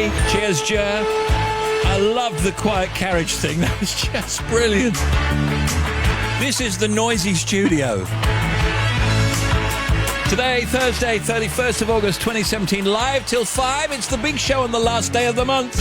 Lee. Cheers, Jer. I loved the quiet carriage thing. That was just brilliant. This is the noisy studio. Today, Thursday, 31st of August 2017, live till 5. It's the big show on the last day of the month.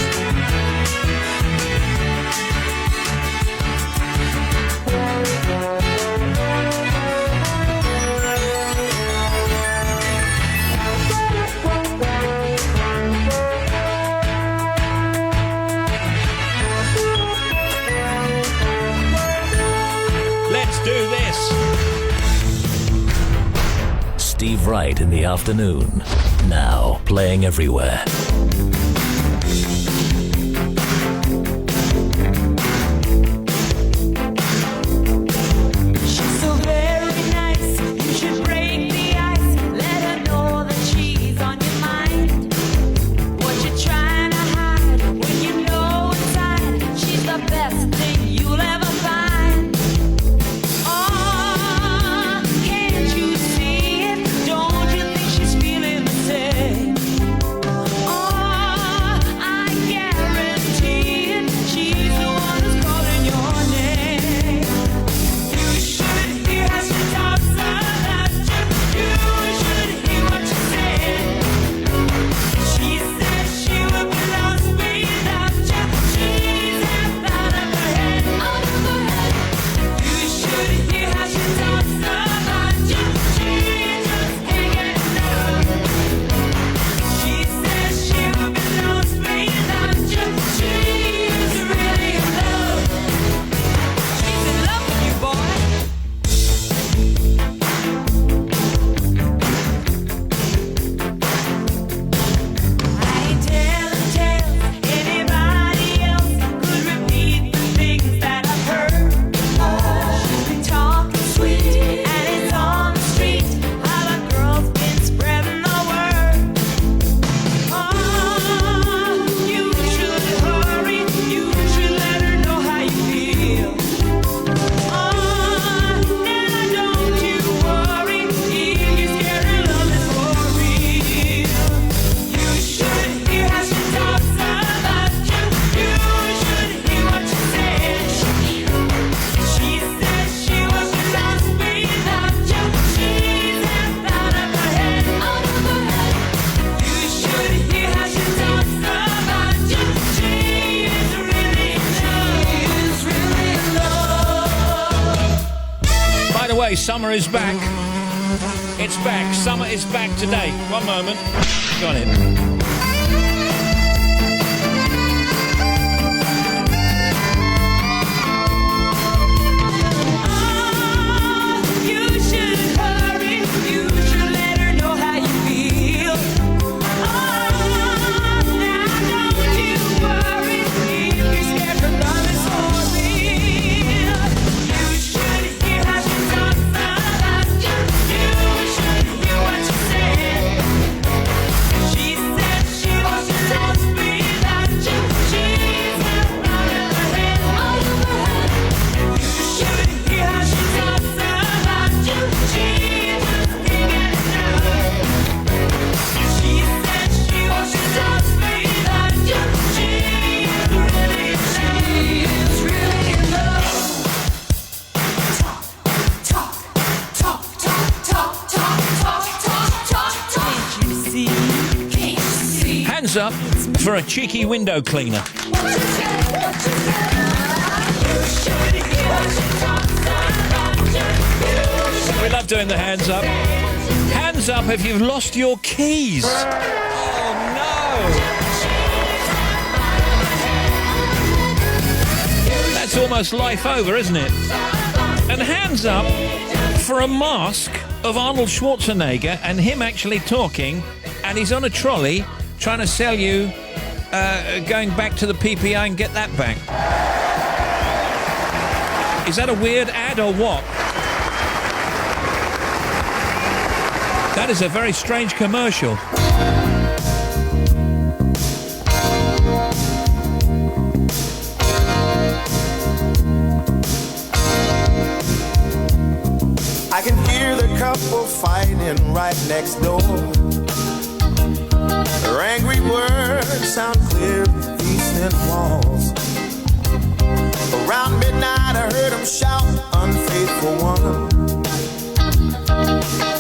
Let's do this. Steve Wright in the afternoon. Now playing everywhere. She's so very nice. You should break the ice. Let her know that she's on your mind. What you trying to hide when you know inside she's the best thing you'll ever find. Oh, can't you see it? Don't you think she's feeling the same? Oh, I guarantee it. She's the one who's calling your name. You should hear how she talks about you. You should hear what she said. She said she would be lost without you. She's half out of her head. You should hear how she talks about you. She just can't get enough. She said she would be lost without you. She's really in love. She's in love with you, boy. I ain't telling tales. Anybody else could repeat the things that I've heard. She's been talking sweet, and it's on the street. How the girl's been spreading the word. Oh, you should hurry. You should let her know how you feel. Oh, now don't you worry. If you're scared, her love is for real. You should hear how she talks about you. You should hear what she said. She said she was lost without you. She's half out of her head. You should hear how she talks about you. She is really in love. By the way, summer is back. It's back. Summer is back today. One moment. Got it. You should hurry. You should let her know how you feel. Oh, now don't you worry. If you're scared, her love is for real. You should hear how she talks about you. You should hear what she said. She said she was lost without you. She's half out of her head. You should hear how she talks about you. She just can't get enough. She said she was lost without you. She is really in love. Can't you see? Can't you see? Hands up for a cheeky window cleaner. We love doing the hands up. Hands up if you've lost your keys. Oh no! That's almost life over, isn't it? And hands up for a mask of Arnold Schwarzenegger and him actually talking, and he's on a trolley trying to sell you going back to the PPI and get that back. Is that a weird ad or what? That is a very strange commercial. I can hear the couple fighting right next door. Her angry words sound clear through these thin walls. Around midnight I heard him shout, unfaithful one.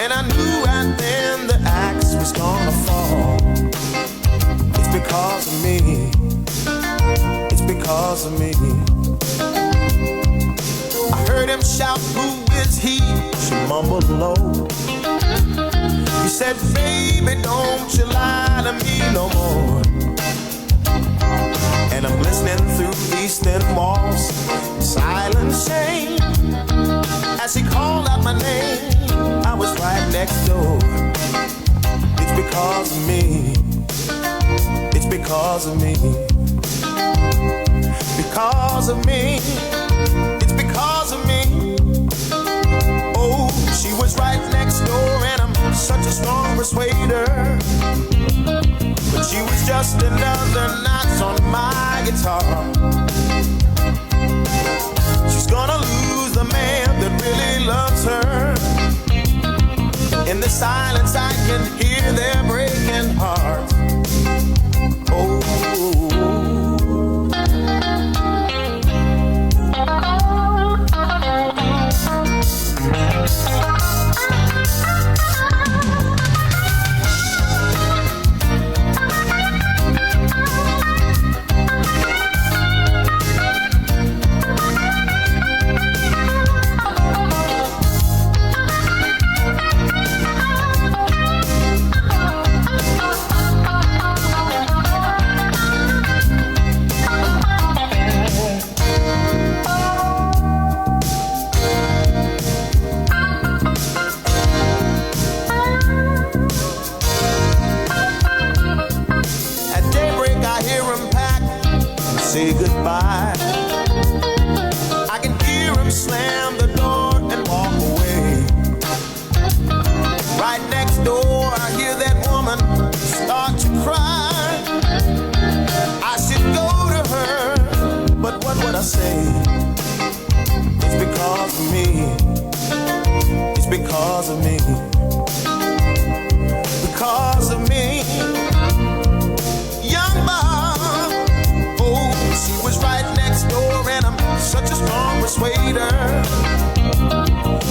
And I knew right then the axe was gonna fall. It's because of me. It's because of me. I heard him shout, who is he? She mumbled low. He said, baby, don't you lie to me no more. And I'm listening through these thin walls, silent shame. As he called out my name, I was right next door. It's because of me. It's because of me. Because of me. It's because of me. Oh, she was right next door and I'm such a strong persuader. But she was just another notch on my guitar. She's gonna lose the man that really loves her. In the silence I can hear their breaking hearts. Oh. Say goodbye. I can hear him slam the door and walk away. Right next door I hear that woman start to cry. I should go to her, but what would I say? It's because of me. It's because of me. Because of me. Young Bob, she was right next door and I'm such a strong persuader.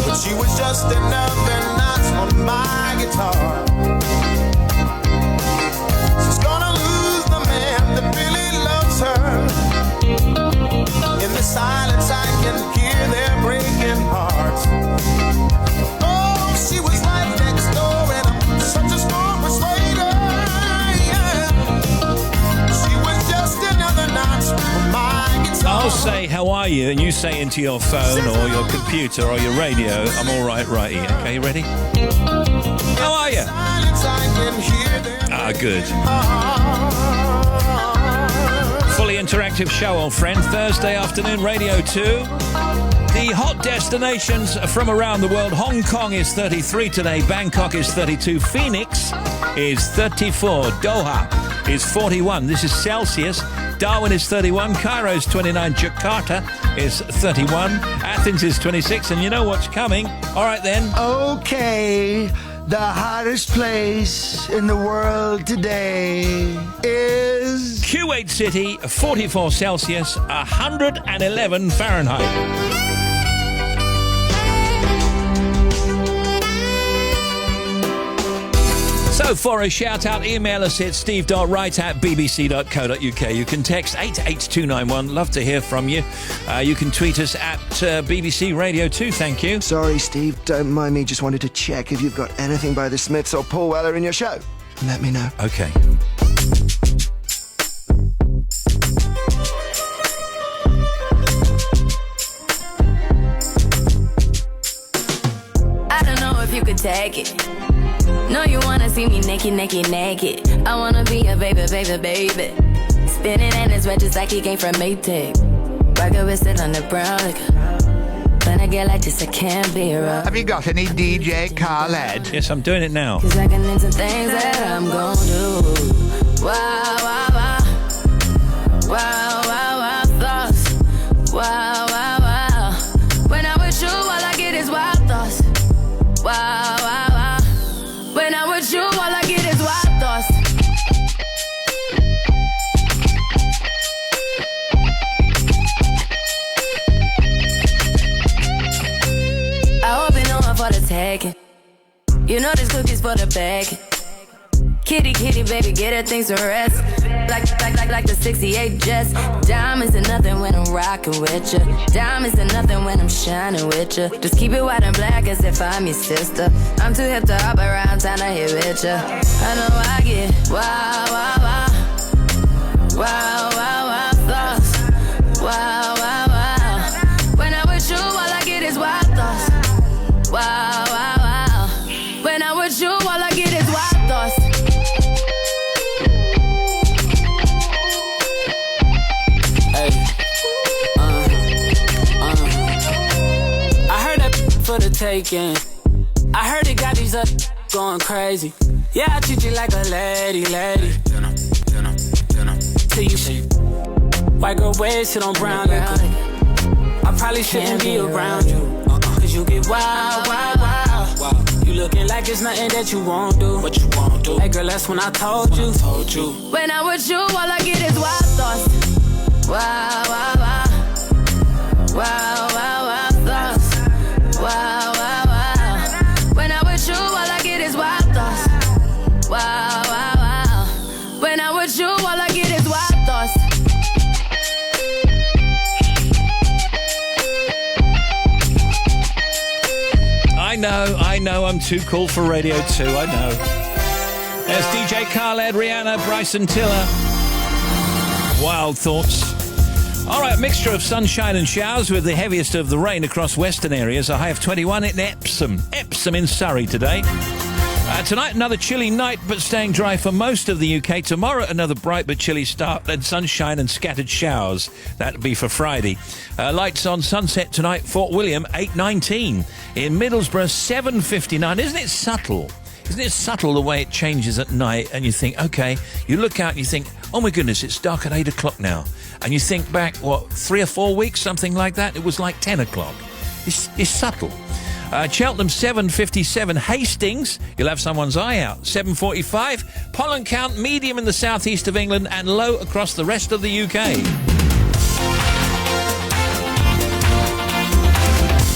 But she was just another notch on my guitar. She's gonna lose the man that really loves her. In the silence I can hear their breaking hearts. Oh, she was right next door and I'm such a strong persuader. I'll say, how are you? And you say into your phone or your computer or your radio, I'm all right, righty. Okay, ready? How are you? Ah, good. Fully interactive show, old friend. Thursday afternoon, Radio 2. The hot destinations from around the world. Hong Kong is 33 today. Bangkok is 32. Phoenix is 34. Doha is 41. This is Celsius. Darwin is 31, Cairo is 29, Jakarta is 31, Athens is 26, and you know what's coming? All right then. Okay, the hottest place in the world today is Kuwait City, 44 Celsius, 111 Fahrenheit. So for a shout-out, email us at steve.wright@bbc.co.uk. You can text 88291. Love to hear from you. You can tweet us at BBC Radio 2. Thank you. Sorry, Steve. Don't mind me. Just wanted to check if you've got anything by the Smiths or Paul Weller in your show. Let me know. Okay. I don't know if you could take it. No, you wanna see me naked, naked, naked. I wanna be a baby, baby, baby. Spinning in his red just like he came from Maytag. Rocket with it on the brown liquor. When I get like this, I can't be around. Have you got any DJ Khaled? Yes, I'm doing it now. Cause I can into things that I'm gon' do. Wow, wow, wow. Wow, wow, wow, thoughts. Wow, wow, wow. When I'm with you, all I get is wild thoughts. Wow, wow, wow. When I'm with you, all I get is wild thoughts. taking. You know this cookie's for the bag. Kitty, kitty, baby, get her things to rest. Like the 68 Jets. Diamonds are nothing when I'm rocking with ya. Diamonds are nothing when I'm shining with ya. Just keep it white and black as if I'm your sister. I'm too hip to hop around, time to hit with ya. I know I get wow, wow, wow. Wow, wow, wow, thoughts. Wow, wow, wow. When I'm with you, all I get is wild thoughts. Wow, wow, wow. When I'm with you, all I get is wild thoughts. I heard that for the taking. I heard it got these up going crazy. Yeah, I treat you like a lady. Till you white girl waist sit on brown liquor. I probably shouldn't be around you. Cause you get wild, wild, wild. You looking like it's nothing that you won't do. What you won't do. Hey girl, that's when I told you. When I'm with you, all I get is wild thoughts. Wow, wow, wow. Wow, wow, wow, thoughts. Wow, wow, wow. When I'm with you, all I get is wild thoughts. Wow, wow, wow. When I'm with you, all I get is wild thoughts. I know, I'm too cool for Radio 2, I know. There's DJ Khaled, Rihanna, Bryson Tiller. Wild thoughts. All right, a mixture of sunshine and showers with the heaviest of the rain across western areas. A high of 21 in Epsom in Surrey today. Tonight, another chilly night, but staying dry for most of the UK. Tomorrow, another bright but chilly start, then sunshine and scattered showers. That'll be for Friday. Lights on sunset tonight, Fort William, 8:19. In Middlesbrough, 7:59. Isn't it subtle? Isn't it subtle the way it changes at night? And you think, okay, you look out and you think, oh my goodness, it's dark at 8 o'clock now. And you think back, 3 or 4 weeks, something like that? It was like 10 o'clock. It's subtle. Cheltenham, 7:57. Hastings, you'll have someone's eye out, 7:45. Pollen count, medium in the southeast of England and low across the rest of the UK.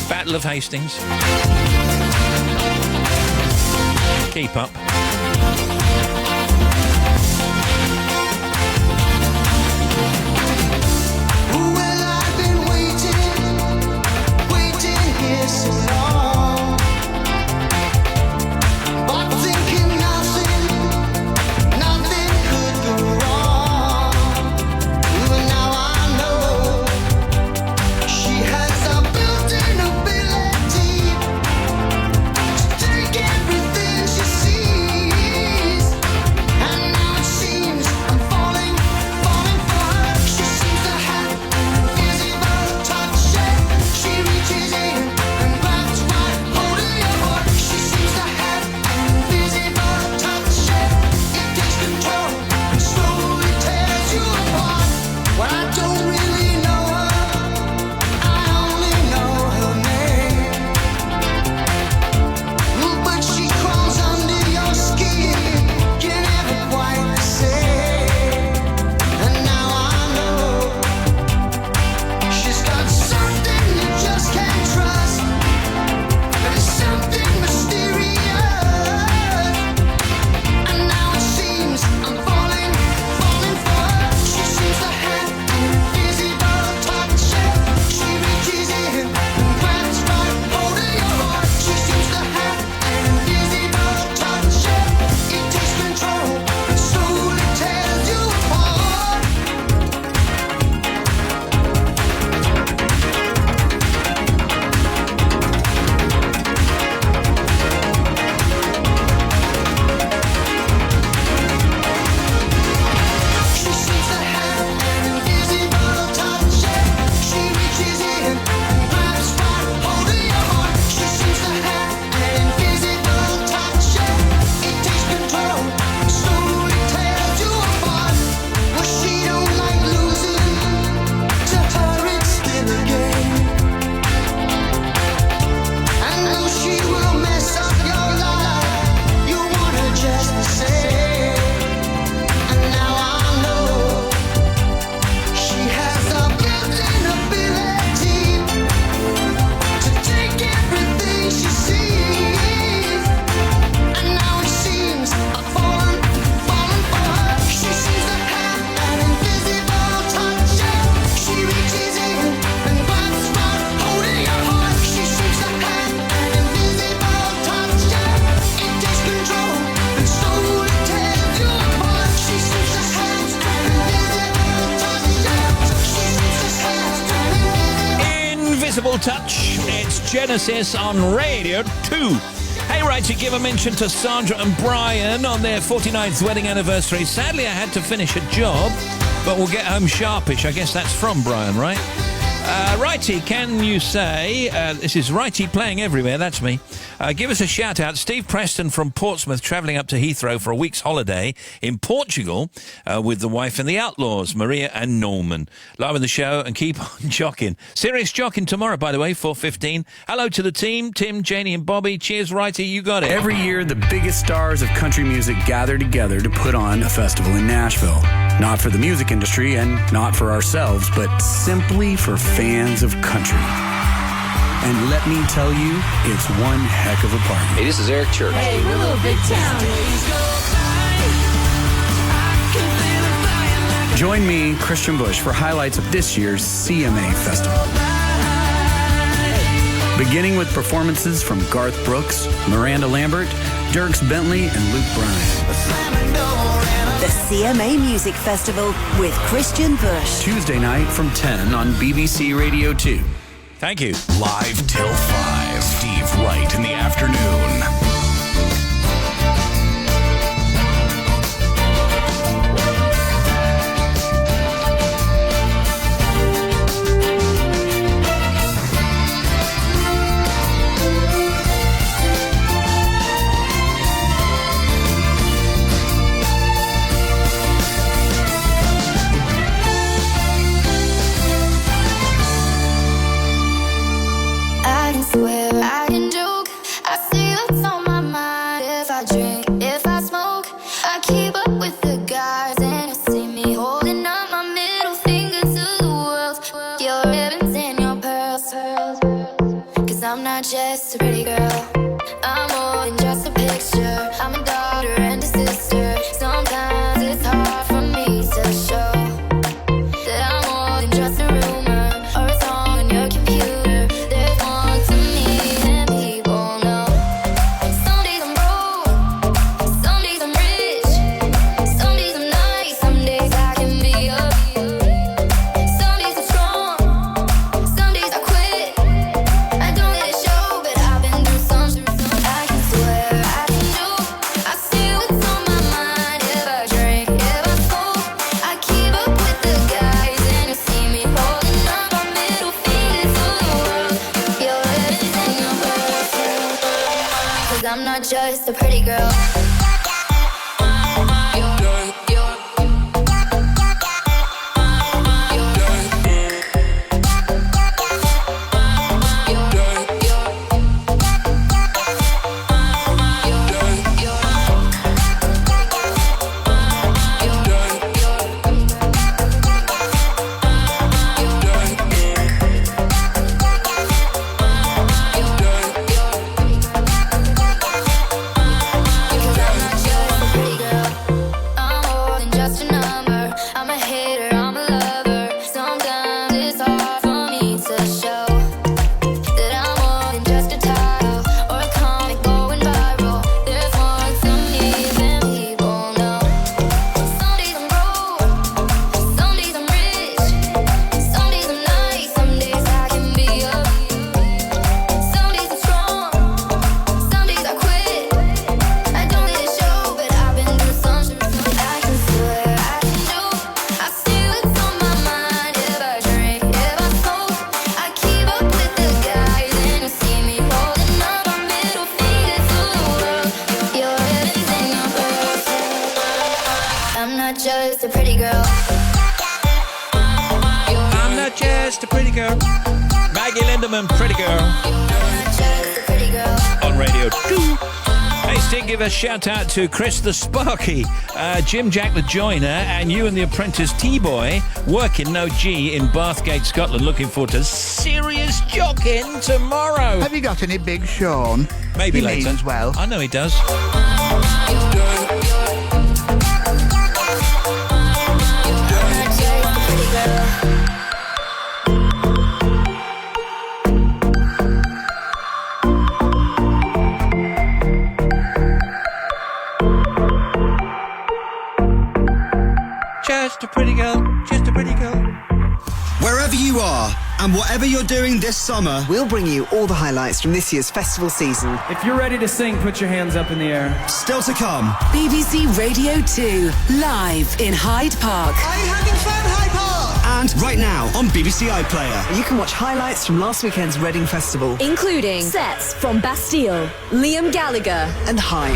Battle of Hastings. Keep up. Well, I've been waiting here so long, but thinking nothing could go wrong. Well, now I know she has a built-in ability to take everything she sees. Touch. It's Genesis on Radio 2. Hey, right, to give a mention to Sandra and Brian on their 49th wedding anniversary. Sadly, I had to finish a job, but we'll get home sharpish. I guess that's from Brian, right? Righty, can you say, this is Righty playing everywhere, that's me. Give us a shout out. Steve Preston from Portsmouth travelling up to Heathrow for a week's holiday in Portugal with the wife and the Outlaws, Maria and Norman. Loving the show and keep on jocking. Serious jocking tomorrow, by the way, 4:15. Hello to the team, Tim, Janie and Bobby. Cheers, Righty, you got it. Every year, the biggest stars of country music gather together to put on a festival in Nashville. Not for the music industry and not for ourselves, but simply for fans of country. And let me tell you, it's one heck of a party. Hey, this is Eric Church. Hey, we're a little big town. Join me, Christian Bush, for highlights of this year's CMA Festival. Beginning with performances from Garth Brooks, Miranda Lambert, Dierks Bentley, and Luke Bryan. The CMA Music Festival with Christian Bush. Tuesday night from 10 on BBC Radio 2. Thank you. Live till 5. Steve Wright in the afternoon. I can swear, I can joke. I see what's on my mind. If I drink, if I smoke, I keep up with the guys, and you see me holding up my middle finger to the world. Your ribbons and your pearls. 'Cause I'm not just a pretty girl, I'm more than just a picture. I'm a daughter and a sister. Sometimes it's hard for me to show that I'm more than just a rumor or a song on your computer. There's more to me than people know. Some days I'm broke, some days I'm rich, some days I'm nice, some days I can be up. Some days I'm strong, some days I quit. I don't let it show, but I've been through some. I can swear, I can joke. I see what's on my mind. If I drink, if I smoke, I keep up with the guys, and you see me holding up my middle finger to the world. Your ribbons and your pearls. 'Cause I'm not just a pretty girl. just a pretty girl. I'm not just a pretty girl. Maggie Lindemann, Pretty Girl. On Radio 2. Hey, Steve, give a shout out to Chris the Sparky, Jim Jack the Joiner, and you and the apprentice T-Boy working No G in Bathgate, Scotland. Looking forward to serious jogging tomorrow. Have you got any Big Sean? Maybe he later. Means well. I know he does. Just a pretty girl, just a pretty girl. Wherever you are, And whatever you're doing this summer, we'll bring you all the highlights from this year's festival season. If you're ready to sing, put your hands up in the air. Still to come. BBC Radio 2, live in Hyde Park. Are you having fun, Hyde Park? And right now on BBC iPlayer. You can watch highlights from last weekend's Reading Festival, including sets from Bastille, Liam Gallagher, and Haim.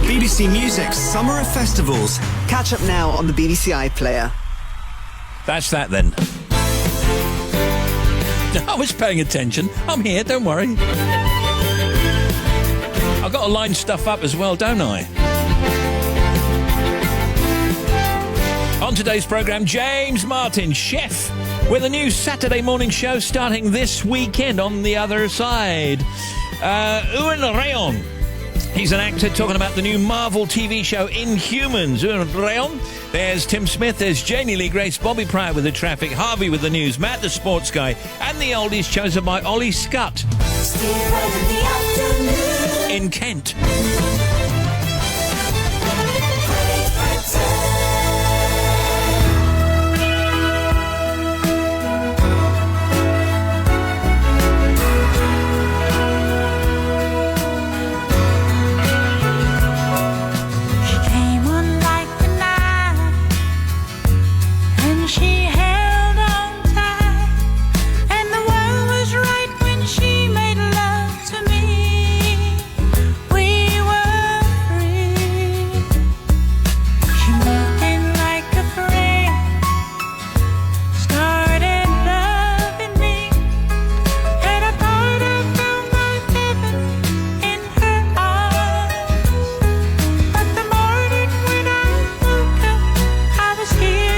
BBC Music's Summer of Festivals. Catch up now on the BBC iPlayer. That's that then. I was paying attention. I'm here, don't worry. I've got to line stuff up as well, don't I? On today's programme, James Martin, chef, with a new Saturday morning show starting this weekend on the other side. Ewan Rayon. He's an actor talking about the new Marvel TV show Inhumans. Ewan Rayon. There's Tim Smith, there's Janie Lee Grace, Bobby Pryor with the traffic, Harvey with the news, Matt the sports guy, and the oldies chosen by Ollie Scutt in Kent. She held on tight, and the world was right when she made love to me. We were free. She moved in like a friend, started loving me, and I thought I found my heaven in her arms. But the morning when I woke up, I was here.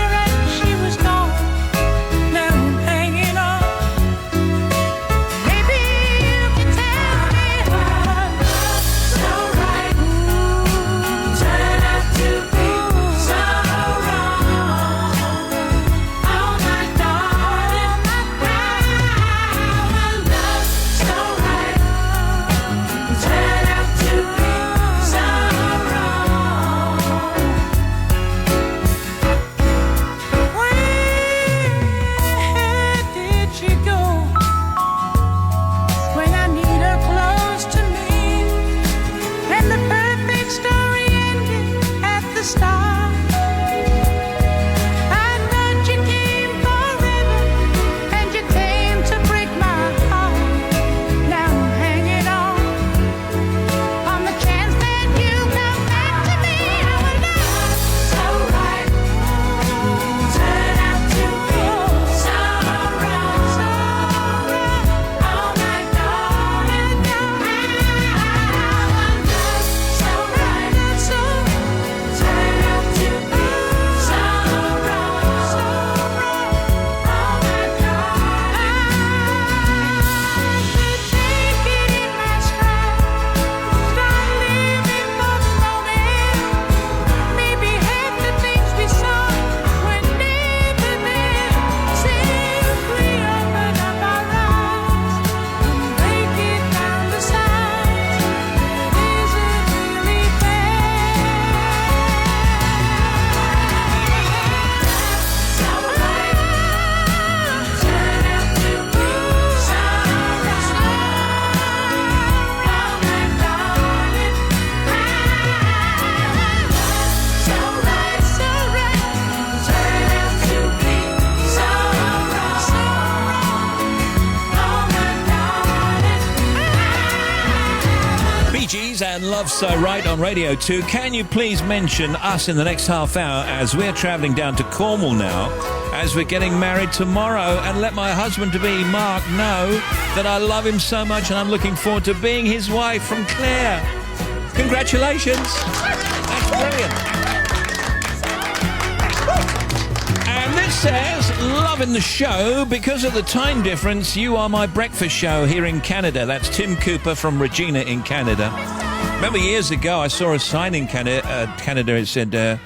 And Love So Right on Radio 2. Can you please mention us in the next half hour as we're travelling down to Cornwall now, as we're getting married tomorrow, and let my husband-to-be, Mark, know that I love him so much and I'm looking forward to being his wife, from Claire. Congratulations. That's brilliant. And this says, loving the show. Because of the time difference, you are my breakfast show here in Canada. That's Tim Cooper from Regina in Canada. Remember years ago I saw a sign in Canada, it said,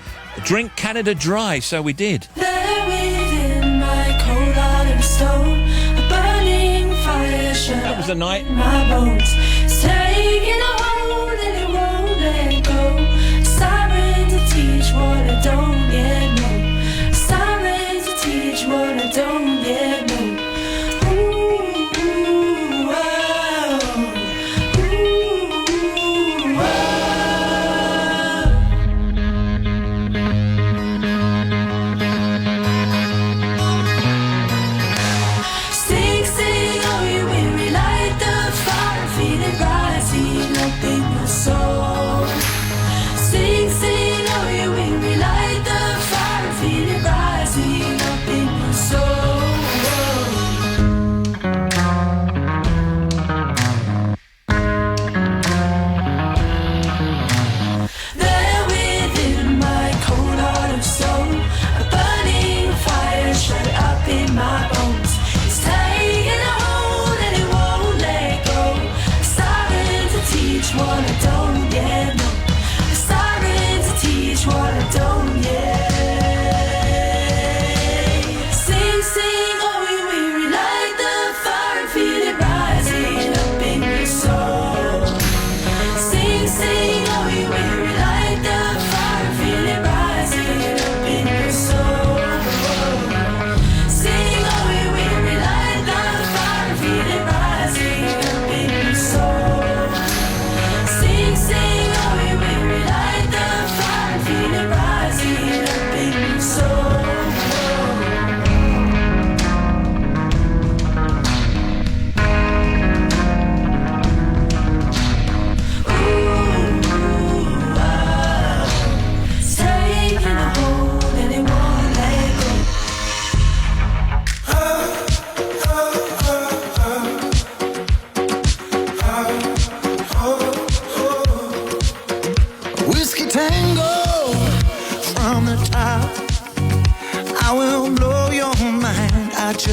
drink Canada dry, so we did. There within my cold autumn stone, a burning fire shut That was the night. my bones. It's taking a hold and it won't let go. Siren to teach what I don't yet know. Siren to teach what I don't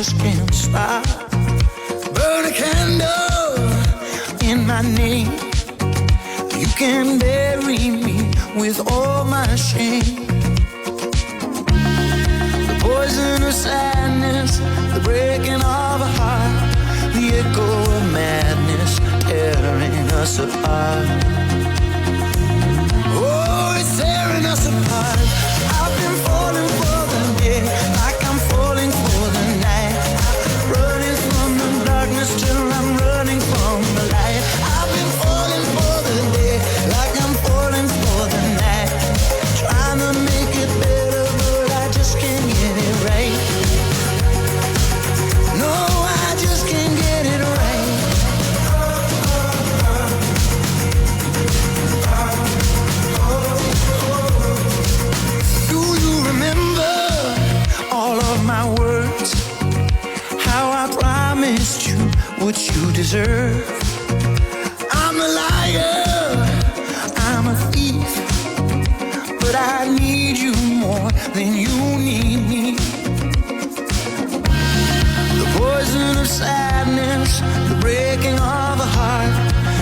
just can't stop. Burn a candle in my name. You can bury me with all my shame. The poison of sadness, the breaking of a heart, the echo of madness tearing us apart. Oh, it's tearing us apart. I've been falling for the day, like I'm falling for the night. Running from the darkness till I'm running from the light. I've been falling for the day, like I'm falling for the night. Trying to make it better, but I just can't get it right. No, I just can't get it right. Do you remember all of my words? How I promised you what you deserve. I'm a liar, I'm a thief, but I need you more than you need me. The poison of sadness, the breaking of a heart,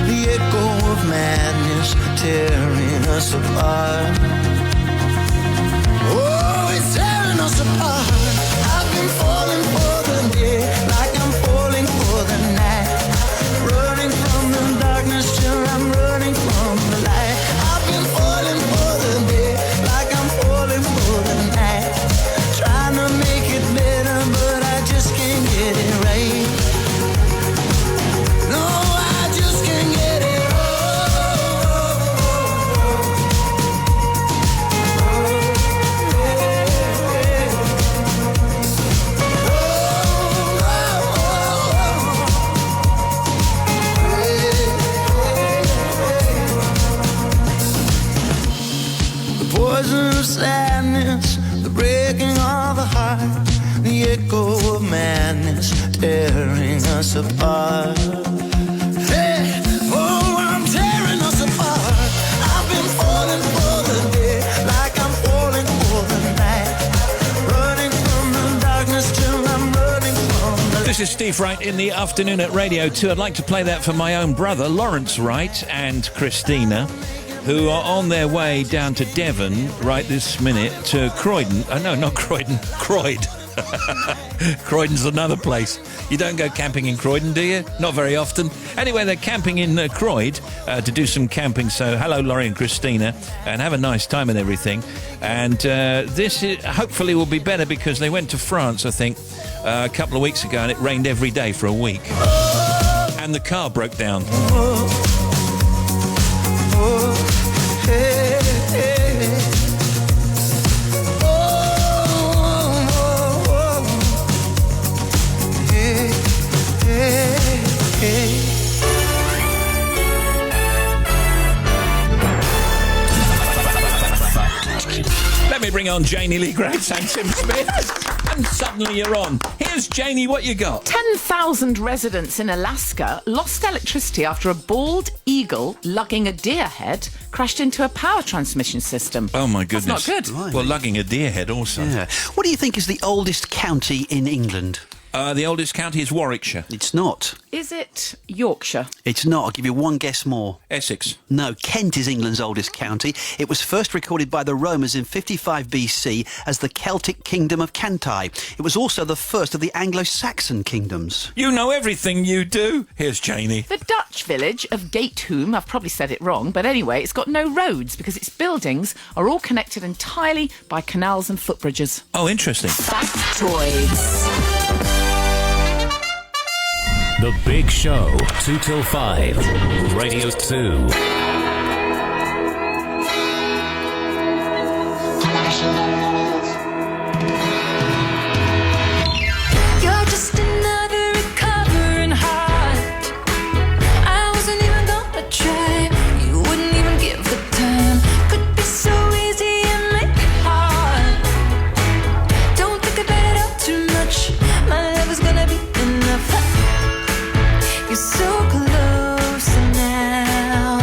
the echo of madness tearing us apart. Oh, it's tearing us apart. I've been falling for the day, like I'm falling for the night. Running from the darkness till I'm running from the light. I've been falling for the day, like I'm falling for the night. Trying to make it better, but I just can't get it right. No, I just can't get it right. The poison of sadness, the breaking of a heart, the echo of madness tearing us apart. Hey, oh, I'm tearing us apart. I've been falling for the day, like I'm falling for the night. Running from the darkness till I'm running from the. This is Steve Wright in the afternoon at Radio 2. I'd like to play that for my own brother, Lawrence Wright, and Christina, who are on their way down to Devon right this minute to Croydon. No, not Croydon, Croyd. Croydon's another place. You don't go camping in Croydon, do you? Not very often. Anyway, they're camping in Croyd to do some camping. So hello, Laurie and Christina, and have a nice time and everything. And this hopefully will be better because they went to France, I think, a couple of weeks ago, and it rained every day for a week. And the car broke down. Hey, hey. Hey, hey, hey. Let me bring on Janie Lee Griggs and Tim Smith. And suddenly you're on. Here's Janie, what you got? 10,000 residents in Alaska lost electricity after a bald eagle lugging a deer head crashed into a power transmission system. Oh, my goodness. That's not good. Well, lugging a deer head also. Yeah. What do you think is the oldest county in England? The oldest county is Warwickshire. It's not. Is it Yorkshire? It's not. I'll give you one guess more. Essex. No, Kent is England's oldest county. It was first recorded by the Romans in 55 BC as the Celtic kingdom of Cantae. It was also the first of the Anglo-Saxon kingdoms. You know everything, you do. Here's Janie. The Dutch village of Gatehome, I've probably said it wrong, but anyway, it's got no roads because its buildings are all connected entirely by canals and footbridges. Oh, interesting. Factoids. The Big Show, 2 till 5. Radio 2. You're just another recovering heart. I wasn't even gonna try. You wouldn't even give the time. Could be so easy and make it hard. Don't think about it all too much. My love is gonna be enough. You're so close now.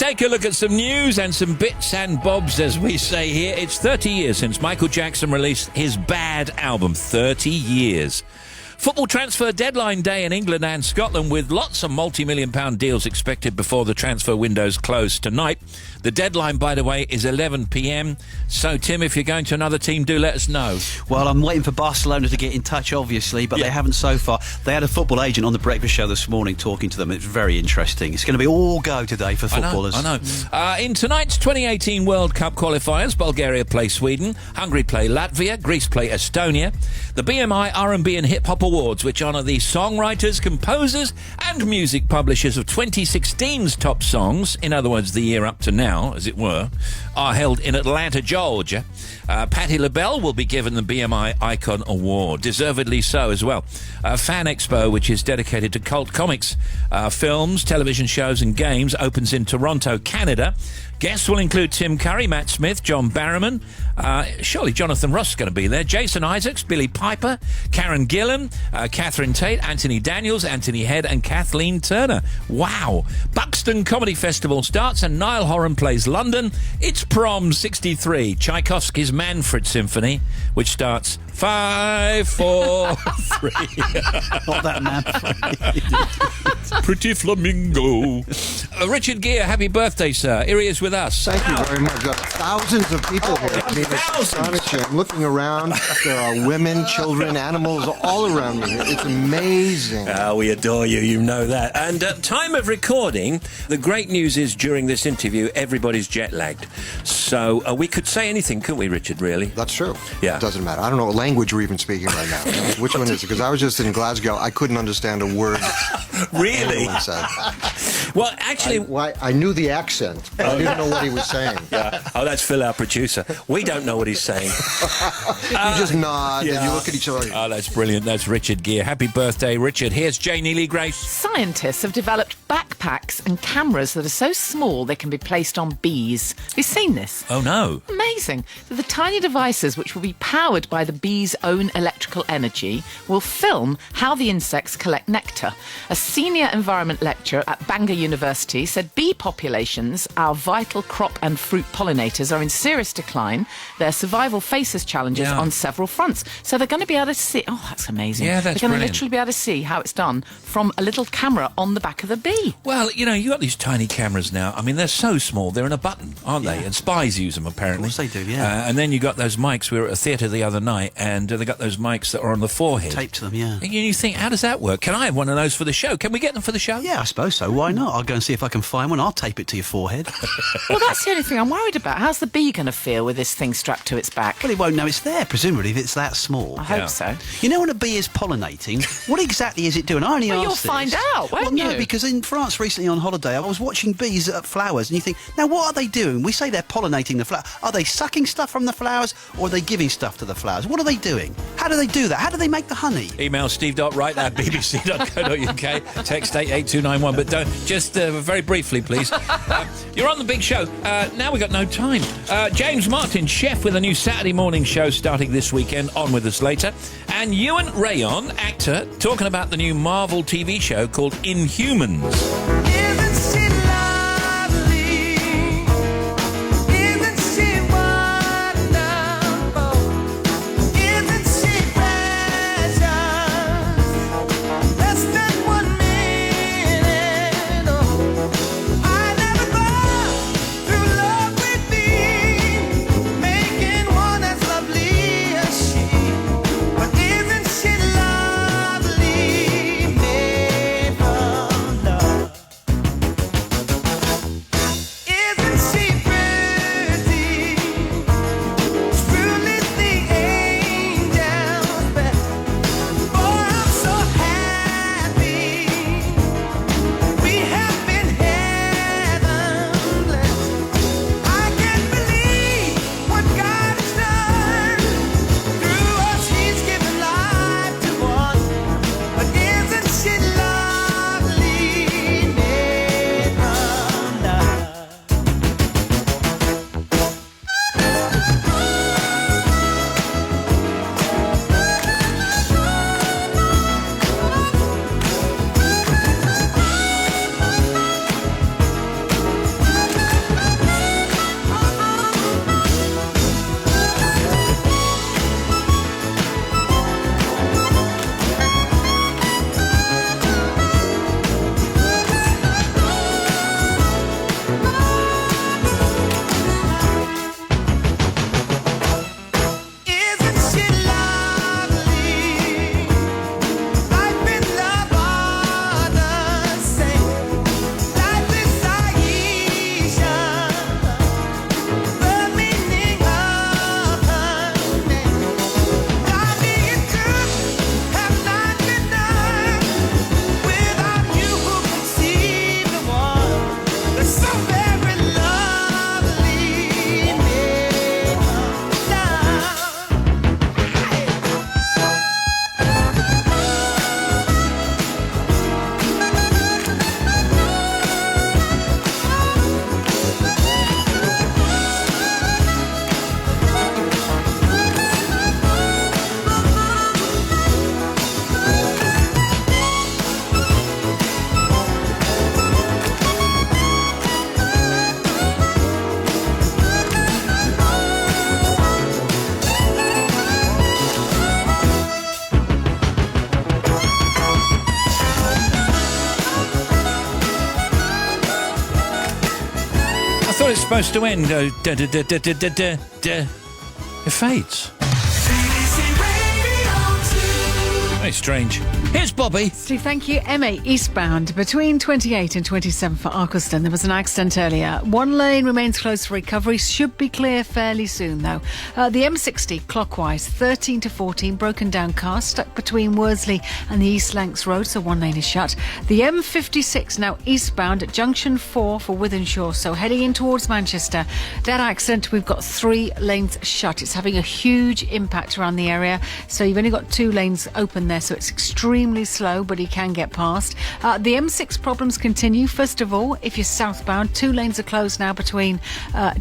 take a look at some news and some bits and bobs, as we say here. It's 30 years since Michael Jackson released his Bad album. 30 years. Football transfer deadline day in England and Scotland, with lots of multi-million-pound deals expected before the transfer windows close tonight. The deadline, by the way, is 11 p.m. So, Tim, if you're going to another team, do let us know. Well, I'm waiting for Barcelona to get in touch, obviously, but they haven't so far. They had a football agent on the breakfast show this morning talking to them. It's very interesting. It's going to be all go today for footballers. I know. In tonight's 2018 World Cup qualifiers, Bulgaria play Sweden, Hungary play Latvia, Greece play Estonia. The BMI R&B and Hip Hop Awards, which honour the songwriters, composers and music publishers of 2016's top songs, in other words, the year up to now, as it were, are held in Atlanta, Georgia. Patti LaBelle will be given the BMI Icon Award, deservedly so as well. Fan Expo, which is dedicated to cult comics, films, television shows and games, opens in Toronto, Canada. Guests will include Tim Curry, Matt Smith, John Barrowman, surely Jonathan Ross is going to be there, Jason Isaacs, Billy Piper, Karen Gillan, Catherine Tate, Anthony Daniels, Anthony Head and Kathleen Turner. Wow. Buxton Comedy Festival starts and Niall Horan plays London. It's Prom 63, Tchaikovsky's Manfred Symphony, which starts 5, 4, 3. Not that Manfred. Pretty flamingo. Richard Gere, happy birthday, sir. Here he is with us. Thank you very much. Thousands of people here. I mean, it's astonishing. I'm looking around. There are women, children, animals all around me. It's amazing. We adore you. You know that. And at time of recording, the great news is during this interview, everybody's jet lagged. So we could say anything, couldn't we, Richard, really? That's true. Yeah. It doesn't matter. I don't know what language we're even speaking right now. Which one is it? Because I was just in Glasgow. I couldn't understand a word. Really? anyone said. Well, actually... I knew the accent, but I didn't know what he was saying. Yeah. Oh, that's Phil, our producer. We don't know what he's saying. You just nod and you look at each other. Oh, that's brilliant. That's Richard Gere. Happy birthday, Richard. Here's Janie Lee Grace. Scientists have developed backpacks and cameras that are so small they can be placed on bees. Have you seen this? Oh, no. Amazing. The tiny devices, which will be powered by the bees' own electrical energy, will film how the insects collect nectar. A senior environment lecturer at Bangor University said bee populations, our vital crop and fruit pollinators, are in serious decline. Their survival faces challenges on several fronts. So they're going to be able to see... Oh, that's amazing. Yeah, that's They're going to brilliant. literally be able to see how it's done from a little camera on the back of the bee. Well, you know, you got these tiny cameras now. I mean, they're so small. They're in a button, aren't they? And spies use them, apparently. Of course they do, yeah. And then you got those mics. We were at a theatre the other night, and they got those mics that are on the forehead. Taped to them, yeah. And you think, how does that work? Can I have one of those for the show? Can we get them for the show? Yeah, I suppose so. Why not? I'll go and see if I can find one. I'll tape it to your forehead. Well, that's the only thing I'm worried about. How's the bee going to feel with this thing strapped to its back? Well, it won't know it's there, presumably, if it's that small. I hope so. You know when a bee is pollinating, what exactly is it doing? I only Well, asked you'll this. find out, won't well, no, you? because in France recently on holiday, I was watching bees at flowers, and you think, now what are they doing? We say they're pollinating the flower. Are they sucking stuff from the flowers, or are they giving stuff to the flowers? What are they doing? How do they do that? How do they make the honey? Email steve.wright@bbc.co.uk. Text 88291. But don't, just very briefly, please. You're on the big show. Now we've got no time. James Martin, chef with a new Saturday morning show starting this weekend. On with us later. And Ewan Rayon, actor, talking about the new Marvel TV show called Inhumans. it's supposed to end. It fades. Very strange. Here's Bobby. Steve, thank you. M8 eastbound between 28 and 27 for Arcleston. There was an accident earlier. One lane remains closed for recovery. Should be clear fairly soon, though. The M60 clockwise, 13 to 14, broken down car stuck between Worsley and the East Lancs Road, so one lane is shut. The M56 now eastbound at junction 4 for Wythenshawe, so heading in towards Manchester. That accident, we've got 3 lanes shut. It's having a huge impact around the area, so you've only got 2 lanes open there, so it's extremely slow, but he can get past. The M6 problems continue. First of all, if you're southbound, 2 lanes are closed now between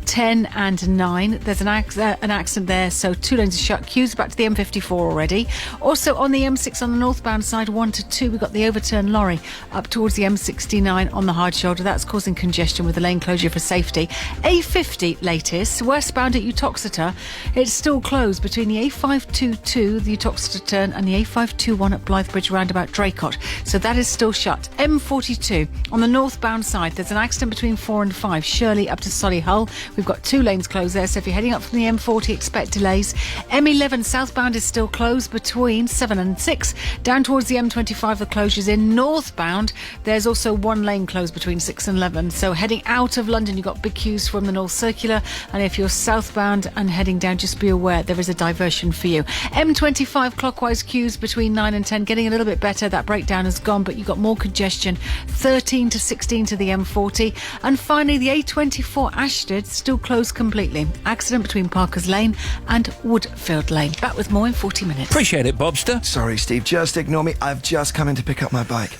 10 and 9. There's an accident there, so 2 lanes are shut. Queues back to the M54 already. Also on the M6 on the northbound side, 1 to 2, we've got the overturned lorry up towards the M69 on the hard shoulder. That's causing congestion with the lane closure for safety. A50 latest, westbound at Uttoxeter, it's still closed between the A522, the Uttoxeter turn, and the A521 at Blythebridge roundabout Draycott, so that is still shut. M42 on the northbound side, there's an accident between 4 and 5, Shirley up to Solihull. We've got 2 lanes closed there, so if you're heading up from the M40, expect delays. M11 southbound is still closed between 7 and 6. Down towards the M25, the closures in. Northbound, there's also 1 lane closed between 6 and 11, so heading out of London, you've got big queues from the North Circular, and if you're southbound and heading down, just be aware there is a diversion for you. M25 clockwise queues between 9 and 10, getting a little bit better. That breakdown has gone, but you've got more congestion. 13 to 16 to the M40. And finally, the A24 Ashford still closed completely. Accident between Parker's Lane and Woodfield Lane. Back with more in 40 minutes. Appreciate it, Bobster. Sorry, Steve, just ignore me. I've just come in to pick up my bike.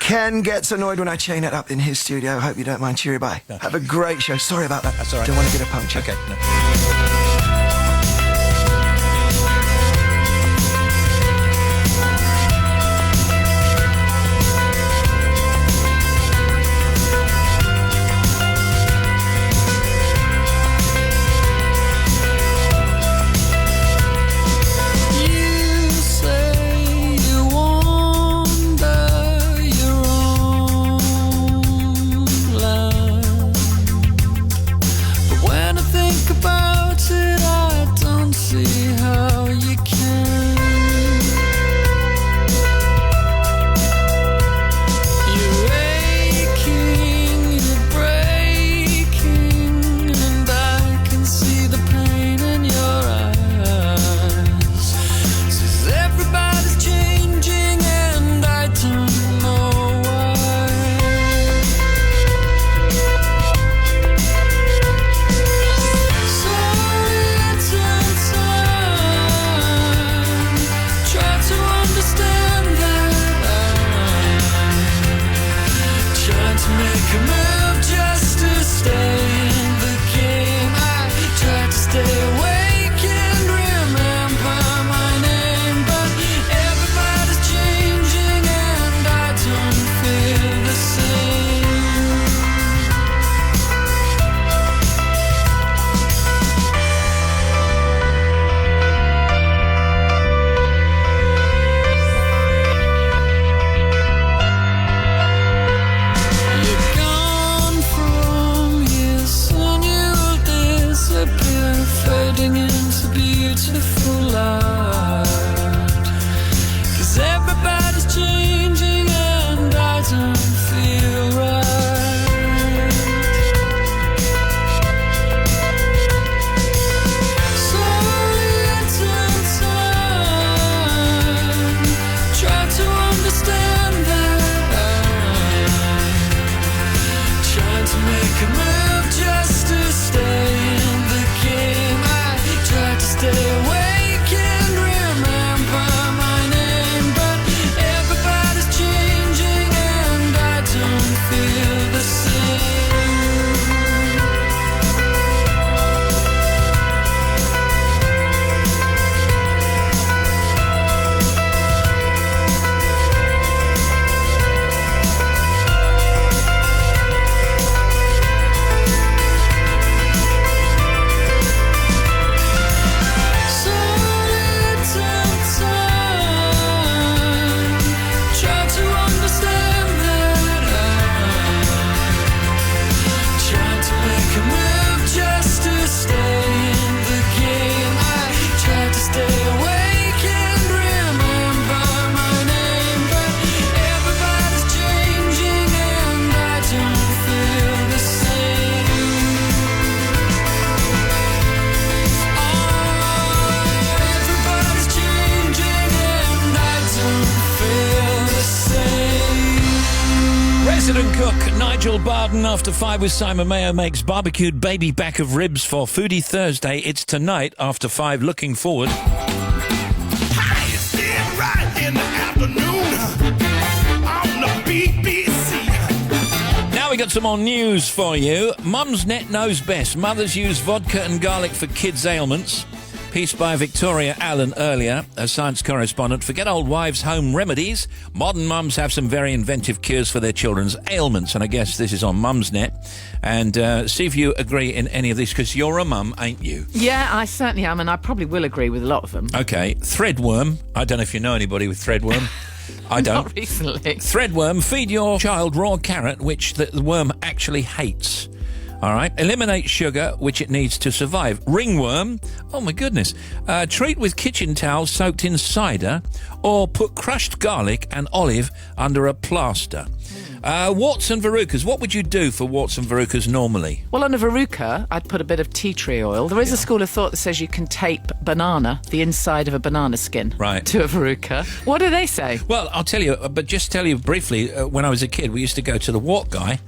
Ken gets annoyed when I chain it up in his studio. Hope you don't mind. Cheerio, bye. No. Have a great show. Sorry about that. That's all right. Don't want to get a puncture. Okay. No. When I think about it Resident cook Nigel Barden after 5 with Simon Mayo makes barbecued baby back of ribs for Foodie Thursday. It's tonight after 5. Looking forward. Right in the afternoon on the BBC. Now we got some more news for you. Mum's net knows best. Mothers use vodka and garlic for kids' ailments. Piece by Victoria Allen earlier, a science correspondent. Forget old wives' home remedies. Modern mums have some very inventive cures for their children's ailments. And I guess this is on Mum's Net. And see if you agree in any of this, because you're a mum, ain't you? Yeah, I certainly am, and I probably will agree with a lot of them. Okay, threadworm. I don't know if you know anybody with threadworm. I don't. Not recently. Threadworm. Feed your child raw carrot, which the worm actually hates. All right. Eliminate sugar, which it needs to survive. Ringworm. Oh, my goodness. Treat with kitchen towels soaked in cider, or put crushed garlic and olive under a plaster. Warts and verrucas. What would you do for warts and verrucas normally? Well, on a verruca, I'd put a bit of tea tree oil. There is a school of thought that says you can tape the inside of a banana skin, right, to a verruca. What do they say? Well, I'll tell you, but just tell you briefly, when I was a kid, we used to go to the wart guy.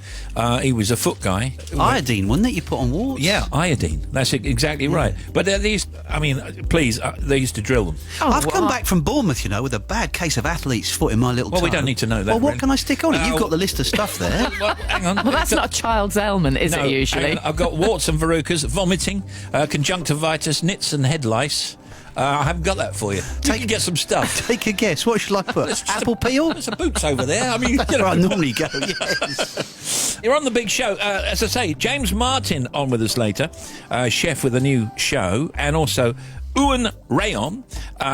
He was a foot guy. Iodine, wasn't it, you put on warts? Yeah, iodine. That's exactly right. But these, I mean, please, they used to drill them. I've come back from Bournemouth, you know, with a bad case of athlete's foot in my little toe. Well, we don't need to know that. Well, what really. can I stick on it? You've got the list of stuff there. Well, hang on. Well, that's not a child's ailment, is it, usually? Hang on. I've got warts and verrucas, vomiting, conjunctivitis, nits and head lice. I haven't got that for you. You can get some stuff. Take a guess. What should I put? Apple peel? There's a boots over there. I mean, you know. Where I normally go, yes. You're on the big show. As I say, James Martin on with us later, chef with a new show, and also Ewan Rayon.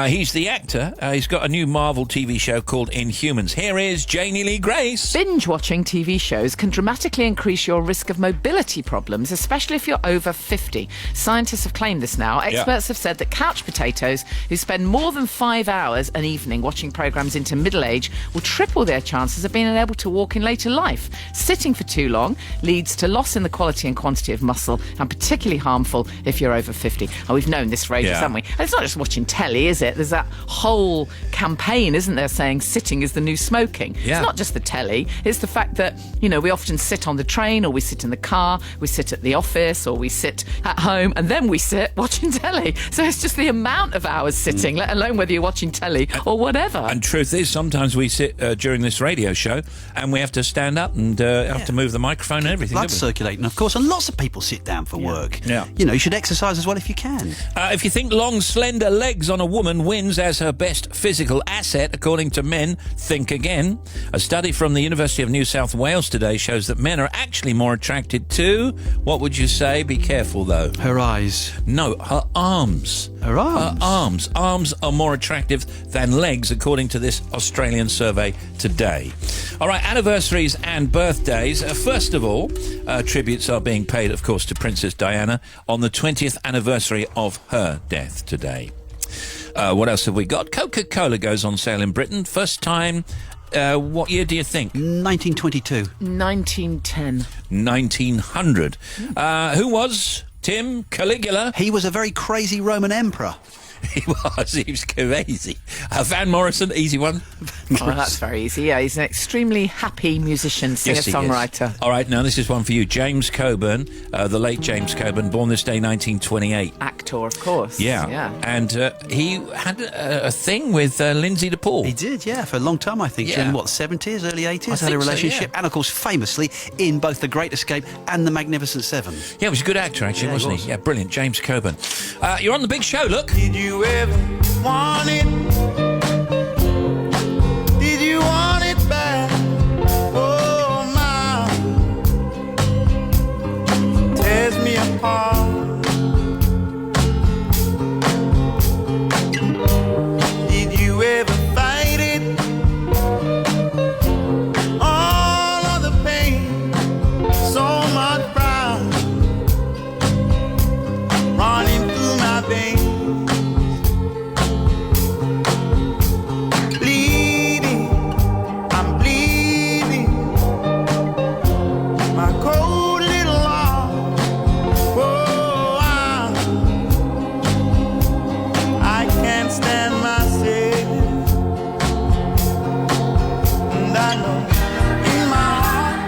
He's the actor. He's got a new Marvel TV show called Inhumans. Here is Janie Lee Grace. Binge-watching TV shows can dramatically increase your risk of mobility problems, especially if you're over 50. Scientists have claimed this now. Experts have said that couch potatoes who spend more than 5 hours an evening watching programmes into middle age will triple their chances of being able to walk in later life. Sitting for too long leads to loss in the quality and quantity of muscle, and particularly harmful if you're over 50. Oh, we've known this for ages, haven't we? And it's not just watching telly, is it? There's that whole campaign, isn't there, saying sitting is the new smoking. Yeah. It's not just the telly. It's the fact that, you know, we often sit on the train, or we sit in the car, we sit at the office, or we sit at home, and then we sit watching telly. So it's just the amount of hours sitting, let alone whether you're watching telly or whatever. And truth is, sometimes we sit during this radio show and we have to stand up and have to move the microphone and everything. Blood circulating, of course, and lots of people sit down for work. Yeah. You know, you should exercise as well if you can. If you think long, slender legs on a woman wins as her best physical asset, according to men, think again. A study from the University of New South Wales today shows that men are actually more attracted to, what would you say? Be careful, though. Her eyes. No, her arms. Her arms? Her arms. Arms are more attractive than legs, according to this Australian survey today. All right, anniversaries and birthdays. First of all, tributes are being paid, of course, to Princess Diana on the 20th anniversary of her death today. What else have we got? Coca-Cola goes on sale in Britain. First time, what year do you think? 1922. 1910. 1900. Who was Tim Caligula? He was a very crazy Roman emperor. He was crazy. Van Morrison, easy one. Oh, that's very easy. Yeah, he's an extremely happy musician, singer-songwriter. Yes, all right, now this is one for you. James Coburn, the late James Coburn, born this day, 1928. Actor, of course. Yeah. And he had a thing with Lindsay DePaul. He did, yeah, for a long time, I think. Yeah. In, what, 70s, early 80s? I Had think a relationship. so, yeah. And, of course, famously in both The Great Escape and The Magnificent Seven. Yeah, he was a good actor, actually, Yeah, wasn't he was. he? Yeah, brilliant. James Coburn. You're on the big show, look. Did you ever want it? Did you want it back? Oh, my. Tears me apart. Did you ever fight it? All of the pain, so much pride running through my veins. In my heart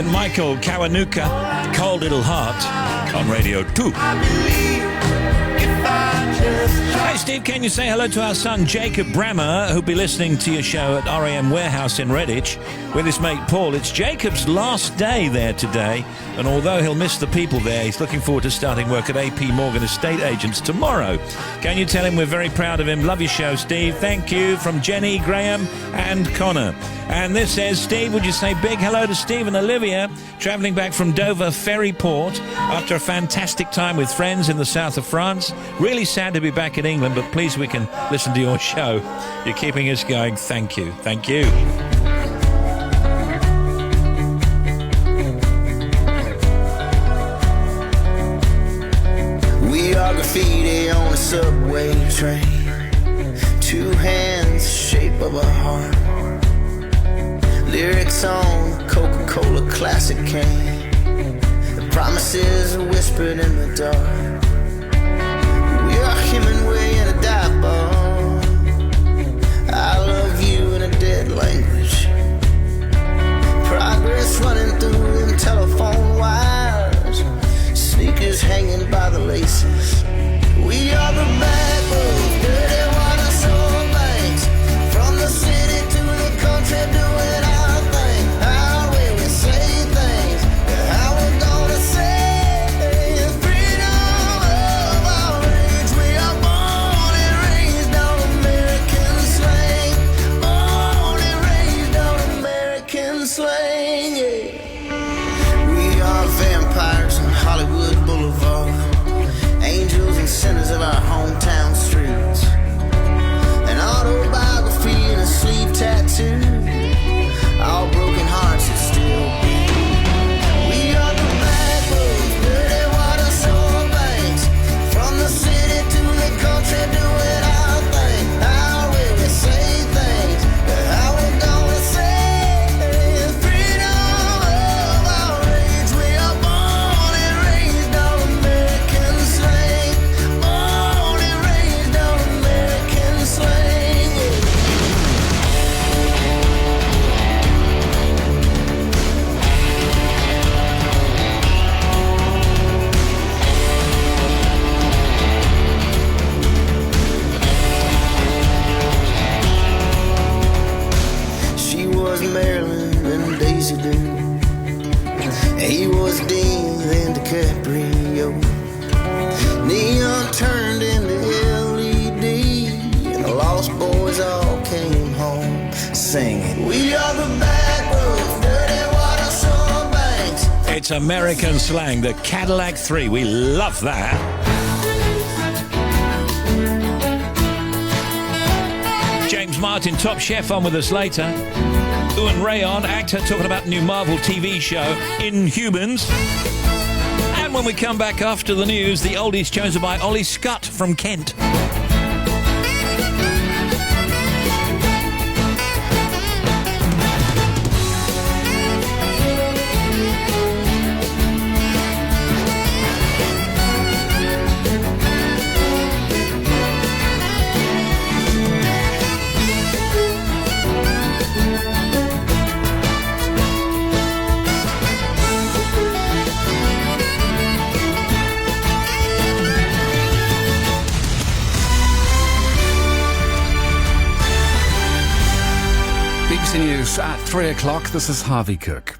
and Michael Kawanuka, Cold Little Heart, on Radio 2. Hey, Steve, can you say hello to our son Jacob Brammer, who'll be listening to your show at RAM Warehouse in Redditch with his mate Paul? It's Jacob's last day there today, and although he'll miss the people there, he's looking forward to starting work at AP Morgan Estate Agents tomorrow. Can you tell him we're very proud of him? Love your show, Steve. Thank you from Jenny, Graham and Connor. And this says, Steve, would you say big hello to Steve and Olivia, travelling back from Dover Ferry Port after a fantastic time with friends in the south of France. Really sad to be back in England, but pleased we can listen to your show. You're keeping us going. Thank you. Thank you. We are graffiti on a subway train. 2 hands, shape of a heart. Lyrics on Coca-Cola classic cane. The promises are whispered in the dark. We are Hemingway in a dive bar. I love you in a dead language. Progress running through them telephone wires. Sneakers hanging by the laces. We are the bad boys, dirty water, shore banks. From the city to the country, doing our thing. Our way we say things, how we're gonna say freedom of our age. We are born and raised on American slang. Born and raised on American slang, yeah. We are vampires on Hollywood Boulevard. Angels and sinners of our hometown streets. An autobiography and a sleeve tattoo. All broken hearts that still beat. We are the bad boys, dirty water, shore banks. From the city to the country, doing our thing. Our way we say things, how we're gonna say freedom of our age. We are born and raised on American slang. Born and raised on American slang, yeah. She was Marilyn and Daisy Duke. He was Dean and DiCaprio. Neon turned into LED, and the Lost Boys all came home singing. We are the bad boys, dirty water, shore banks. It's American slang, the Cadillac 3. We love that. James Martin, Top Chef, on with us later. Ewan Rayon, actor, talking about the new Marvel TV show, Inhumans. And when we come back after the news, the oldies chosen by Ollie Scott from Kent. BBC News at 3 o'clock. This is Harvey Cook.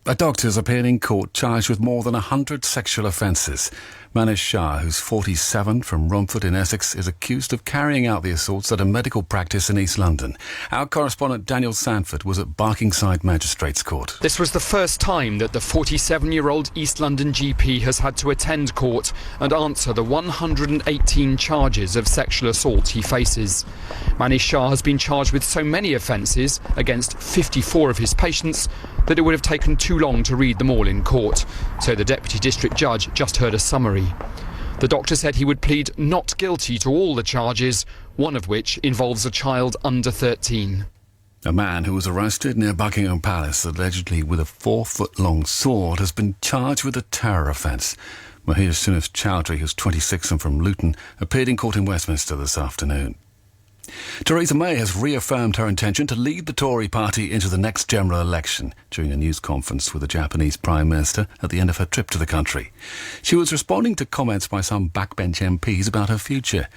A doctor's appeared in court charged with more than 100 sexual offences. Manish Shah, who's 47, from Romford in Essex, is accused of carrying out the assaults at a medical practice in East London. Our correspondent Daniel Sanford was at Barkingside Magistrates Court. This was the first time that the 47-year-old East London GP has had to attend court and answer the 118 charges of sexual assault he faces. Manish Shah has been charged with so many offences against 54 of his patients that it would have taken too long to read them all in court, so the Deputy District Judge just heard a summary. The doctor said he would plead not guilty to all the charges, one of which involves a child under 13. A man who was arrested near Buckingham Palace, allegedly with a 4-foot-long sword, has been charged with a terror offence. Mahir Sunif Chowdhury, who's 26 and from Luton, appeared in court in Westminster this afternoon. Theresa May has reaffirmed her intention to lead the Tory party into the next general election during a news conference with the Japanese Prime Minister at the end of her trip to the country. She was responding to comments by some backbench MPs about her future.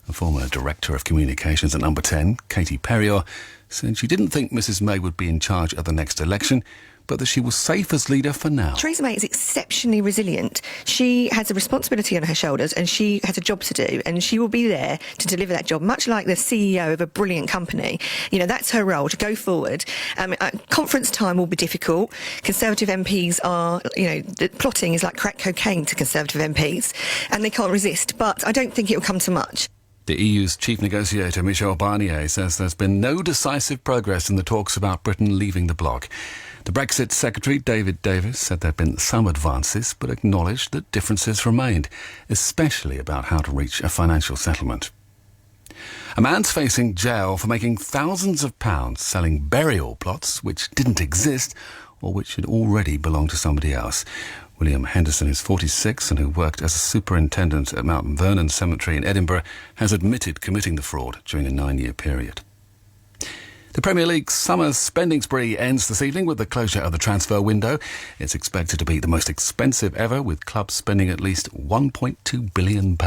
A former Director of Communications at Number 10, Katie Perrior, said she didn't think Mrs May would be in charge at the next election, but that she was safe as leader for now. Theresa May is exceptionally resilient. She has a responsibility on her shoulders and she has a job to do, and she will be there to deliver that job, much like the CEO of a brilliant company. You know, that's her role, to go forward. Conference time will be difficult. Conservative MPs are, plotting is like crack cocaine to Conservative MPs, and they can't resist, but I don't think it will come to much. The EU's chief negotiator, Michel Barnier, says there's been no decisive progress in the talks about Britain leaving the bloc. The Brexit Secretary, David Davis, said there had been some advances, but acknowledged that differences remained, especially about how to reach a financial settlement. A man's facing jail for making thousands of pounds selling burial plots which didn't exist or which had already belonged to somebody else. William Henderson, who's 46 and who worked as a superintendent at Mount Vernon Cemetery in Edinburgh, has admitted committing the fraud during a 9-year period. The Premier League's summer spending spree ends this evening with the closure of the transfer window. It's expected to be the most expensive ever, with clubs spending at least £1.2 billion.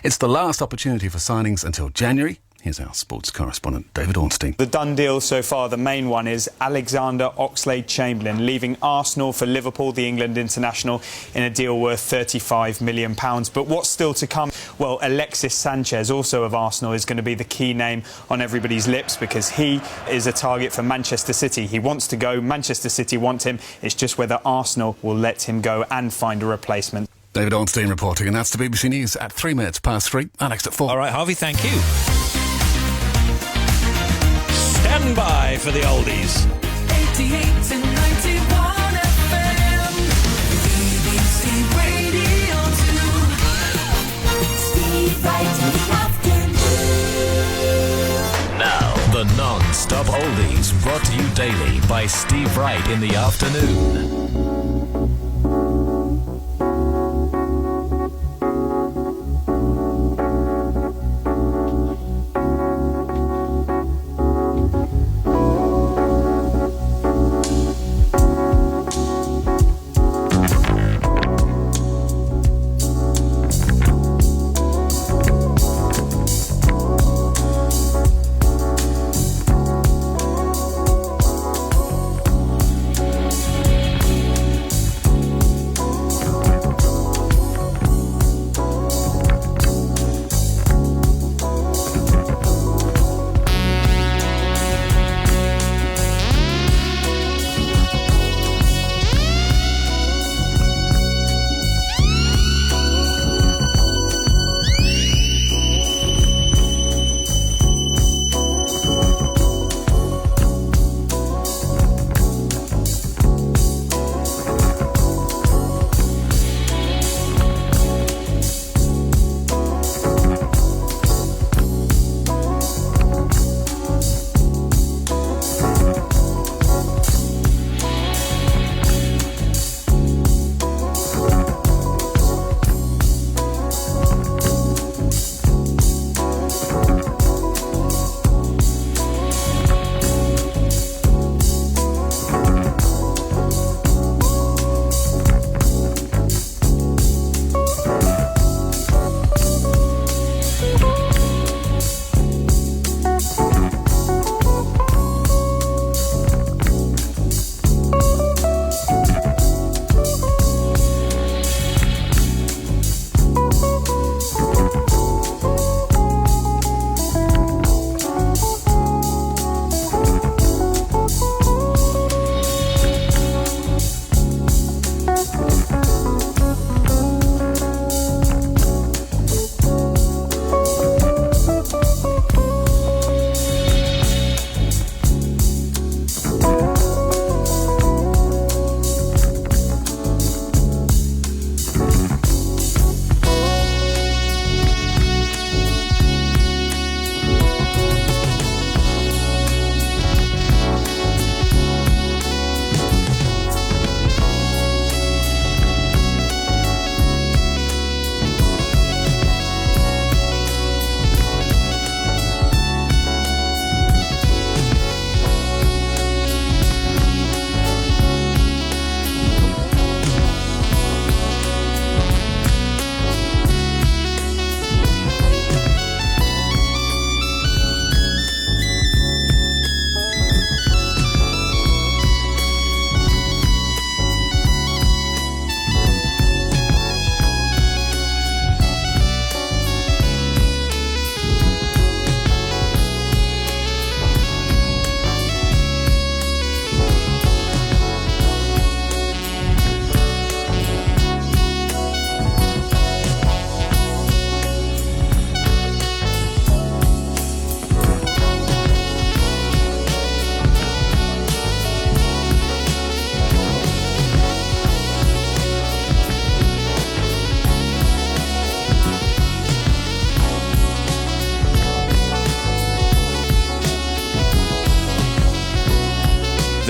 It's the last opportunity for signings until January. Here's our sports correspondent, David Ornstein. The done deal so far, the main one, is Alexander Oxlade-Chamberlain leaving Arsenal for Liverpool, the England international, in a deal worth £35 million. But what's still to come? Well, Alexis Sanchez, also of Arsenal, is going to be the key name on everybody's lips because he is a target for Manchester City. He wants to go. Manchester City want him. It's just whether Arsenal will let him go and find a replacement. David Ornstein reporting, and that's the BBC News at 3 minutes past 3. Alex at 4. All right, Harvey, thank you. Stand by for the oldies. 88 and 91 FM, BBC Radio 2. Steve Wright in the afternoon. Now, the non-stop oldies brought to you daily by Steve Wright in the afternoon.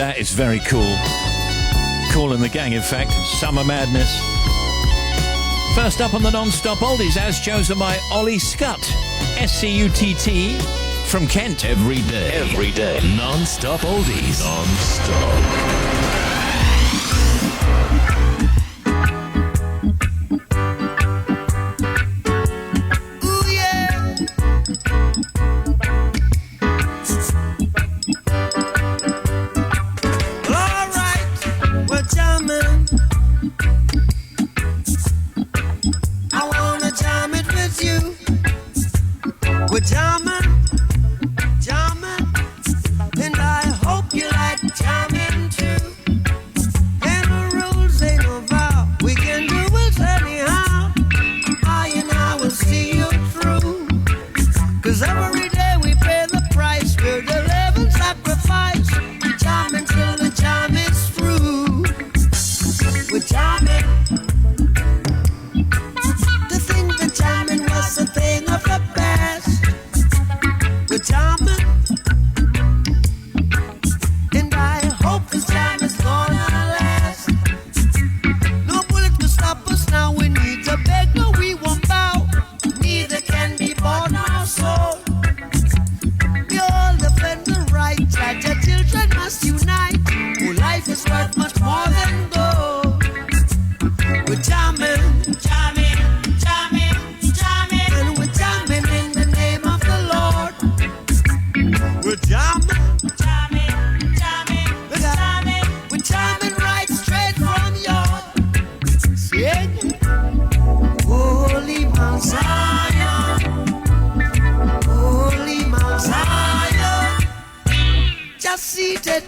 That is very cool. Cool in the Gang, in fact. Summer Madness. First up on the non-stop oldies, as chosen by Ollie Scutt, S-C-U-T-T, from Kent. Every day. Non-stop oldies. Non-stop.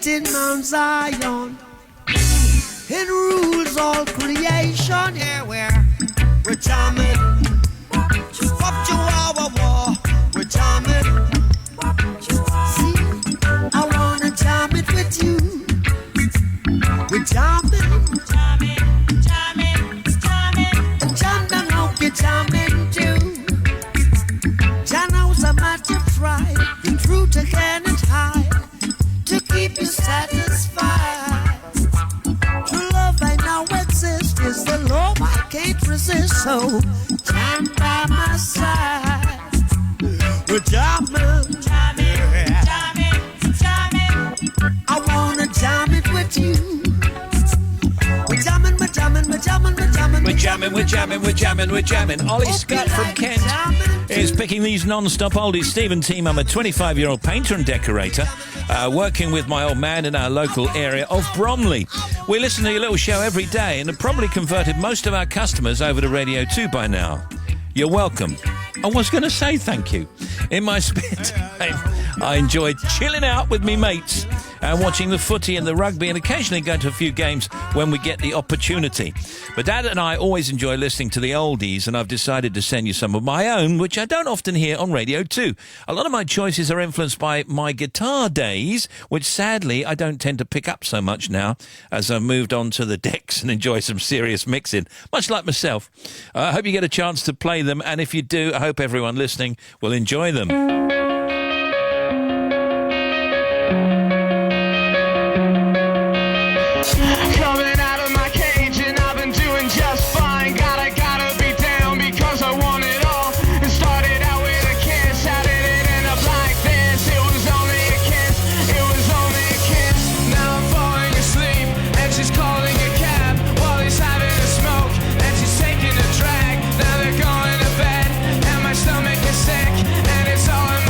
In Mount Zion, it rules all creation. Yeah, we're jamming. Up to our war, we're jamming. See, I wanna jam it with you. We're jamming, and jam down how you jamming too. Jano's a matter of pride, the truth I cannot hide. To keep you satisfied. True love I know exists is the love I can't resist. So stand by my side. We're jamming, I wanna jam it with you. We're jamming, we're jamming, we're jamming, we're jamming. We're jamming, we're jamming, we're jamming, we're jamming. Ollie Scutt from Kent is picking these non-stop oldies. Stephen Team, I'm a 25-year-old painter and decorator, working with my old man in our local area of Bromley. We listen to your little show every day and have probably converted most of our customers over to Radio 2 by now. You're welcome. I was going to say thank you. In my spare time, I enjoy chilling out with me mates and watching the footy and the rugby and occasionally going to a few games when we get the opportunity. But Dad and I always enjoy listening to the oldies, and I've decided to send you some of my own, which I don't often hear on Radio 2. A lot of my choices are influenced by my guitar days, which sadly I don't tend to pick up so much now as I've moved on to the decks and enjoy some serious mixing, much like myself. I hope you get a chance to play them, and if you do, I hope everyone listening will enjoy them. Coming out of my cage and I've been doing just fine. Gotta be down because I want it all. It started out with a kiss. How did it end up like this? It was only a kiss. It was only a kiss. Now I'm falling asleep and she's calling a cab while he's having a smoke and she's taking a drag. Now they're going to bed and my stomach is sick and it's all in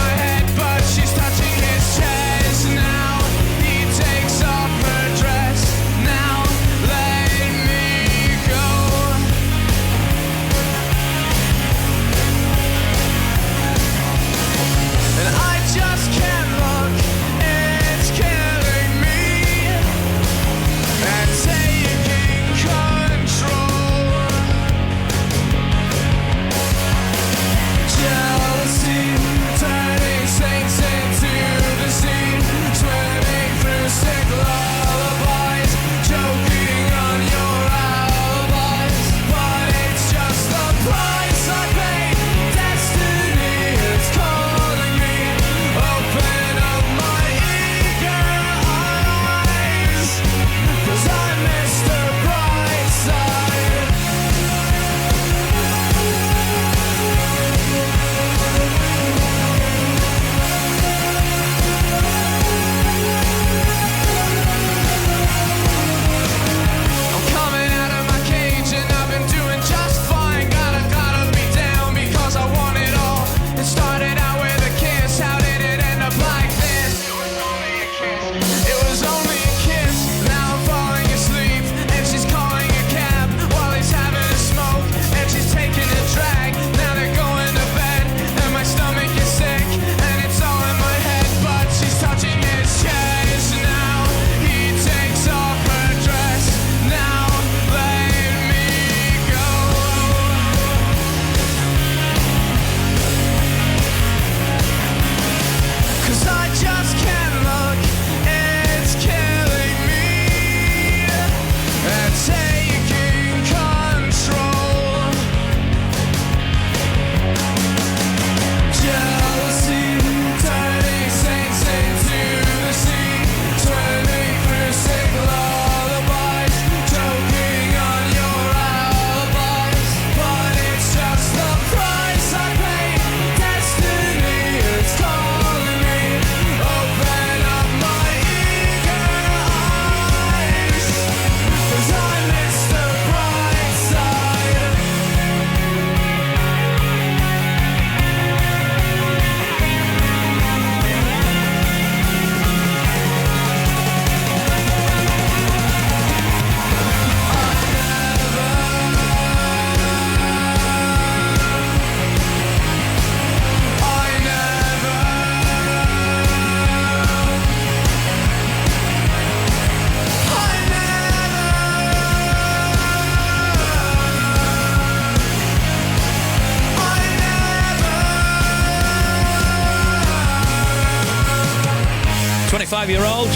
25-year-old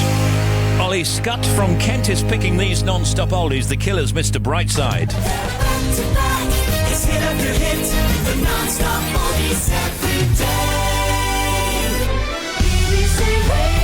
Ollie Scott from Kent is picking these non-stop oldies. The Killers, Mr. Brightside. It's hit after hit, the non-stop oldies every day. BBC Radio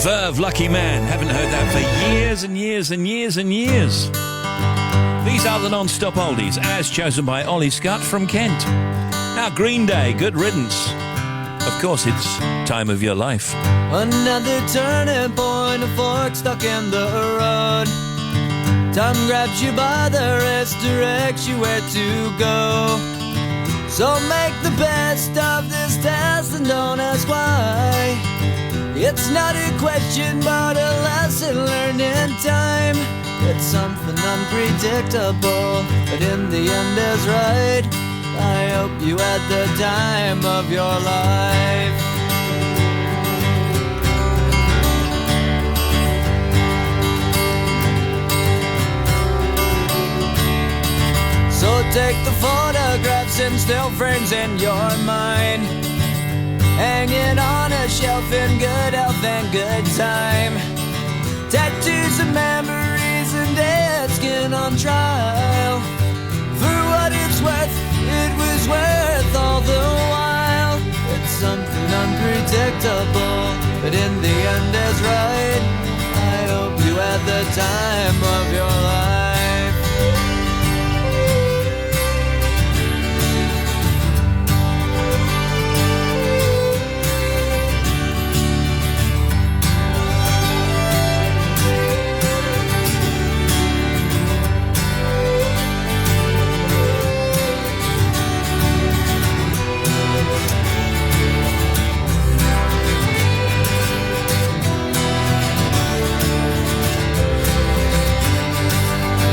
'Verve, Lucky Man. Haven't heard that for years and years and years and years. These are the non-stop oldies, as chosen by Ollie Scott from Kent. Now, Green Day, Good Riddance. Of course, it's Time of Your Life. Another turning point, a fork stuck in the road. Time grabs you by the wrist, directs you where to go. So make the best of this test and don't ask why. It's not a question but a lesson learned in time. It's something unpredictable, but in the end is right. I hope you had the time of your life. So take the photographs and still frames in your mind, hanging on a shelf in good health and good time. Tattoos of memories and dead skin on trial. For what it's worth, it was worth all the while. It's something unpredictable, but in the end is right. I hope you had the time of your life.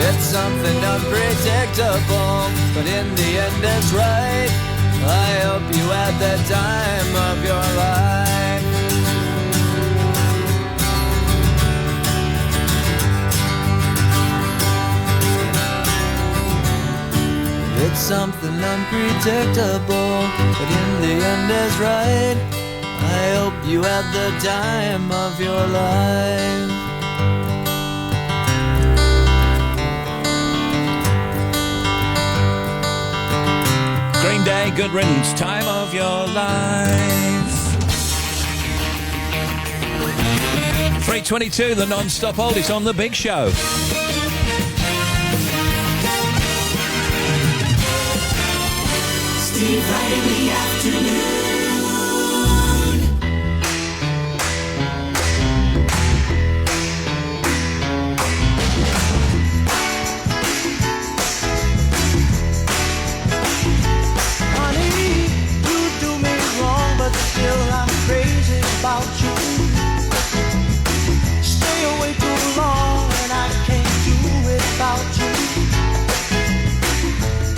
It's something unpredictable, but in the end it's right. I hope you had the time of your life. It's something unpredictable, but in the end is right. I hope you had the time of your life. Green Day, Good Riddance, Time of Your Life. 3:22, the non-stop oldies on The Big Show. Steve Wright in the afternoon. Honey, you do me wrong, but still I'm crazy about you. Stay away too long and I can't do without you.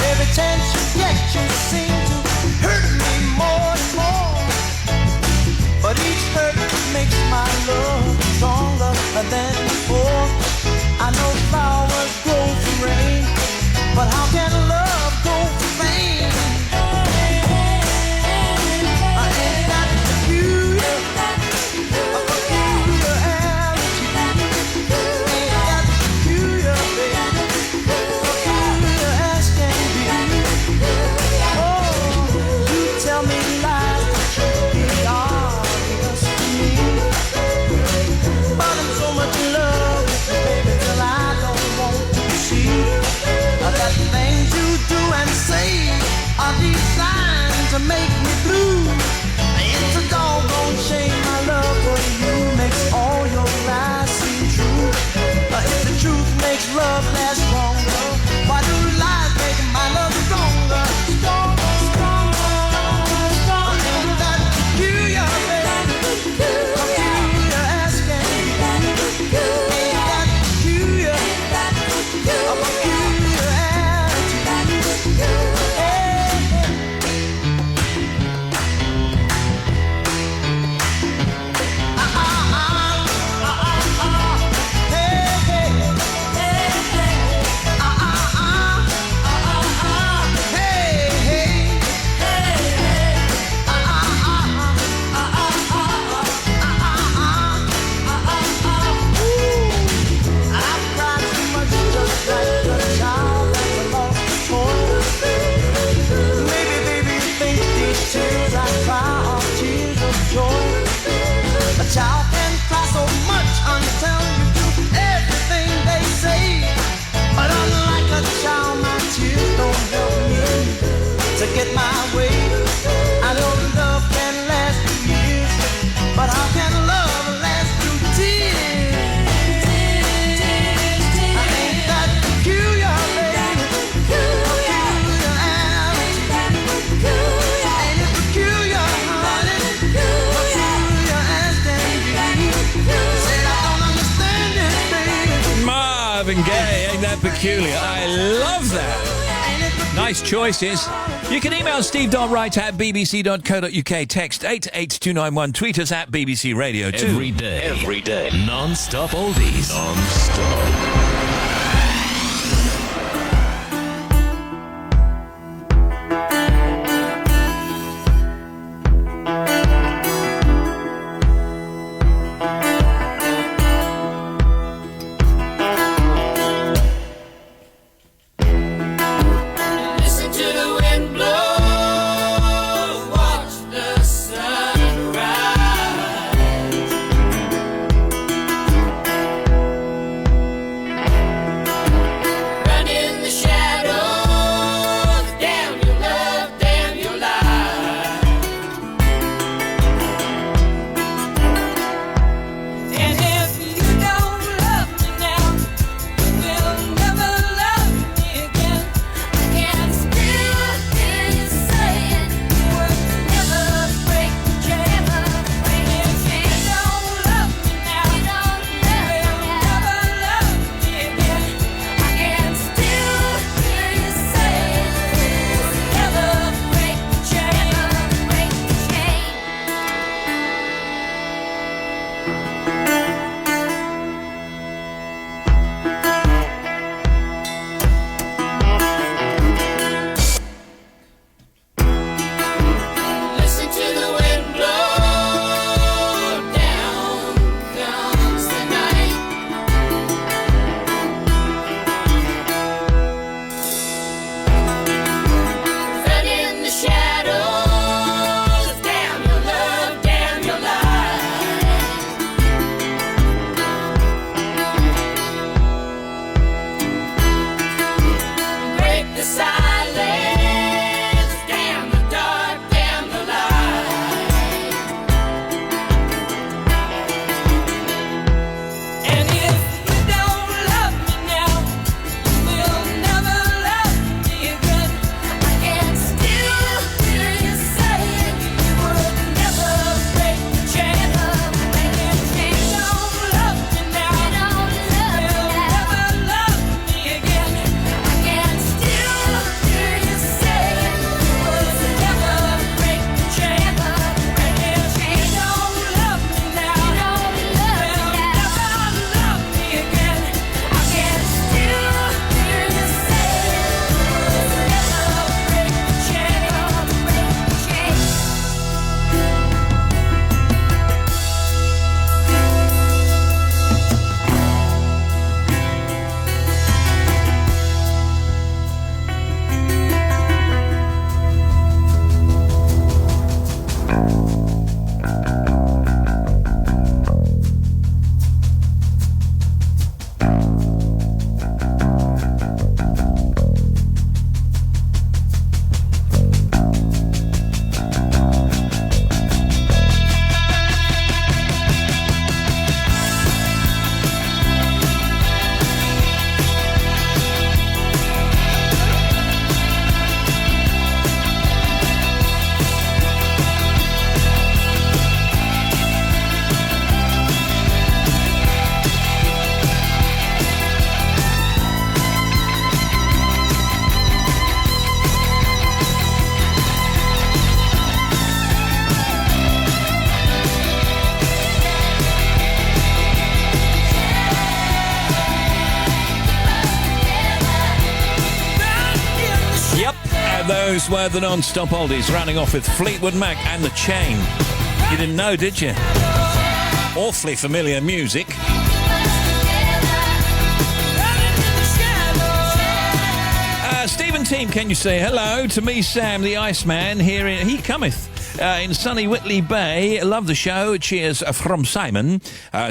Every chance you get, you seem to hurt me more and more. But each hurt makes my love stronger than before. I know flowers grow from rain, but how can love go from pain? I ain't got peculiar attitude. Ain't got peculiar, baby. Peculiar as can be. Oh, you tell me lies that should be obvious to me. But I'm so much in love with you, baby, till I don't want to see that things you do and say are designed to make me blue. It's a doggone shame my love for you makes all your lies seem true. If the truth makes love last longer, why do lies make my love stronger? Stronger, stronger, stronger. Ain't that peculiar, baby? Peculiar as can be. Ain't that peculiar? A peculiar attitude. A child can cry so much until you do everything they say. But unlike a child, my tears don't help me to get my way. I know love can last and gay. Ain't that peculiar? I love that. Nice choices. You can email steve.wright@bbc.co.uk. Text 88291. Tweet us at BBC Radio 2. Every day. Non-stop oldies. Non-stop. Listen to the wind blow, watch the sun rise. Run in the shadows, damn your love, damn your life. And if you don't love me now, you will never love me again. I can still hear you saying you would never break the chain. And if you don't love me now, you will never love me again. I can still hear you saying you would never break the chain. Listen to the wind blow, down comes the night. Run in the shadows, damn your love, damn your life. Break the silence, damn the dark, damn the light. And if you don't love me now, you will never love me again. I can still hear you saying you would never break the chain. And if you don't love me now, you will never love me again. I can still hear you saying you would never break the chain. And if you don't love me now, you will never love me again. I can still hear you saying you would never break the chain. Yep, and those were the non-stop oldies, rounding off with Fleetwood Mac and The Chain. You didn't know, did you? Awfully familiar music. Stephen Team, can you say hello to me, Sam the Iceman, here in He Cometh in sunny Whitley Bay. Love the show. Cheers from Simon.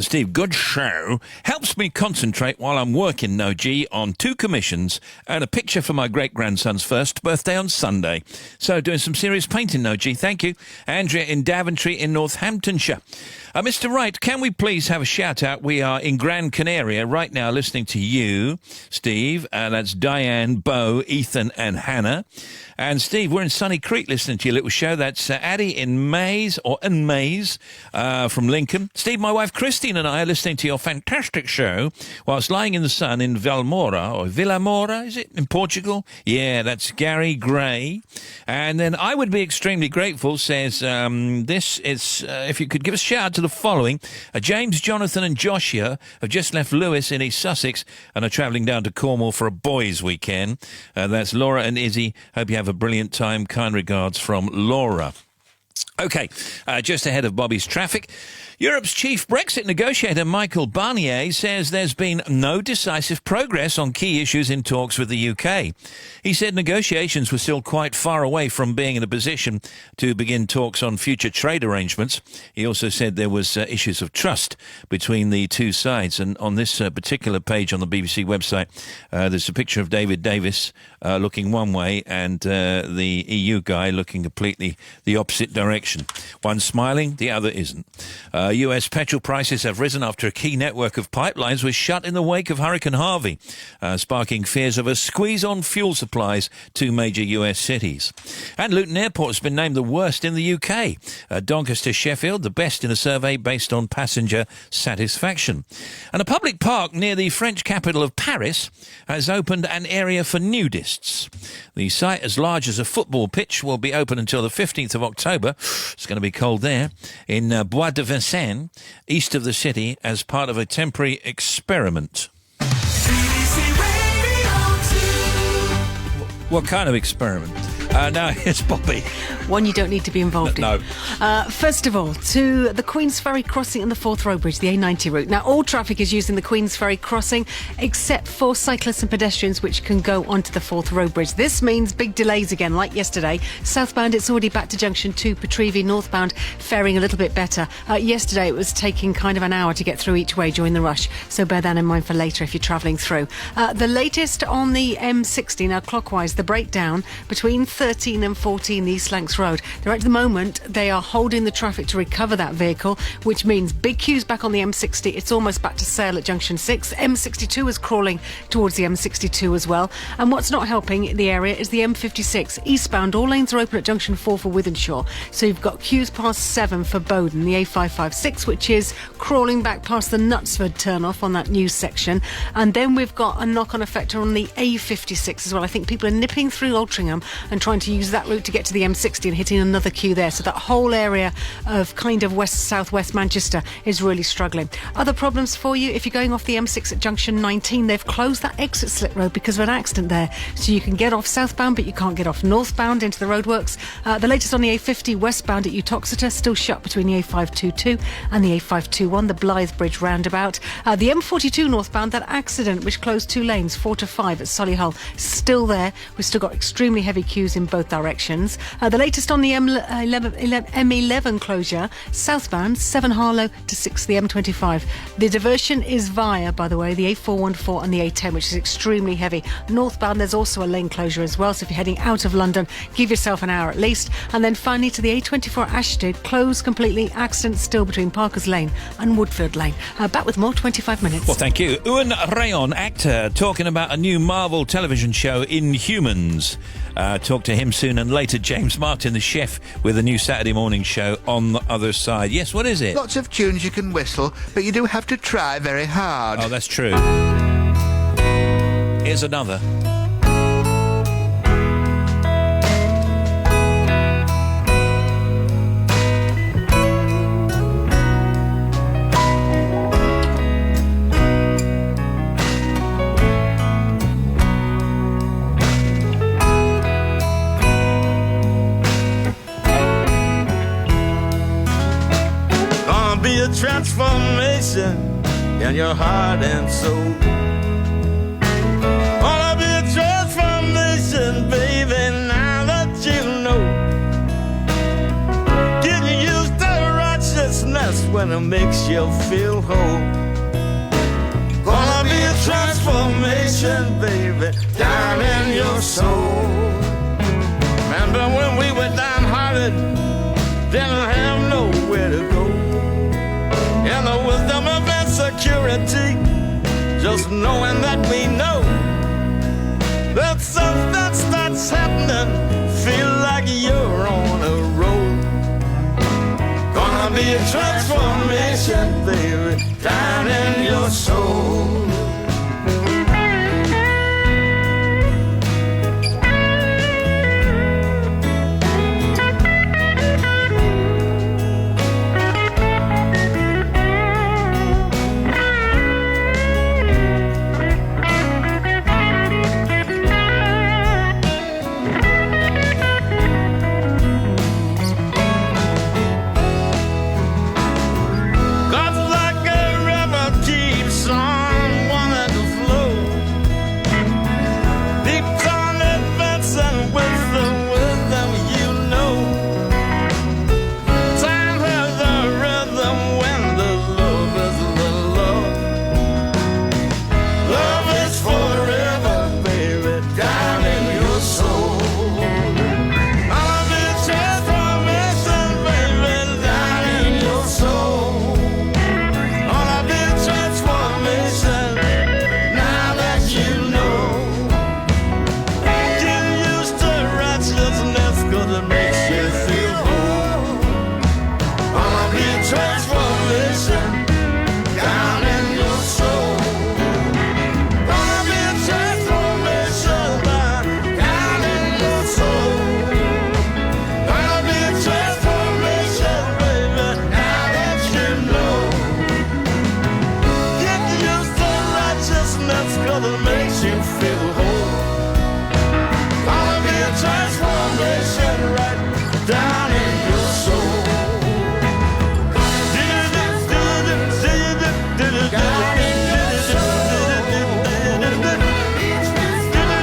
Steve, good show. Helps me concentrate while I'm working, no G, on 2 commissions and a picture for my great-grandson's first birthday on Sunday. So doing some serious painting, no G. Thank you. Andrea in Daventry in Northamptonshire. Mr. Wright, can we please have a shout-out? We are in Gran Canaria right now listening to you, Steve. That's Diane, Bo, Ethan and Hannah. And, Steve, we're in Sunny Creek listening to your little show. That's Addie in Mays from Lincoln. Steve, my wife Christine and I are listening to your fantastic show whilst lying in the sun in Villamora, is it, in Portugal? Yeah, that's Gary Gray. And then I would be extremely grateful, says, this is, if you could give a shout out to the following. James, Jonathan and Joshua have just left Lewis in East Sussex and are travelling down to Cornwall for a boys' weekend. That's Laura and Izzy. Hope you have a brilliant time. Kind regards from Laura. OK, just ahead of Bobby's traffic, Europe's chief Brexit negotiator Michael Barnier says there's been no decisive progress on key issues in talks with the UK. He said negotiations were still quite far away from being in a position to begin talks on future trade arrangements. He also said there was issues of trust between the two sides. And on this particular page on the BBC website, there's a picture of David Davis looking one way and the EU guy looking completely the opposite direction. One smiling, the other isn't. US petrol prices have risen after a key network of pipelines was shut in the wake of Hurricane Harvey, sparking fears of a squeeze on fuel supplies to major US cities. And Luton Airport has been named the worst in the UK. Doncaster Sheffield, the best in a survey based on passenger satisfaction. And a public park near the French capital of Paris has opened an area for nudists. The site, as large as a football pitch, will be open until the 15th of October. It's going to be cold there. In Bois de Vincennes, east of the city, as part of a temporary experiment. What kind of experiment? No, it's Bobby. One you don't need to be involved in. No. First of all, to the Queensferry crossing and the Forth Road Bridge, the A90 route. Now, all traffic is using the Queensferry crossing, except for cyclists and pedestrians, which can go onto the Forth Road Bridge. This means big delays again, like yesterday. Southbound, it's already back to junction 2, Petrevie. Northbound, faring a little bit better. Yesterday, it was taking kind of an hour to get through each way during the rush, so bear that in mind for later if you're travelling through. The latest on the M60, now clockwise, the breakdown between 13 and 14 East Lancs Road. At the moment, they are holding the traffic to recover that vehicle, which means big queues back on the M60. It's almost back to Sale at junction 6. M62 is crawling towards the M62 as well. And what's not helping the area is the M56 eastbound. All lanes are open at junction 4 for Wythenshawe. So you've got queues past 7 for Bowden. The A556, which is crawling back past the Knutsford turn-off on that new section. And then we've got a knock-on effect on the A56 as well. I think people are nipping through Altrincham and trying to use that route to get to the M60 and hitting another queue there. So that whole area of kind of southwest Manchester is really struggling. Other problems for you, if you're going off the M6 at junction 19, they've closed that exit slip road because of an accident there. So you can get off southbound, but you can't get off northbound into the roadworks. The latest on the A50 westbound at Uttoxeter, still shut between the A522 and the A521, the Blythe Bridge roundabout. The M42 northbound, that accident which closed 2 lanes, 4 to 5 at Solihull, still there. We've still got extremely heavy queues in both directions. The latest on the M11 closure, southbound, 7 Harlow to 6 the M25. The diversion is via, by the way, the A414 and the A10, which is extremely heavy. Northbound, there's also a lane closure as well, so if you're heading out of London, give yourself an hour at least. And then finally to the A24 Ashton, closed completely, accident still between Parker's Lane and Woodfield Lane. Back with more, 25 minutes. Well, thank you. Ewan Rayon, actor, talking about a new Marvel television show, Inhumans. Talk to him soon. And later, James Martin, the chef, with a new Saturday morning show On the Other Side. Yes, what is it? Lots of tunes you can whistle, but you do have to try very hard. Oh, that's true. Here's another. Be a transformation in your heart and soul. Wanna be a transformation, baby, now that you know. Getting used to righteousness when it makes you feel whole. Gonna be a transformation, baby, down in your soul. Remember when we were downhearted, didn't have nowhere to go. security. Just knowing that we know that something starts happening, feel like you're on a roll. Gonna be a transformation, baby, down in your soul.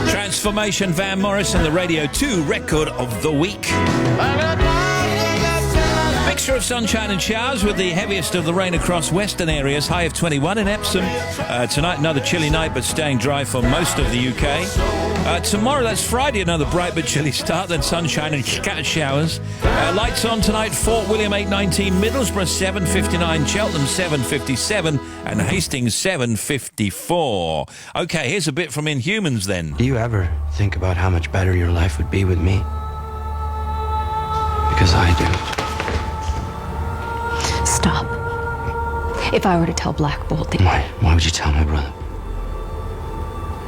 Transformation, Van Morrison, the Radio 2 record of the week. Mixture of sunshine and showers with the heaviest of the rain across western areas. High of 21 in Epsom. Tonight, another chilly night, but staying dry for most of the UK. Tomorrow, that's Friday, another bright but chilly start, then sunshine and scattered showers. Lights on tonight, Fort William 819, Middlesbrough 759, Cheltenham 757, and Hastings 754. Okay, here's a bit from Inhumans then. Do you ever think about how much better your life would be with me? Because I do. Stop. If I were to tell Black Bolt that... Why would you tell my brother?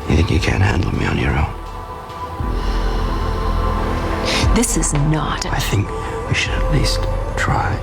You think you can't handle me on your own? This is not... I think we should at least try.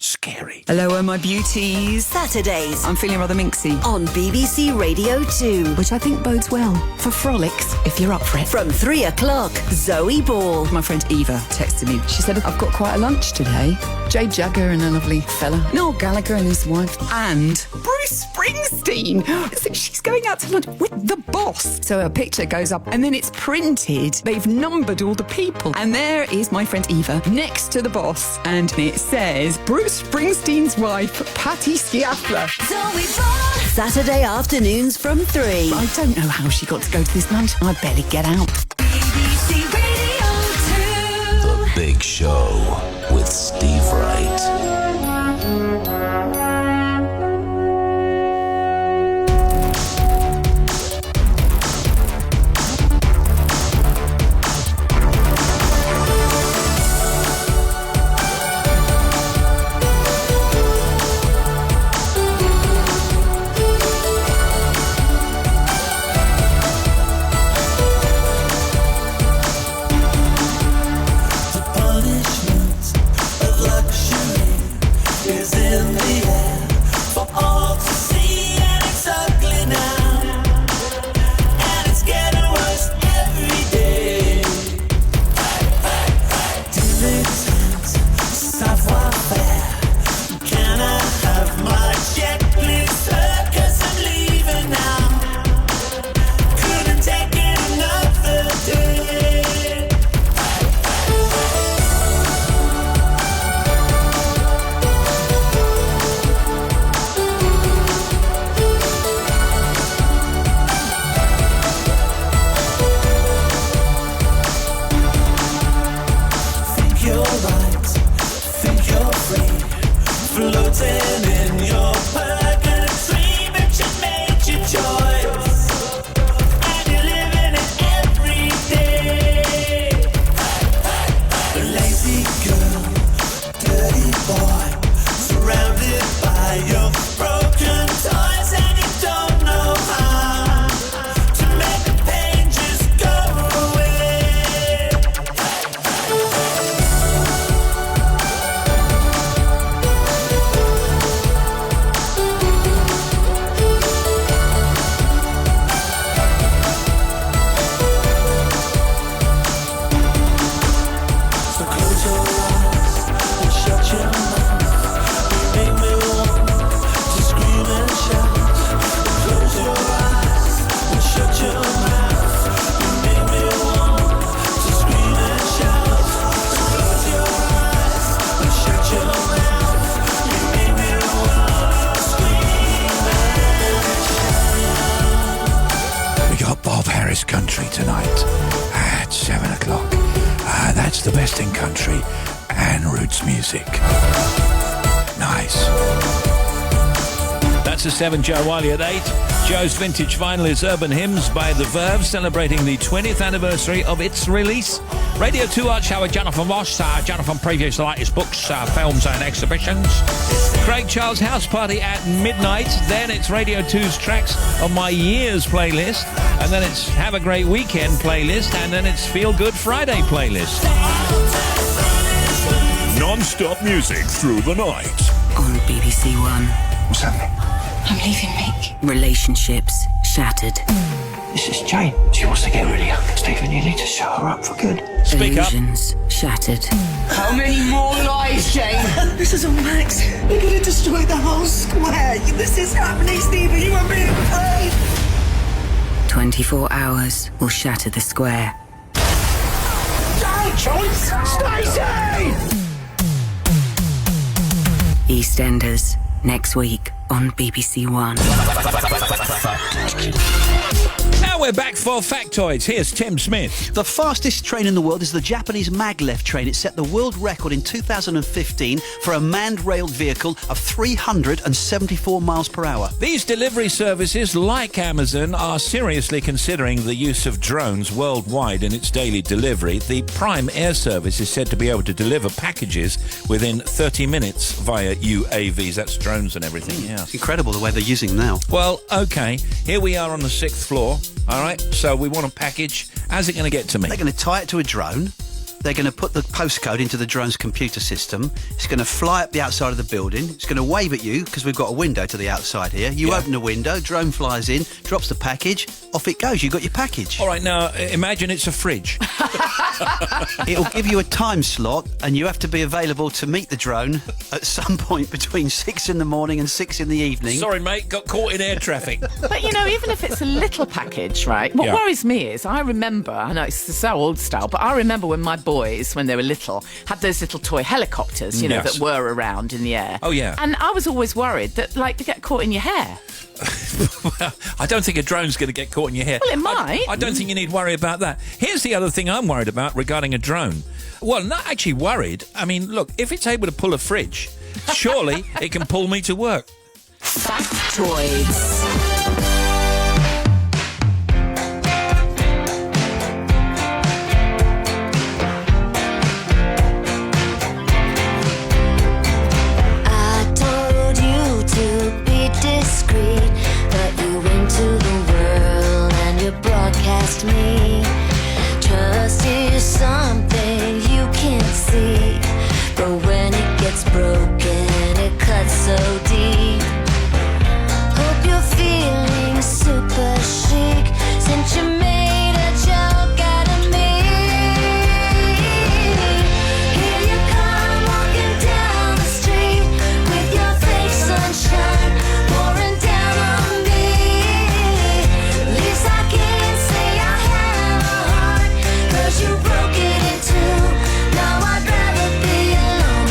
Scary. Hello, my beauties. Saturdays. I'm feeling rather minxy. On BBC Radio 2. Which I think bodes well for frolics, if you're up for it. From 3 o'clock, Zoe Ball. My friend Eva texted me. She said, I've got quite a lunch today. Jay Jagger and a lovely fella. Noel Gallagher and his wife. And Bruce Springsteen. So she's going out to lunch with the boss. So a picture goes up and then it's printed. They've numbered all the people. And there is my friend Eva next to the boss. And it says, Bruce Springsteen's wife, Patti Sciaffla. Zoe Ball. Saturday afternoons from 3. I don't know how she got to go to this lunch. I barely get out. BBC Radio 2. The Big Show with Steve Wright. floating in your purgatory. country tonight at 7 o'clock. That's the best in country and roots music. Nice. That's a 7, Joe Wiley at 8. Joe's vintage vinyl is Urban Hymns by The Verve, celebrating the 20th anniversary of its release. Radio 2 Arch Hour, Jonathan Ross. Jonathan previews the latest books, films and exhibitions. Craig Charles House Party at midnight. Then it's Radio 2's Tracks of My Years playlist. And then it's Have a Great Weekend playlist. And then it's Feel Good Friday playlist. Non-stop music through the night. On BBC One. What's happening? I'm leaving Mick. Relationships shattered. This is Jane. She wants to get rid of you. Stephen, you need to shut her up for good. Illusions shattered. How many more lies, Jane? This is a Max. We're gonna destroy the whole square. This is happening, Stephen. You are being played. 24 hours will shatter the square. Don't choice, Stacey! EastEnders, next week on BBC One. Now we're back for Factoids. Here's Tim Smith. The fastest train in the world is the Japanese maglev train. It set the world record in 2015 for a manned-railed vehicle of 374 miles per hour. These delivery services, like Amazon, are seriously considering the use of drones worldwide in its daily delivery. The Prime Air Service is said to be able to deliver packages within 30 minutes via UAVs. That's drones and everything, yeah. It's incredible the way they're using them now. Well, OK, here we are on the 6th floor. All right, so we want a package. How's it going to get to me? They're going to tie it to a drone. They're going to put the postcode into the drone's computer system. It's going to fly up the outside of the building. It's going to wave at you because we've got a window to the outside here. You open the window, drone flies in, drops the package, off it goes. You got your package. All right, now imagine it's a fridge. It'll give you a time slot and you have to be available to meet the drone at some point between 6 in the morning and 6 in the evening. Sorry, mate, got caught in air traffic. But, you know, even if it's a little package, right, what worries me is I remember, I know it's so old style, but I remember when my boys, when they were little, had those little toy helicopters, you know, that were around in the air. Oh, yeah. And I was always worried that, like, they get caught in your hair. Well, I don't think a drone's going to get caught in your hair. Well, it might. I don't think you need to worry about that. Here's the other thing I'm worried about regarding a drone. Well, not actually worried. I mean, look, if it's able to pull a fridge, surely it can pull me to work. Factoids. Me. Trust is something you can't see, but when it gets broken, it cuts so deep. Hope you're feeling super chic since you made a joke out of me. Here you come walking down the street with your fake sunshine pouring down on me. At least I can say you broke it in two. Now I'd rather be alone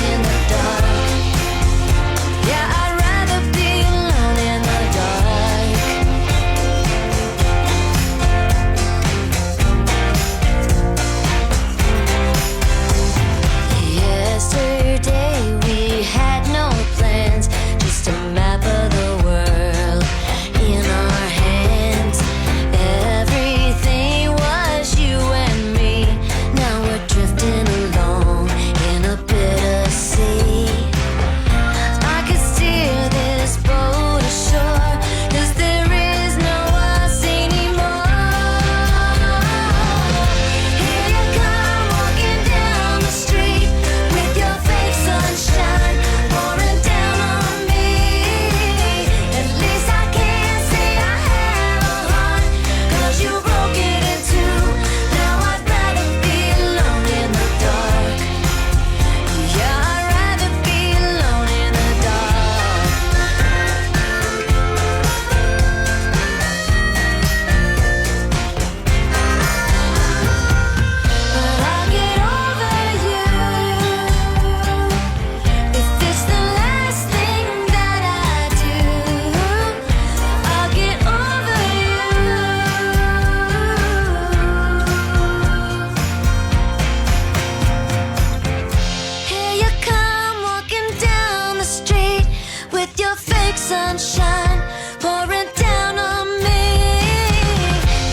sunshine pouring down on me.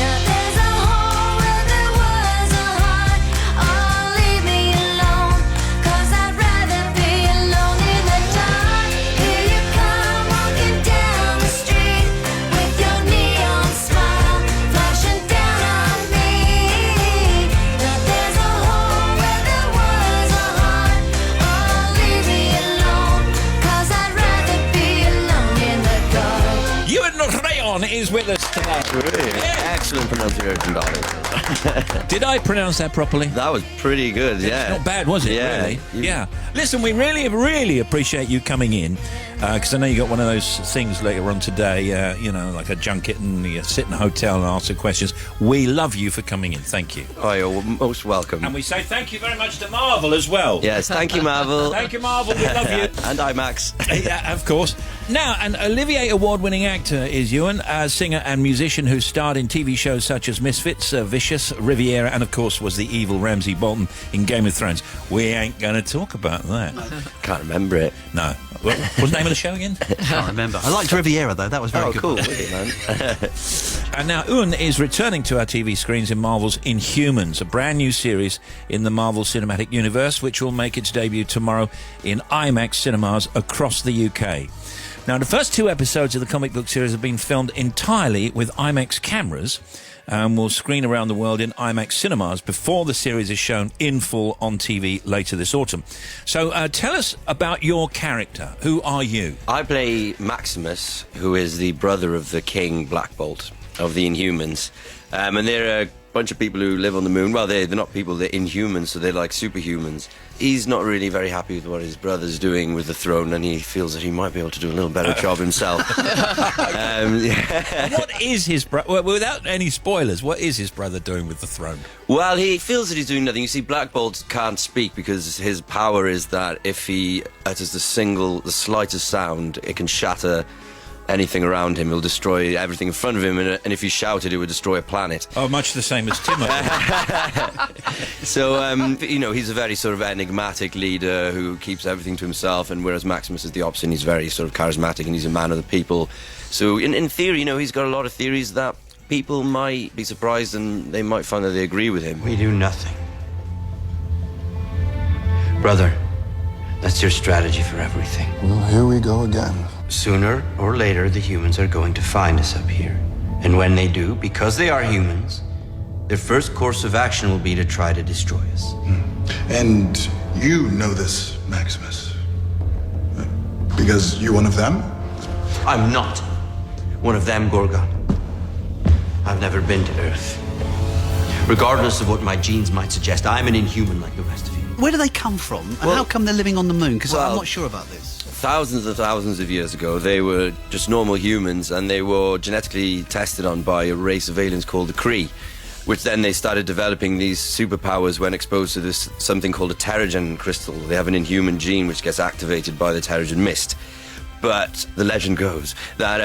Now there's a hole where there was a heart. Oh, leave me alone, 'cause I'd rather be alone in the dark. Here you come walking down the street with your neon smile flashing down on me. Now there's a hole where there was a heart. Oh, leave me alone, 'cause I'd rather be alone in the dark. Ewan Rayon is with us today. Excellent pronunciation, darling. Did I pronounce that properly? That was pretty good, yeah. Not bad, was it, Yeah. really? Yeah. Listen, we really appreciate you coming in, because I know you got one of those things later on today, like a junket, and you sit in a hotel and answer questions. We love you for coming in. Thank you. Oh, you're most welcome. And we say thank you very much to Marvel as well. Yes, thank you, Marvel. Thank you, Marvel. We love you. And IMAX. Yeah, of course. Now, an Olivier Award-winning actor is Ewan, a singer and musician who starred in TV shows such as Misfits, Vicious, Riviera, and of course was the evil Ramsay Bolton in Game of Thrones. We ain't going to talk about that. Can't remember it. No. What's the name of the show again? Can't remember. I liked Riviera, though. That was very good. Cool. Wicked, man. And now Ewan is returning to our TV screens in Marvel's Inhumans, a brand new series in the Marvel Cinematic Universe, which will make its debut tomorrow in IMAX cinemas across the UK. Now, the first 2 episodes of the comic book series have been filmed entirely with IMAX cameras and will screen around the world in IMAX cinemas before the series is shown in full on TV later this autumn. So tell us about your character. Who are you? I play Maximus, who is the brother of the King Black Bolt of the Inhumans. And they're a bunch of people who live on the moon. Well, they're not people, they're Inhumans, so they're like superhumans. He's not really very happy with what his brother's doing with the throne, and he feels that he might be able to do a little better job himself. What is his brother? Well, without any spoilers, what is his brother doing with the throne? Well, he feels that he's doing nothing. You see, Black Bolt can't speak because his power is that if he utters the slightest sound, it can shatter anything around him. He'll destroy everything in front of him, and if he shouted, it would destroy a planet. Oh, much the same as Tim. So, he's a very sort of enigmatic leader who keeps everything to himself, and whereas Maximus is the opposite, he's very sort of charismatic and he's a man of the people. So, in theory, he's got a lot of theories that people might be surprised and they might find that they agree with him. We do nothing. Brother, that's your strategy for everything. Well, here we go again. Sooner or later, the humans are going to find us up here. And when they do, because they are humans, their first course of action will be to try to destroy us. And you know this, Maximus. Because you're one of them? I'm not one of them, Gorgon. I've never been to Earth. Regardless of what my genes might suggest, I'm an Inhuman like the rest of you. Where do they come from? And how come they're living on the moon? Because I'm not sure about this. Thousands and thousands of years ago, they were just normal humans, and they were genetically tested on by a race of aliens called the Kree, which then they started developing these superpowers when exposed to this something called a Terrigen crystal. They have an Inhuman gene which gets activated by the Terrigen mist. But the legend goes that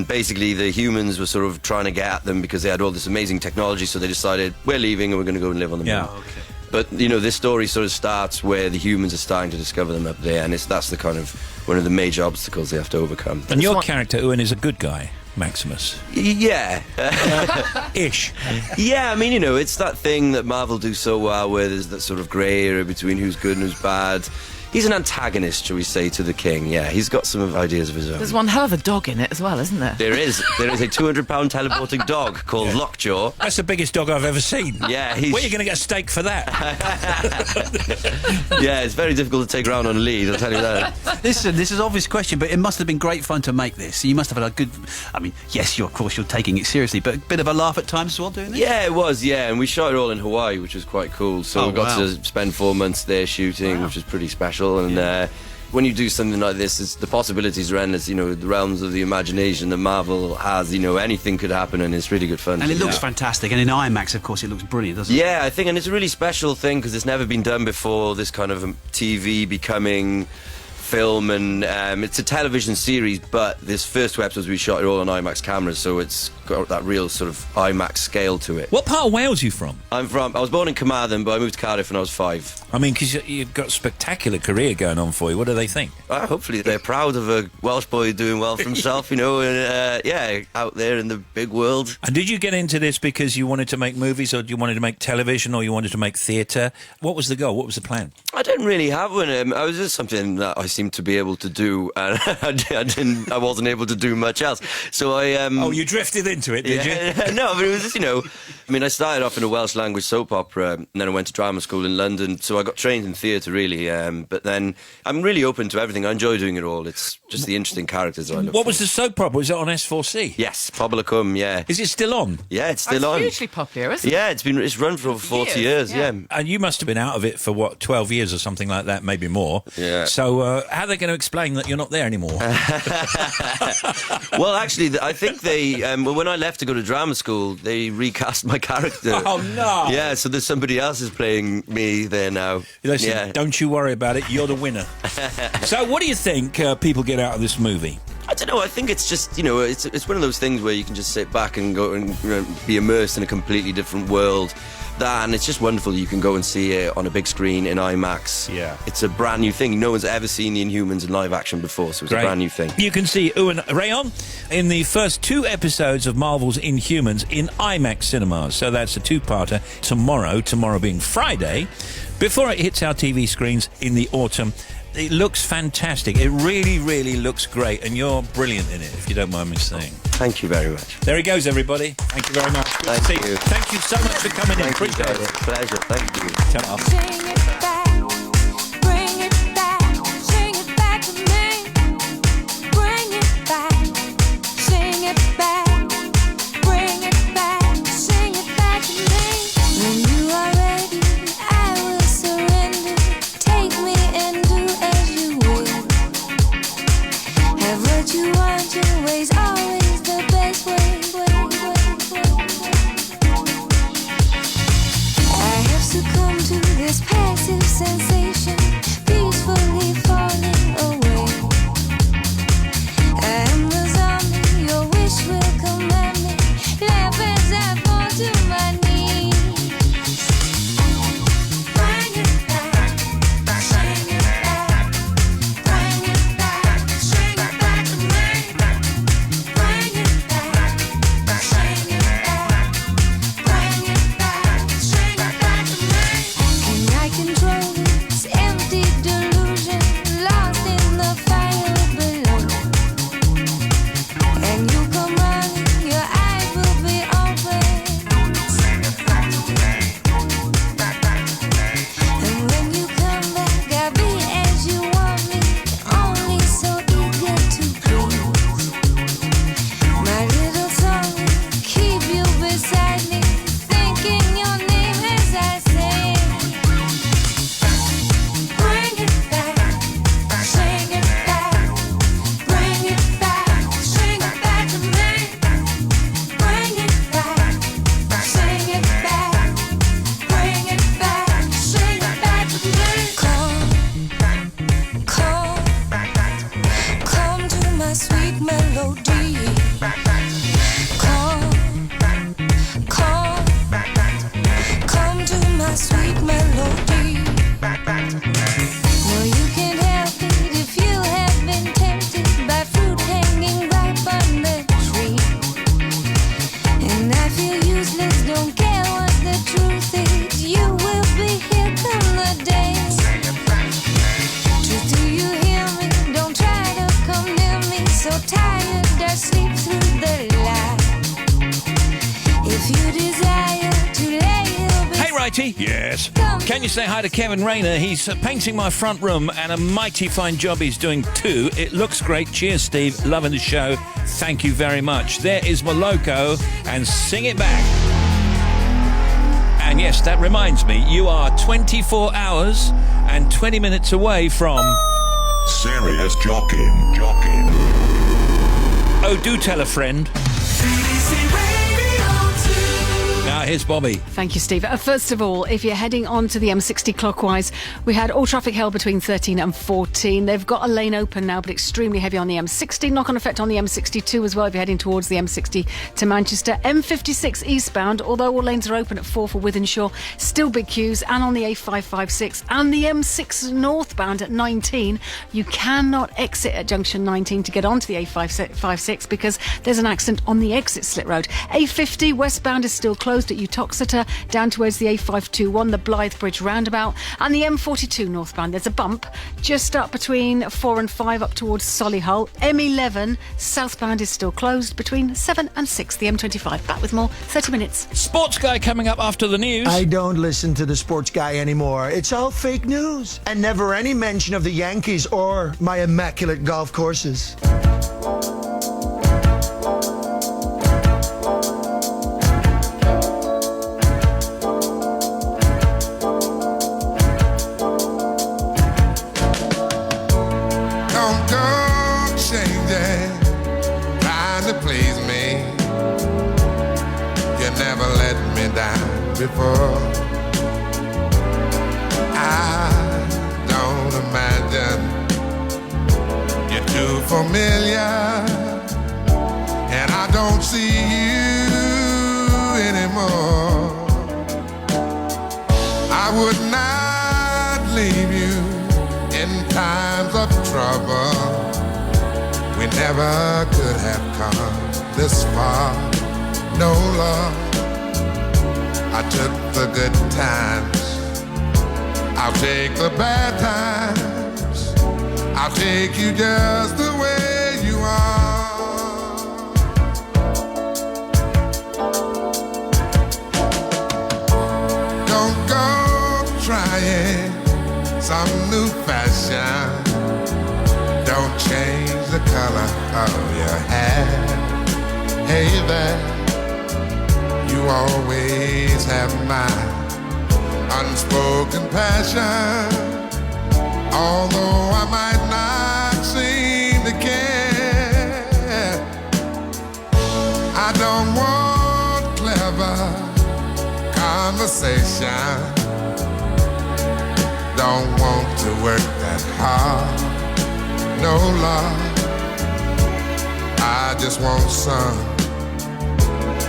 basically the humans were sort of trying to get at them because they had all this amazing technology, so they decided, we're leaving and we're going to go and live on the moon. Yeah. Okay. But, this story sort of starts where the humans are starting to discover them up there, and that's the kind of one of the major obstacles they have to overcome. And your character, Ewan, is a good guy, Maximus. Yeah. Ish. Yeah, it's that thing that Marvel do so well where there's that sort of grey area between who's good and who's bad. He's an antagonist, shall we say, to the king. Yeah, he's got some ideas of his own. There's one hell of a dog in it as well, isn't there? There is. There is a 200-pound teleporting dog called Lockjaw. That's the biggest dog I've ever seen. Yeah, Where are you going to get a steak for that? Yeah, it's very difficult to take around on a lead, I'll tell you that. Listen, this is an obvious question, but it must have been great fun to make this. You must have had a good... yes, of course, you're taking it seriously, but a bit of a laugh at times as well doing this? Yeah, it was, yeah, and we shot it all in Hawaii, which was quite cool. So we got to spend 4 months there shooting, which was pretty special, and... when you do something like this, the possibilities are endless. The realms of the imagination that Marvel has. Anything could happen, and it's really good fun. And it looks fantastic. And in IMAX, of course, it looks brilliant, doesn't it? Yeah, I think, and it's a really special thing because it's never been done before. This kind of TV becoming film, and it's a television series. But this first 2 episodes we shot it all on IMAX cameras, so it's got that real sort of IMAX scale to it. What part of Wales are you from? I was born in Carmarthen, but I moved to Cardiff when I was 5. I mean, because you've got a spectacular career going on for you. What do they think? Hopefully they're proud of a Welsh boy doing well for himself, and out there in the big world. And did you get into this because you wanted to make movies, or you wanted to make television, or you wanted to make theatre? What was the goal? What was the plan? I didn't really have one. I was just something that I seemed to be able to do, and I wasn't able to do much else. So I... Oh, you drifted into it, did you? No, but it was just, I started off in a Welsh language soap opera, and then I went to drama school in London, so I got trained in theatre, really. But then I'm really open to everything. I enjoy doing it all. It's just the interesting characters I look What for. was the soap opera? Was it on S4C? Yes, Pobl y Cwm, yeah. Is it still on? Yeah, it's still It's on. hugely popular, isn't it? Yeah, it's run for over 40 years, yeah. And you must have been out of it for, 12 years or something like that, maybe more. Yeah. So how are they going to explain that you're not there anymore? Well, actually, I think they... when I left to go to drama school, they recast my character. Oh, no! Yeah, so there's somebody else is playing me there now. Listen, Yeah. don't you worry about it. You're the winner. So what do you think people get out of this movie? I don't know. I think it's just, it's one of those things where you can just sit back and go and be immersed in a completely different world. And it's just wonderful. You can go and see it on a big screen in IMAX. Yeah. It's a brand new thing. No one's ever seen the Inhumans in live action before, so it's Great. a brand new thing. You can see Ewan Rayon in the first 2 episodes of Marvel's Inhumans in IMAX cinemas. So that's a 2-parter tomorrow being Friday, before it hits our TV screens in the autumn. It looks fantastic. It really, really looks great, and you're brilliant in it, if you don't mind me saying. Thank you very much. There he goes, everybody. Thank you very much. Good to see you. Thank you so much for coming in. Appreciate it. Pleasure. Thank you. Turn it off. Sing it back, bring it back, sing it back to me. Bring it back, sing it back, bring it back, sing it back to me. When you are ready, I will surrender. Take me and do as you will. Have what you want, your ways always the best way. I have succumbed to this passive sensation, peacefully falling away. I am the zombie, your wish will command me. Laugh as I fall to my knees. Bring it back, sing it back. Bring it back, sing it back to me. Bring it back, sing it back. Bring it back, sing it back to me. Can I control this empty delusion, lost in the fire below? And you come running, your eyes will be open. And when you come back, I'll be as you want me, only so eager to please. My little song will keep you beside me, thinking your name as I sing. Bring it back, sing it back. Bring it back, sing it back to me. Bring it back, sing it back. Bring it back, sing it back to me. Come to my sweet melody. Come to my sweet melody. No, you can't help it if you have been tempted by fruit hanging ripe on the tree. And I feel useless, don't care what the truth is. You will be here come the day. Truth, do you hear me? Don't try to come near me. So tired, I sleep through the light. If you desire to lay Hey, Righty. Yes. Can you say hi to Kevin Rayner? He's painting my front room, and a mighty fine job he's doing too. It looks great. Cheers, Steve. Loving the show. Thank you very much. There is Moloko, and Sing It Back. And yes, that reminds me, you are 24 hours and 20 minutes away from... Serious Jockey. Oh, do tell a friend. Now, right, here's Bobby. Thank you, Steve. First of all, if you're heading on to the M60 clockwise, we had all traffic held between 13 and 14. They've got a lane open now, but extremely heavy on the M60. Knock-on effect on the M62 as well if you're heading towards the M60 to Manchester. M56 eastbound, although all lanes are open at 4 for Wythenshawe, still big queues. And on the A556 and the M6 northbound at 19, you cannot exit at junction 19 to get onto the A556 because there's an accident on the exit Slit Road. A50 westbound is still closed at Uttoxeter, down towards the A521, the Blythe Bridge roundabout, and the M42 northbound. There's a bump just up between 4 and 5 up towards Solihull. M11 southbound is still closed between 7 and 6. The M25. Back with more 30 minutes. Sports Guy coming up after the news. I don't listen to the Sports Guy anymore. It's all fake news and never any mention of the Yankees or my immaculate golf courses. Don't go changing, trying to please me. You never let me down before. I don't imagine you're too familiar, and I don't see you anymore. I would not leave you in times of trouble. We never could have come this far. No love. I took the good times. I'll take the bad times. I'll take you just the way you are. Don't go trying some new fashion. Don't change the color of your hair. Hey there, you always have my unspoken passion. Although I might not seem to care, I don't want clever conversation. Don't want to work that hard. No love. I just want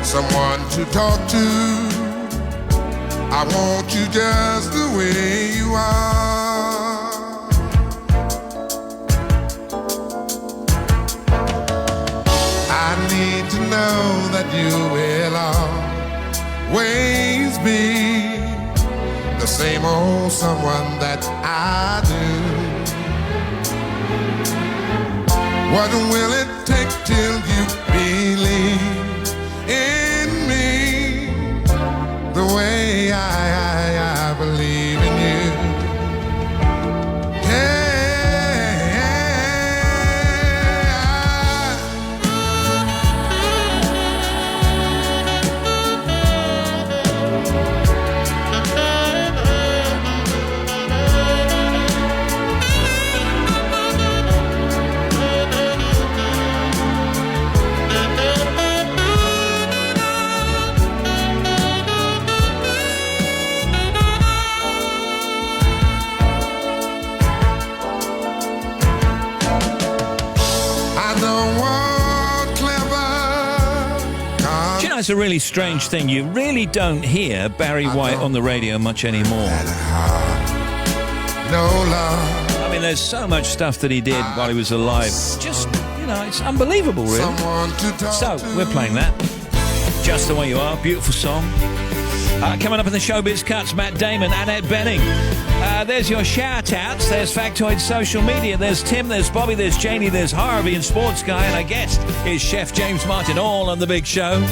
someone to talk to. I want you just the way you are. I need to know that you will always be the same old someone that I do. What will it take till you believe in me the way I believe in you? It's a really strange thing. You really don't hear Barry White on the radio much anymore. No love. I mean, there's so much stuff that he did while he was alive. Just, it's unbelievable, really. So, we're playing that. Just the Way You Are, beautiful song. Coming up in the Showbiz Cuts, Matt Damon, Annette Bening. There's your shout-outs. There's Factoid Social Media. There's Tim, there's Bobby, there's Janie, there's Harvey and Sports Guy. And our guest is Chef James Martin, all on The Big Show.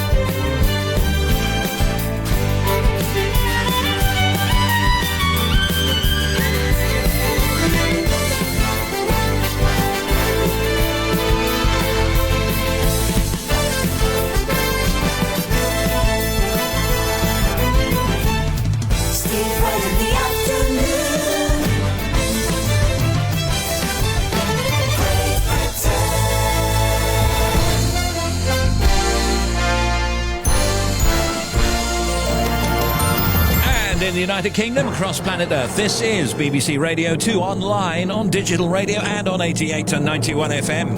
the United Kingdom, across planet Earth. This is BBC Radio 2 online, on digital radio and on 88 and 91 FM.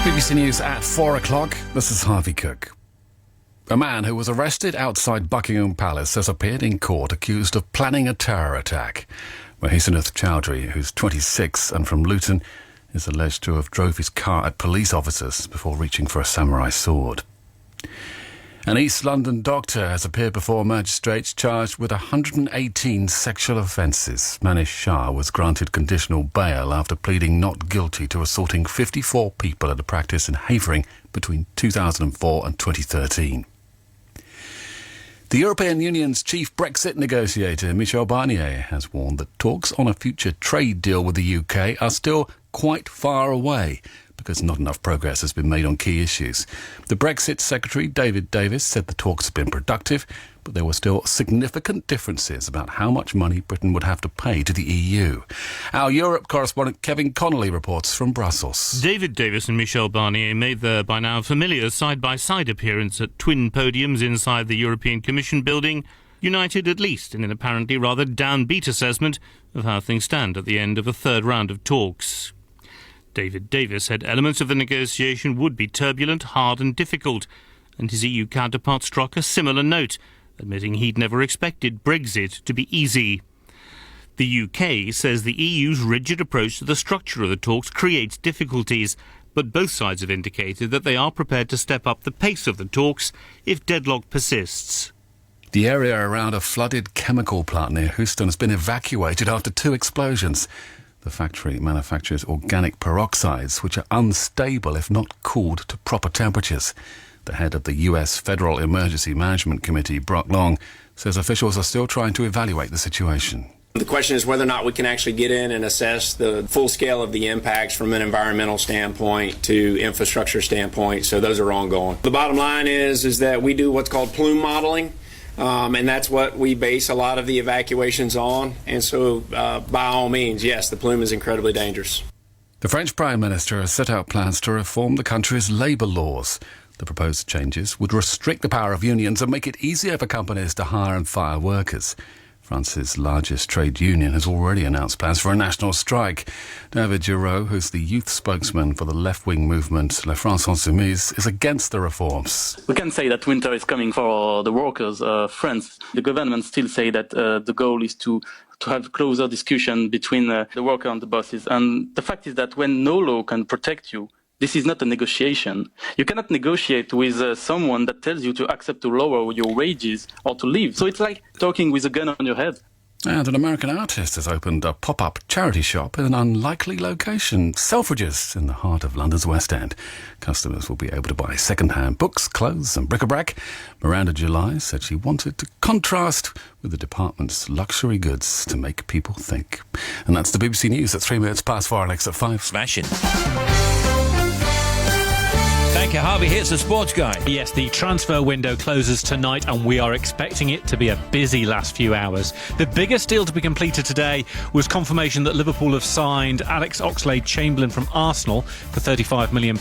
BBC News at 4 o'clock. This is Harvey Cook. A man who was arrested outside Buckingham Palace has appeared in court accused of planning a terror attack. Mahesanath Chowdhury, who's 26 and from Luton, is alleged to have drove his car at police officers before reaching for a samurai sword. An East London doctor has appeared before magistrates charged with 118 sexual offences. Manish Shah was granted conditional bail after pleading not guilty to assaulting 54 people at a practice in Havering between 2004 and 2013. The European Union's chief Brexit negotiator, Michel Barnier, has warned that talks on a future trade deal with the UK are still quite far away because not enough progress has been made on key issues. The Brexit Secretary, David Davis, said the talks have been productive, but there were still significant differences about how much money Britain would have to pay to the EU. Our Europe correspondent Kevin Connolly reports from Brussels. David Davis and Michel Barnier made their by now familiar side-by-side appearance at twin podiums inside the European Commission building, united at least in an apparently rather downbeat assessment of how things stand at the end of a third round of talks. David Davis said elements of the negotiation would be turbulent, hard and difficult, and his EU counterpart struck a similar note, admitting he'd never expected Brexit to be easy. The UK says the EU's rigid approach to the structure of the talks creates difficulties, but both sides have indicated that they are prepared to step up the pace of the talks if deadlock persists. The area around a flooded chemical plant near Houston has been evacuated after 2 explosions. The factory manufactures organic peroxides, which are unstable if not cooled to proper temperatures. The head of the US Federal Emergency Management Committee, Brock Long, says officials are still trying to evaluate the situation. The question is whether or not we can actually get in and assess the full scale of the impacts from an environmental standpoint to infrastructure standpoint, so those are ongoing. The bottom line is that we do what's called plume modeling. And that's what we base a lot of the evacuations on. And so, by all means, yes, the plume is incredibly dangerous. The French Prime Minister has set out plans to reform the country's labour laws. The proposed changes would restrict the power of unions and make it easier for companies to hire and fire workers. France's largest trade union has already announced plans for a national strike. David Giraud, who's the youth spokesman for the left-wing movement La France Insoumise, is against the reforms. We can say that winter is coming for the workers. France, the government still say that the goal is to have closer discussion between the worker and the bosses. And the fact is that when no law can protect you, this is not a negotiation. You cannot negotiate with someone that tells you to accept to lower your wages or to leave. So it's like talking with a gun on your head. And an American artist has opened a pop-up charity shop in an unlikely location, Selfridges, in the heart of London's West End. Customers will be able to buy second-hand books, clothes and bric-a-brac. Miranda July said she wanted to contrast with the department's luxury goods to make people think. And that's the BBC News at 3 minutes past 4, Alex at 5. Smashing. Thank you, Harvey. Here's the sports guy. Yes, the transfer window closes tonight and we are expecting it to be a busy last few hours. The biggest deal to be completed today was confirmation that Liverpool have signed Alex Oxlade-Chamberlain from Arsenal for £35 million.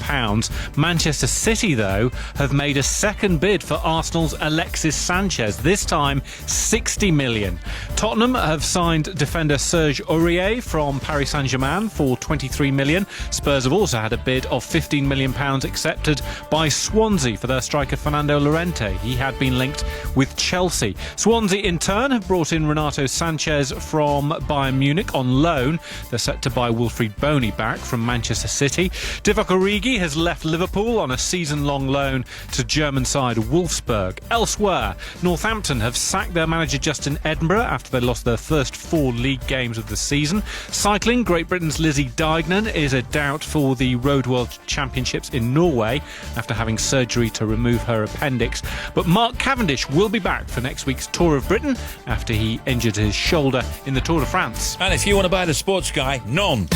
Manchester City, though, have made a second bid for Arsenal's Alexis Sanchez, this time £60 million. Tottenham have signed defender Serge Aurier from Paris Saint-Germain for £23 million. Spurs have also had a bid of £15 million accepted by Swansea for their striker Fernando Llorente. He had been linked with Chelsea. Swansea in turn have brought in Renato Sanchez from Bayern Munich on loan. They're set to buy Wilfried Boney back from Manchester City. Divock Origi has left Liverpool on a season-long loan to German side Wolfsburg. Elsewhere, Northampton have sacked their manager Justin Edinburgh after they lost their first 4 league games of the season. Cycling, Great Britain's Lizzie Deignan is a doubt for the Road World Championships in Norway after having surgery to remove her appendix. But Mark Cavendish will be back for next week's Tour of Britain after he injured his shoulder in the Tour de France. And if you want to buy the sports guy, none.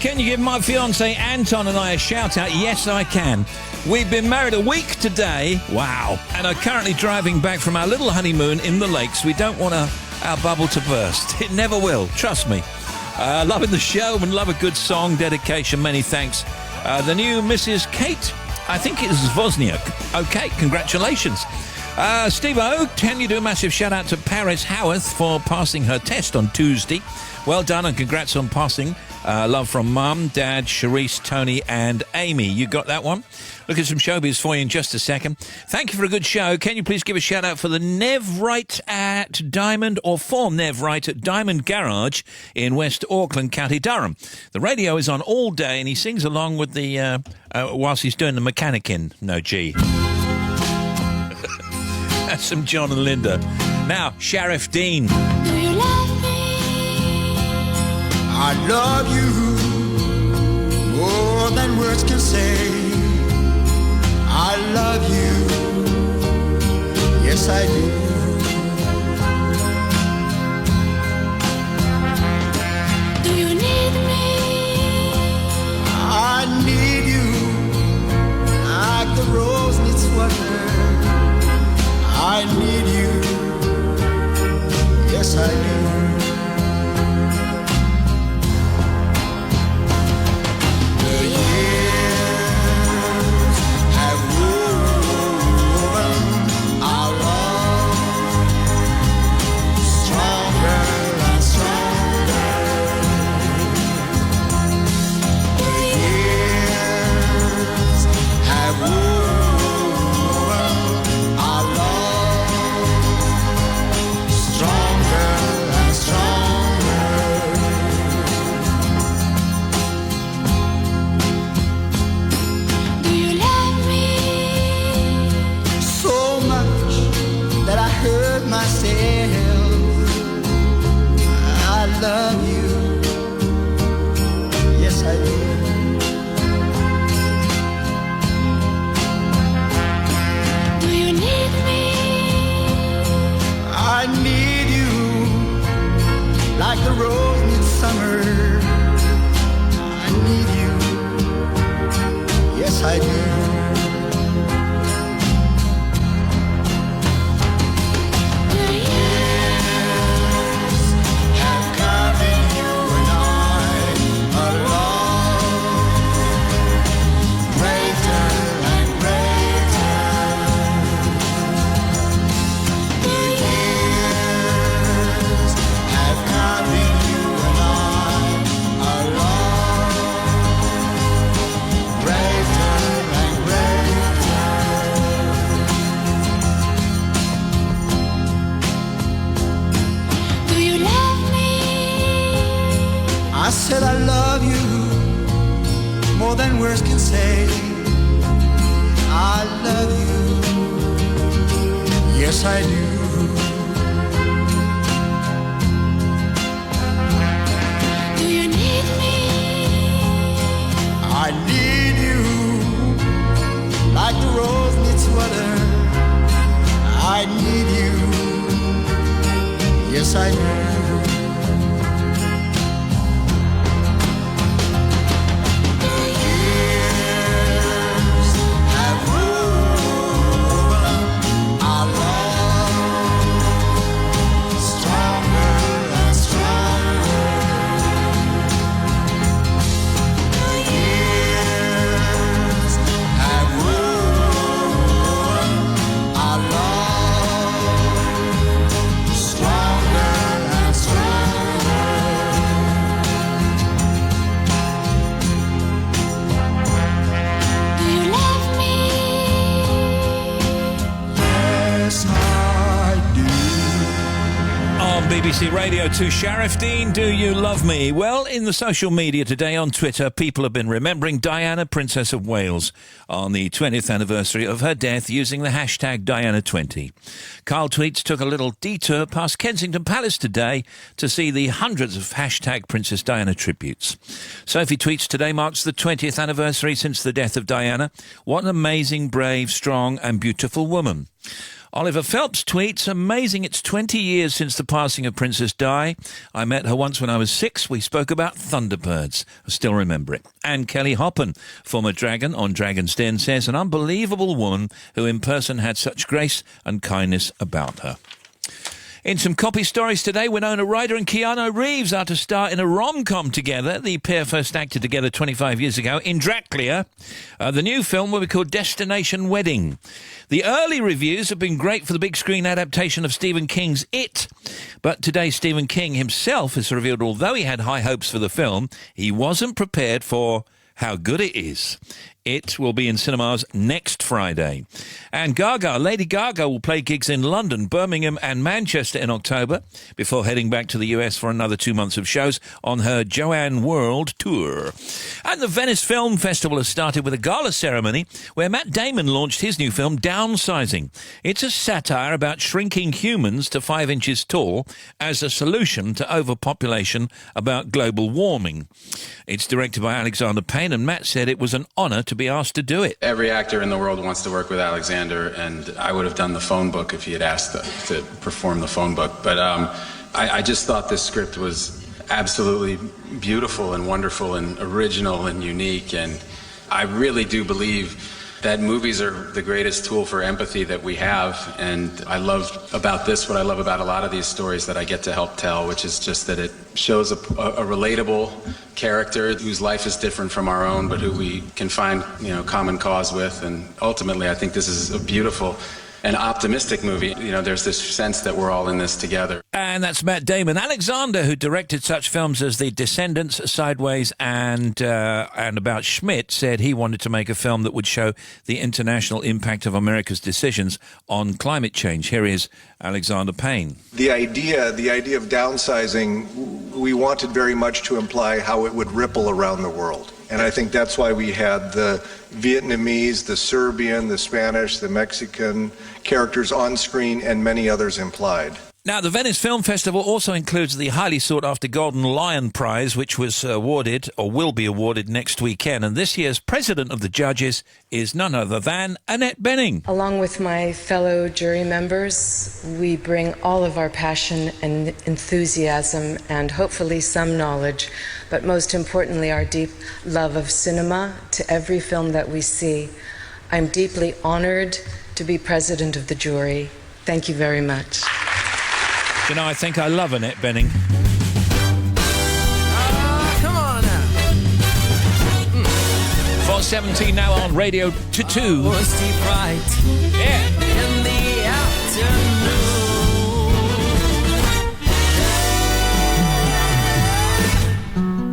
can you give my fiancé Anton and I a shout out? Yes, I can. We've been married a week today. Wow. And are currently driving back from our little honeymoon in the lakes. We don't want our bubble to burst. It never will. Trust me. Loving the show and love a good song. Dedication. Many thanks. The new Mrs. Kate, I think it's Wozniak. Okay, congratulations. Steve-O, can you do a massive shout-out to Paris Howarth for passing her test on Tuesday? Well done and congrats on passing. Love from Mum, Dad, Charisse, Tony and Amy. You got that one? Look at some showbiz for you in just a second. Thank you for a good show. Can you please give a shout-out for the Nev Wright at Diamond, or for Nev Wright at Diamond Garage in West Auckland, County Durham. The radio is on all day and he sings along with the, whilst he's doing the mechanic in. No G. That's some John and Linda. Now, Sheriff Dean. Do you love me? I love you more than words can say. I love you, yes I do. Do you need me? I need you like the rose needs water. I need you, yes I do. I love you, yes I do. Do you need me? I need you like the rose needs summer. I need you, yes I do. I said I love you more than words can say. I love you, yes I do. Do you need me? I need you like the rose needs water. I need you, yes I do. BBC Radio 2, Sheriff Dean, Do You Love Me? Well, in the social media today on Twitter, people have been remembering Diana, Princess of Wales, on the 20th anniversary of her death using the hashtag Diana20. Carl Tweets took a little detour past Kensington Palace today to see the hundreds of hashtag Princess Diana tributes. Sophie Tweets today marks the 20th anniversary since the death of Diana. What an amazing, brave, strong and beautiful woman. Oliver Phelps tweets, amazing it's 20 years since the passing of Princess Di. I met her once when I was 6. We spoke about Thunderbirds. I still remember it. And Kelly Hoppen, former Dragon on Dragon's Den, says, an unbelievable woman who in person had such grace and kindness about her. In some copy stories today, Winona Ryder and Keanu Reeves are to star in a rom-com together. The pair first acted together 25 years ago in Dracula. The new film will be called Destination Wedding. The early reviews have been great for the big screen adaptation of Stephen King's It. But today Stephen King himself has revealed although he had high hopes for the film, he wasn't prepared for how good it is. It will be in cinemas next Friday. And Lady Gaga will play gigs in London, Birmingham and Manchester in October before heading back to the US for another 2 months of shows on her Joanne World Tour. And the Venice Film Festival has started with a gala ceremony where Matt Damon launched his new film, Downsizing. It's a satire about shrinking humans to 5 inches tall as a solution to overpopulation about global warming. It's directed by Alexander Payne, and Matt said it was an honour to be asked to do it. Every actor in the world wants to work with Alexander, and I would have done the phone book if he had asked to perform the phone book. But I just thought this script was absolutely beautiful and wonderful and original and unique. And I really do believe that movies are the greatest tool for empathy that we have. And I love about this what I love about a lot of these stories that I get to help tell, which is just that it shows a relatable character whose life is different from our own, but who we can find, common cause with. And ultimately, I think this is a beautiful and optimistic movie. There's this sense that we're all in this together. And that's Matt Damon. Alexander, who directed such films as The Descendants, Sideways, and About Schmidt, said he wanted to make a film that would show the international impact of America's decisions on climate change. Here is Alexander Payne. The idea of downsizing, we wanted very much to imply how it would ripple around the world. And I think that's why we had the Vietnamese, the Serbian, the Spanish, the Mexican characters on screen and many others implied. Now, the Venice Film Festival also includes the highly sought-after Golden Lion Prize, which was awarded, or will be awarded, next weekend. And this year's president of the judges is none other than Annette Bening. Along with my fellow jury members, we bring all of our passion and enthusiasm and hopefully some knowledge, but most importantly, our deep love of cinema to every film that we see. I'm deeply honored to be president of the jury. Thank you very much. I think I love Annette Bening. Come on now. 4:17 now on Radio 2. Steve Wright. Yeah. In the afternoon.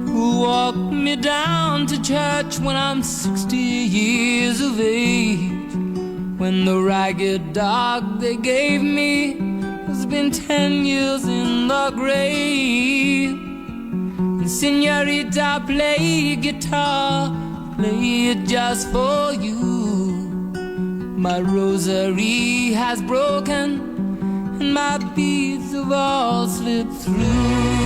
Who walked me down to church when I'm 60 years of age? When the ragged dog they gave me has been 10 years in the grave. And señorita, play guitar, play it just for you. My rosary has broken and my beads have all slipped through.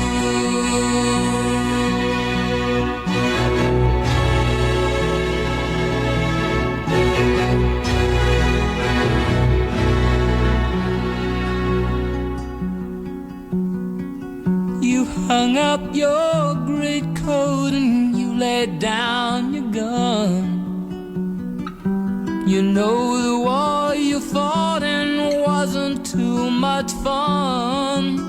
You hung up your great coat and you laid down your gun. You know the war you fought in wasn't too much fun.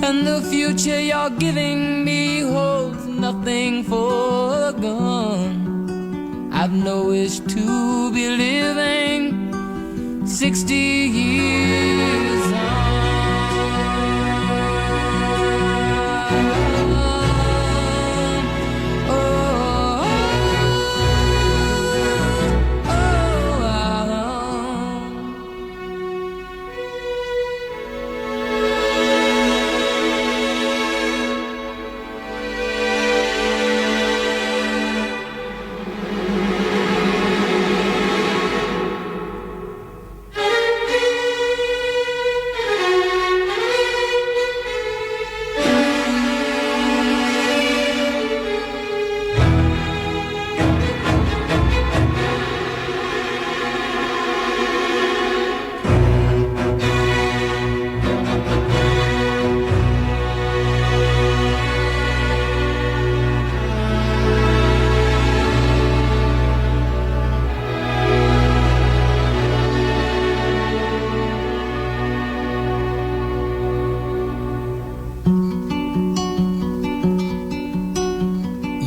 And the future you're giving me holds nothing for a gun. I've no wish to be living 60 years on.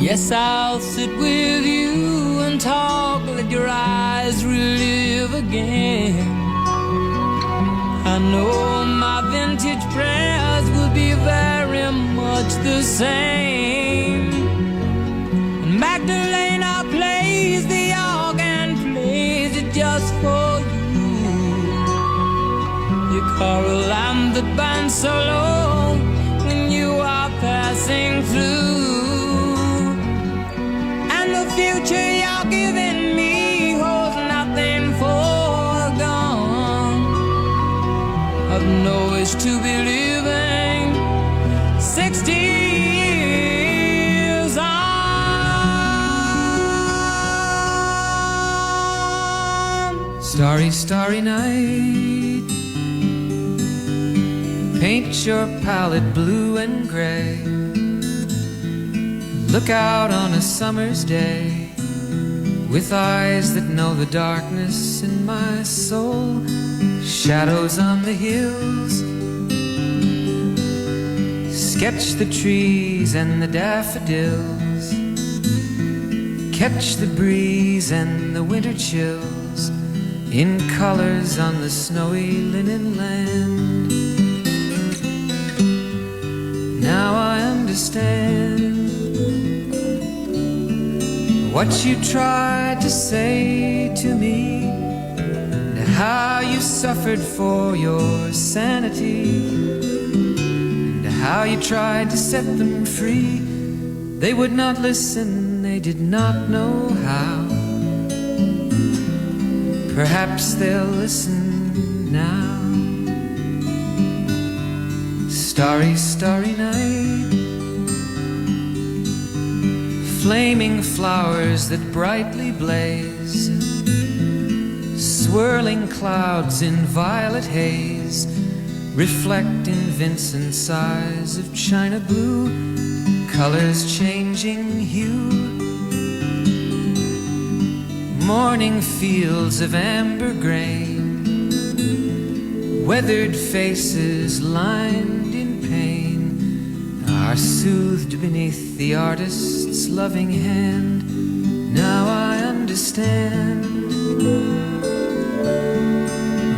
Yes, I'll sit with you and talk, let your eyes relive again. I know my vintage prayers will be very much the same. And Magdalena plays the organ, plays it just for you. Your Caroline that burns so low when you are passing through. And the future you're giving me holds nothing foregone. I've no wish to be living 60 years on. Starry, starry night, paint your palette blue and gray. Look out on a summer's day with eyes that know the darkness in my soul. Shadows on the hills, sketch the trees and the daffodils, catch the breeze and the winter chills in colors on the snowy linen land. Now I understand what you tried to say to me, and how you suffered for your sanity, and how you tried to set them free. They would not listen, they did not know how. Perhaps they'll listen now. Starry, starry night, flaming flowers that brightly blaze, swirling clouds in violet haze, reflect in Vincent's eyes of china blue, colors changing hue. Morning fields of amber grain, weathered faces lined in pain, are soothed beneath the artist's loving hand. Now I understand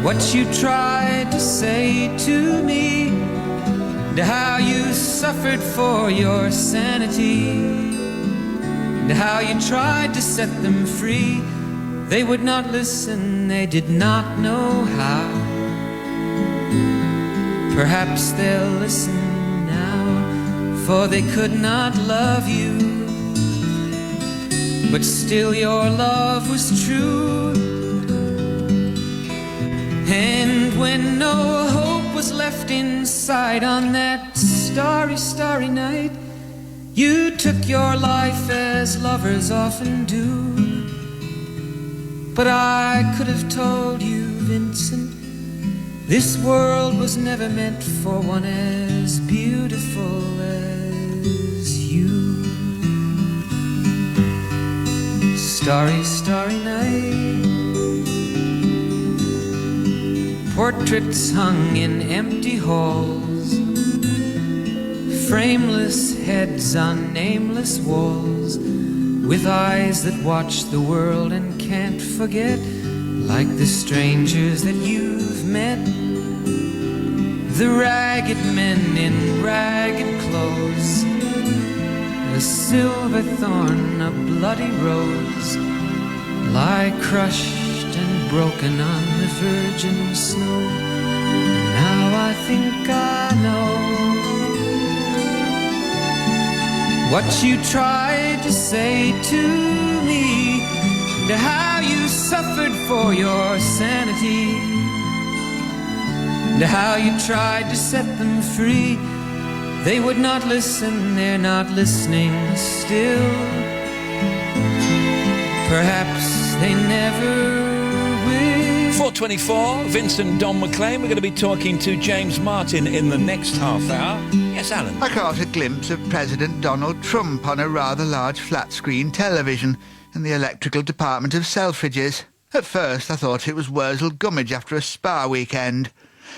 what you tried to say to me, and how you suffered for your sanity, and how you tried to set them free. They would not listen, they did not know how. Perhaps they'll listen now, for they could not love you, but still your love was true. And when no hope was left inside on that starry, starry night, you took your life as lovers often do. But I could have told you, Vincent, this world was never meant for one as beautiful as you. Starry, starry night, portraits hung in empty halls, frameless heads on nameless walls, with eyes that watch the world and can't forget, like the strangers that you've met. The ragged men in ragged clothes, a silver thorn, a bloody rose, lie crushed and broken on the virgin snow. Now I think I know what you tried to say to me, and how you suffered for your sanity, and how you tried to set them free. They would not listen, they're not listening still. Perhaps they never will. 4:24, Vincent Don McLean. We're going to be talking to James Martin in the next half hour. Yes, Alan? I caught a glimpse of President Donald Trump on a rather large flat-screen television in the electrical department of Selfridges. At first I thought it was Wurzel Gummidge after a spa weekend,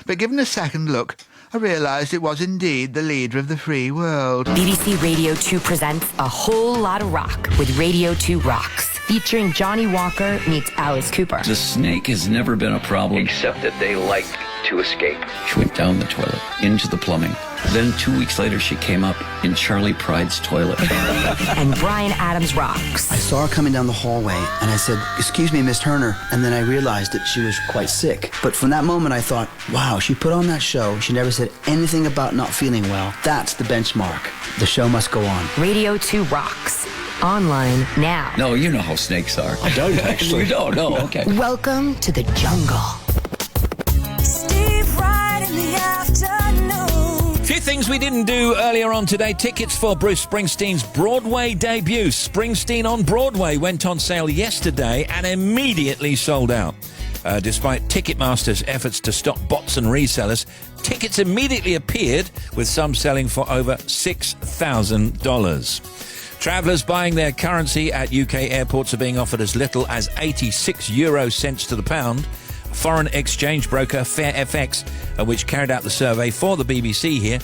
but given a second look, I realised it was indeed the leader of the free world. BBC Radio 2 presents A Whole Lot of Rock with Radio 2 Rocks, featuring Johnny Walker meets Alice Cooper. The snake has never been a problem. Except that they like to escape. She went down the toilet, into the plumbing. Then 2 weeks later, she came up in Charlie Pride's toilet. And Brian Adams Rocks. I saw her coming down the hallway, and I said, "Excuse me, Miss Turner." And then I realized that she was quite sick. But from that moment, I thought, wow, she put on that show. She never said anything about not feeling well. That's the benchmark. The show must go on. Radio 2 Rocks. Online now. No, you know how snakes are. I don't actually. You don't? No, okay. Welcome to the jungle. Steve Wright in the afternoon. Few things we didn't do earlier on today. Tickets for Bruce Springsteen's Broadway debut, Springsteen on Broadway, went on sale yesterday and immediately sold out. Despite Ticketmaster's efforts to stop bots and resellers, tickets immediately appeared, with some selling for over $6,000. Travellers buying their currency at UK airports are being offered as little as 86 euro cents to the pound. Foreign exchange broker FairFX, which carried out the survey for the BBC here,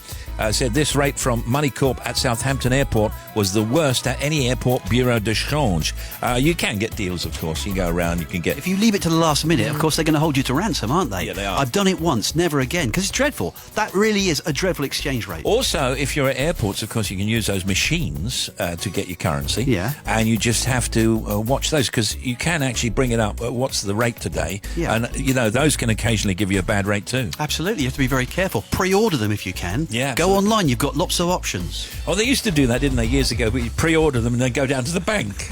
said this rate from Moneycorp at Southampton Airport was the worst at any airport bureau de change. You can get deals, of course. You can go around, you can get... If you leave it to the last minute, of course, they're going to hold you to ransom, aren't they? Yeah, they are. I've done it once, never again, because it's dreadful. That really is a dreadful exchange rate. Also, if you're at airports, of course, you can use those machines to get your currency. Yeah. And you just have to watch those, because you can actually bring it up. What's the rate today? Yeah. And, those can occasionally give you a bad rate too. Absolutely. You have to be very careful. Pre-order them if you can. Yeah. Go online. You've got lots of options. Oh, they used to do that, didn't they, years ago? But you pre-order them and they go down to the bank.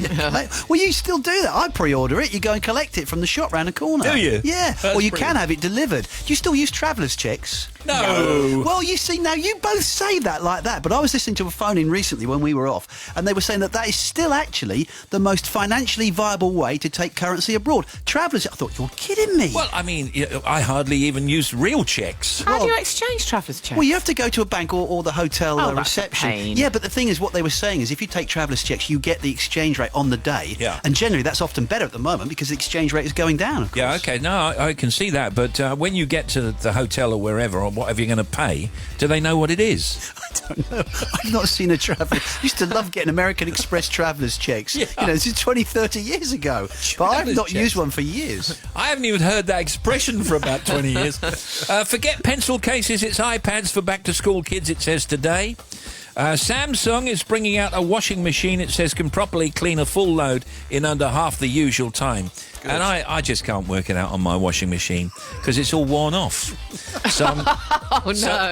Well, you still do that. I pre-order it. You go and collect it from the shop round the corner. Do you? Yeah. That's Or you brilliant. can have it delivered. Do you still use travellers' checks? No. Well, you see, now you both say that like that, but I was listening to a phone-in recently when we were off, and they were saying that is still actually the most financially viable way to take currency abroad. Travellers, I thought, you're kidding me. Well, I mean, I hardly even use real checks. How do you exchange travellers' checks? Well, you have to go to a bank or the hotel Oh, that's a reception. pain. Yeah, but the thing is, what they were saying is if you take travellers' checks, you get the exchange rate on the day. Yeah. And generally, that's often better at the moment because the exchange rate is going down, of course. Yeah, okay. No, I can see that. But when you get to the hotel or wherever or whatever you're going to pay, do they know what it is? I don't know. I've not seen a traveller. Used to love getting American Express travellers' checks. Yeah. This is 20, 30 years ago. But I've not checks. used one for years. I haven't even heard that expression for about 20 years. Forget pencil cases, it's iPads for back-to-school kids, it says today. Samsung is bringing out a washing machine it says can properly clean a full load in under half the usual time. Good. And I just can't work it out on my washing machine because it's all worn off. So,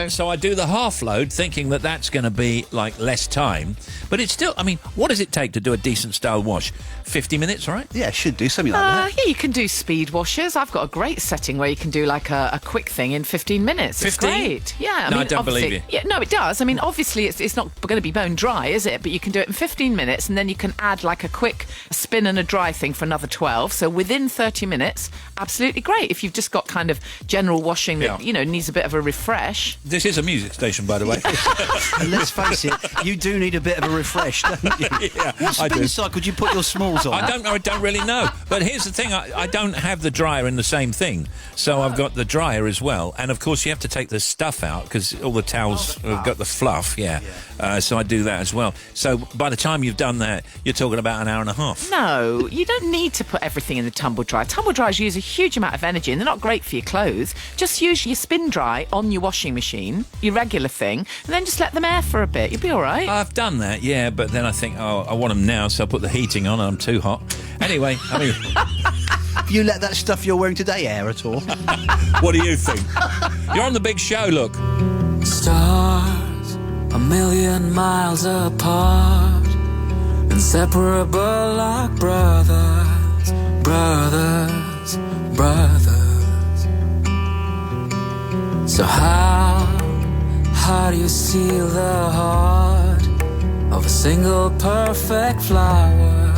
so I do the half load thinking that that's going to be like less time. But it's still, I mean, what does it take to do a decent style wash? 50 minutes, right? Yeah, it should do something like that. Yeah, you can do speed washers. I've got a great setting where you can do like a quick thing in 15 minutes. 15? It's great. Yeah. I don't believe you. Yeah, no, it does. I mean, obviously, it's not going to be bone dry, is it? But you can do it in 15 minutes and then you can add like a quick spin and a dry thing for another 12. So within 30 minutes, absolutely great. If you've just got kind of general washing that, needs a bit of a refresh. This is a music station, by the way. And let's face it, you do need a bit of a refresh, don't you? Yeah, what spin cycle would you put your smalls on? I don't really know. But here's the thing, I don't have the dryer in the same thing. So I've got the dryer as well. And of course you have to take the stuff out because all the towels have got the fluff, so I do that as well. So by the time you've done that, you're talking about an hour and a half. No, you don't need to put everything in the tumble dryer. Tumble dryers use a huge amount of energy and they're not great for your clothes. Just use your spin dry on your washing machine, your regular thing, and then just let them air for a bit. You'll be all right. I've done that, yeah, but then I think, I want them now, so I put the heating on and I'm too hot. Anyway, I mean... You let that stuff you're wearing today air at all? What do you think? You're on the big show, look. Stars a million miles apart, inseparable like brothers, brothers, brothers. So how do you steal the heart of a single perfect flower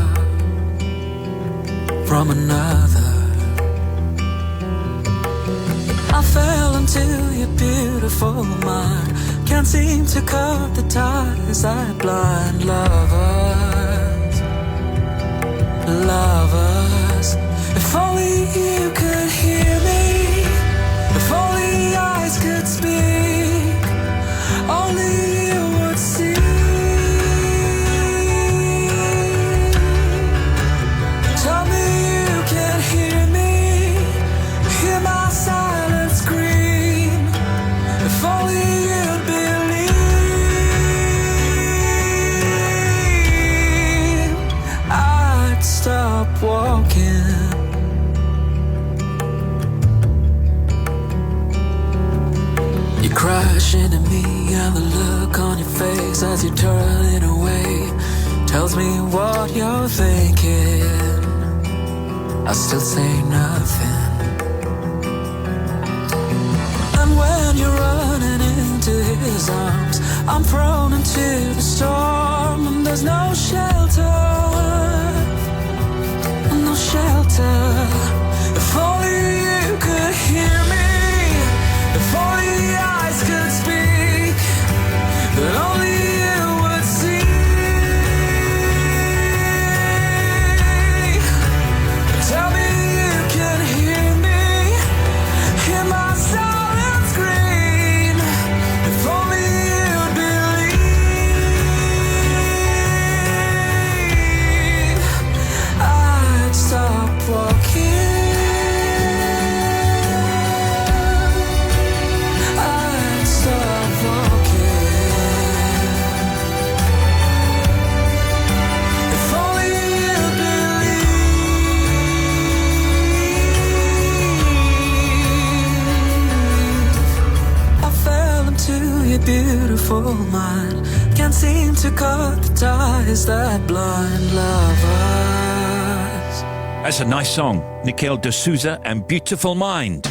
from another? I fell into your beautiful mind, can't seem to cut the ties that blind lovers, lovers. If only you could hear me, if only eyes could speak. crashing in me, and the look on your face as you're turning away tells me what you're thinking. I still say nothing. And when you're running into his arms, I'm thrown into the storm, and there's no shelter, no shelter. If only you could hear me, if only the eyes could speak, then only you would see. Tell me you can hear me, hear my silent scream. If only you'd believe, I'd stop walking. I'd stop walking. If only you'd believe. I fell into your beautiful mind. Can't seem to cut the ties that blind lovers. That's a nice song. Nikhil D'Souza and Beautiful Mind.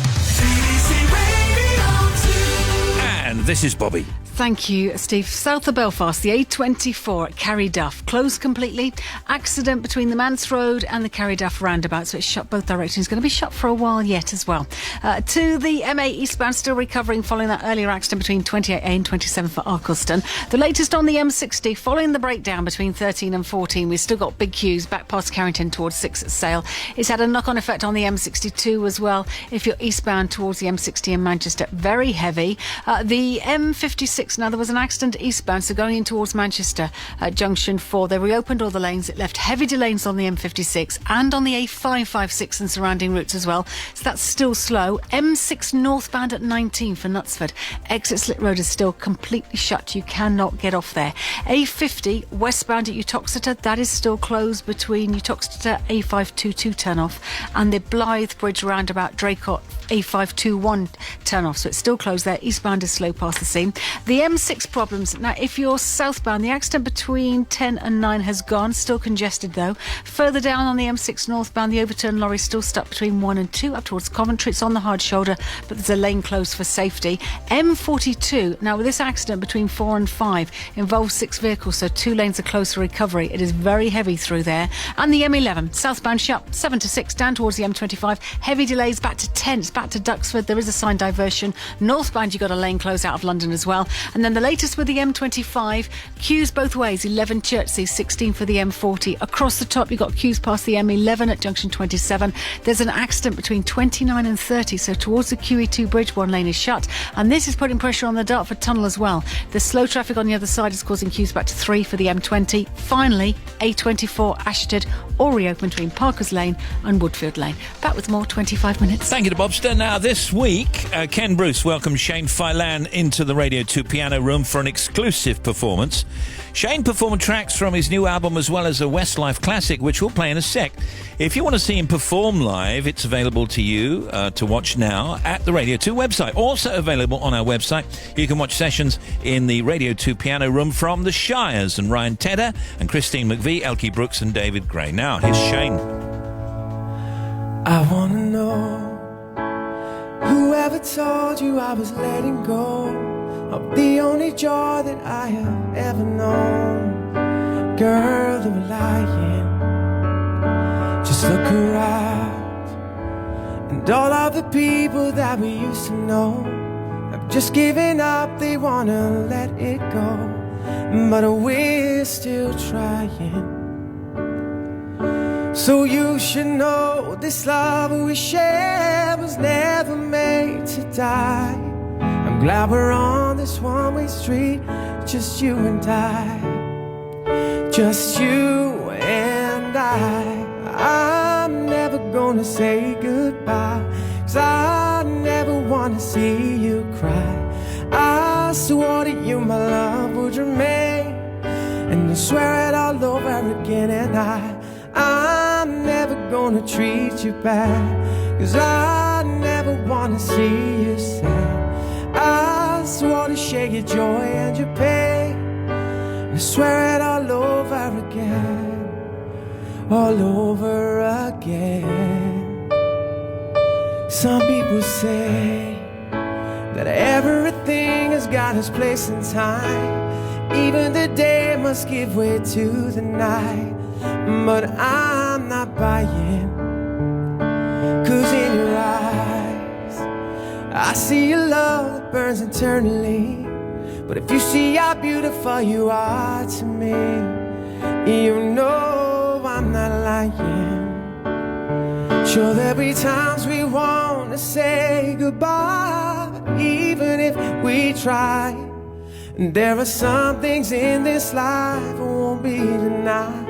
And this is Bobby. Thank you, Steve. South of Belfast, the A24 at Carryduff closed completely. Accident between the Mance Road and the Carryduff roundabout, so it's shut both directions. Going to be shut for a while yet as well. To the MA eastbound, still recovering following that earlier accident between 28A and 27 for Arkleston. The latest on the M60 following the breakdown between 13 and 14. We've still got big queues back past Carrington towards 6 at Sale. It's had a knock-on effect on the M62 as well. If you're eastbound towards the M60 in Manchester, very heavy. The M56. Now, there was an accident eastbound, so going in towards Manchester at Junction 4. They reopened all the lanes. It left heavy delays on the M56 and on the A556 and surrounding routes as well. So that's still slow. M6 northbound at 19 for Knutsford. Exit Slit Road is still completely shut. You cannot get off there. A50 westbound at Uttoxeter. That is still closed between Uttoxeter A522 turn-off and the Blythe Bridge roundabout Draycott A521 turn-off. So it's still closed there. Eastbound is slow past the scene. The M6 problems. Now, if you're southbound, the accident between 10 and 9 has gone. Still congested, though. Further down on the M6 northbound, the overturned lorry still stuck between 1 and 2 up towards Coventry. It's on the hard shoulder, but there's a lane closed for safety. M42. Now, with this accident between 4 and 5, involves 6 vehicles, so 2 lanes are closed for recovery. It is very heavy through there. And the M11. Southbound shut 7 to 6 down towards the M25. Heavy delays back to 10. It's back to Duxford. There is a sign diversion. Northbound, you've got a lane closed out of London as well. And then the latest with the M25, queues both ways, 11 Chertsey, 16 for the M40. Across the top, you've got queues past the M11 at junction 27. There's an accident between 29 and 30, so towards the QE2 bridge, one lane is shut. And this is putting pressure on the Dartford Tunnel as well. The slow traffic on the other side is causing queues back to 3 for the M20. Finally, A24 Ashted, all reopened between Parker's Lane and Woodfield Lane. Back with more 25 minutes. Thank you to Bobster. Now, this week, Ken Bruce welcomed Shane Filan into the Radio 2 piano room for an exclusive performance. Shane performed tracks from his new album as well as a Westlife classic, which we'll play in a sec. If you want to see him perform live, it's available to you to watch now at the Radio 2 website. Also available on our website, you can watch sessions in the Radio 2 piano room from the Shires and Ryan Tedder and Christine McVie, Elkie Brooks and David Gray. Now, here's Shane. I wanna know whoever told you I was letting go of the only joy that I have ever known. Girl, you were lying. Just look around, and all of the people that we used to know have just given up. They wanna let it go, but we're still trying. So you should know this love we share was never made to die. I'm glad we're on this one-way street, just you and I, just you and I. I'm never gonna say goodbye, 'cause I never wanna see you cry. I swore to you my love would remain, and I swear it all over again. And I'm never gonna treat you bad, 'cause I never wanna see you sad. I swore to share your joy and your pain. I swear it all over again, all over again. Some people say that everything has got its place in time. Even the day must give way to the night. But I'm not buying, 'cause in your eyes I see a love that burns eternally. But if you see how beautiful you are to me, you know I'm not lying. Sure, there'll be times we want to say goodbye, but even if we try, there are some things in this life that won't be denied,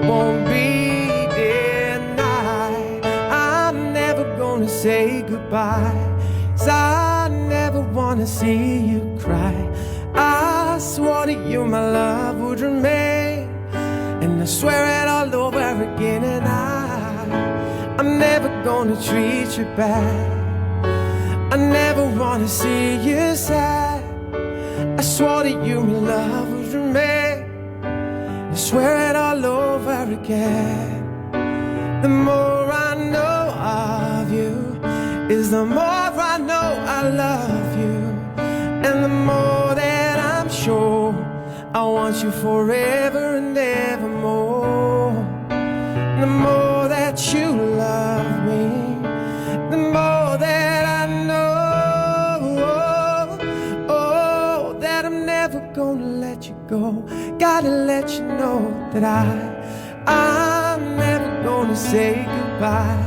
won't be denied. I'm never gonna say goodbye, 'cause I never wanna see you cry. I swore that you, my love, would remain, and I swear it all over again. And I'm never gonna treat you bad, I never wanna see you sad. I swore that you, my love, would remain, I swear it all over again. The more I know of you is the more I know I love you, and the more that I'm sure I want you forever and evermore. The more that you love me, the more that I know, oh, that I'm never gonna let you go. Gotta let you know that I'm never gonna say goodbye.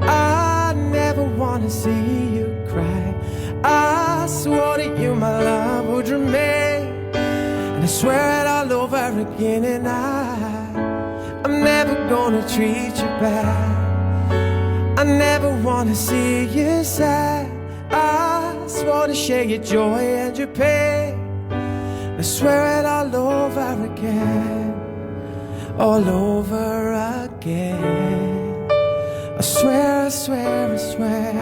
I never wanna see you cry. I swore that you, my love, would remain, and I swear it all over again. And I'm never gonna treat you bad, I never wanna see you sad. I swore to share your joy and your pain, I swear it all over again, all over again. I swear, I swear, I swear,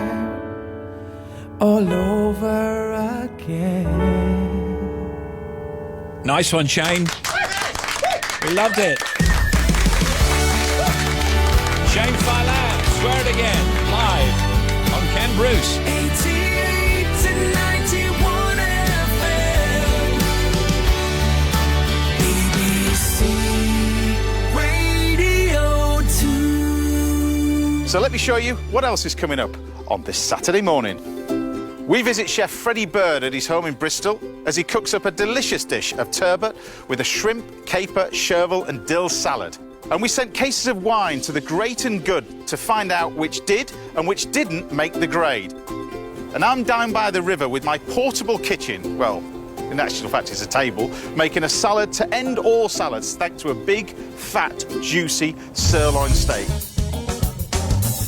all over again. Nice one, Shane. We loved it. Shane Filan, Swear It Again, live on Ken Bruce. 88 to 91 FM, BBC Radio 2. So let me show you what else is coming up on this Saturday morning. We visit Chef Freddie Bird at his home in Bristol as he cooks up a delicious dish of turbot with a shrimp, caper, chervil and dill salad. And we sent cases of wine to the Great and Good to find out which did and which didn't make the grade. And I'm down by the river with my portable kitchen, well, in actual fact it's a table, making a salad to end all salads thanks to a big, fat, juicy sirloin steak.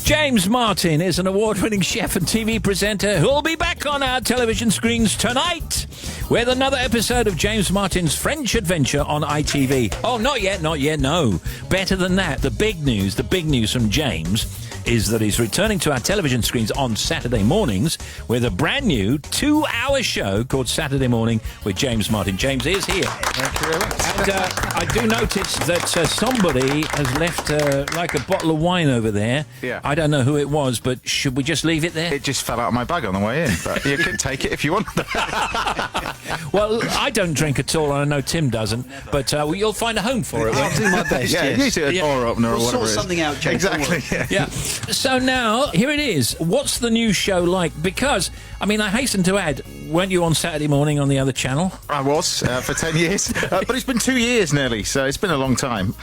James Martin is an award-winning chef and TV presenter who'll be back on our television screens tonight with another episode of James Martin's French Adventure on ITV. Oh, not yet, no. Better than that. The big news from James is that he's returning to our television screens on Saturday mornings with a brand new 2-hour show called Saturday Morning with James Martin. James is here. Thank you very much. And I do notice that somebody has left like a bottle of wine over there. Yeah. I don't know who it was, but should we just leave it there? It just fell out of my bag on the way in, but you can take it if you want. Well, I don't drink at all, and I know Tim doesn't, but you'll find a home for it. I'll do my best. Yeah, yes. usually a door opener or We'll whatever sort it is. something out, James. Exactly. Yeah. So now, here it is. What's the new show like? Because, I mean, I hasten to add, weren't you on Saturday morning on the other channel? I was for 10 years, but it's been 2 years nearly, so it's been a long time.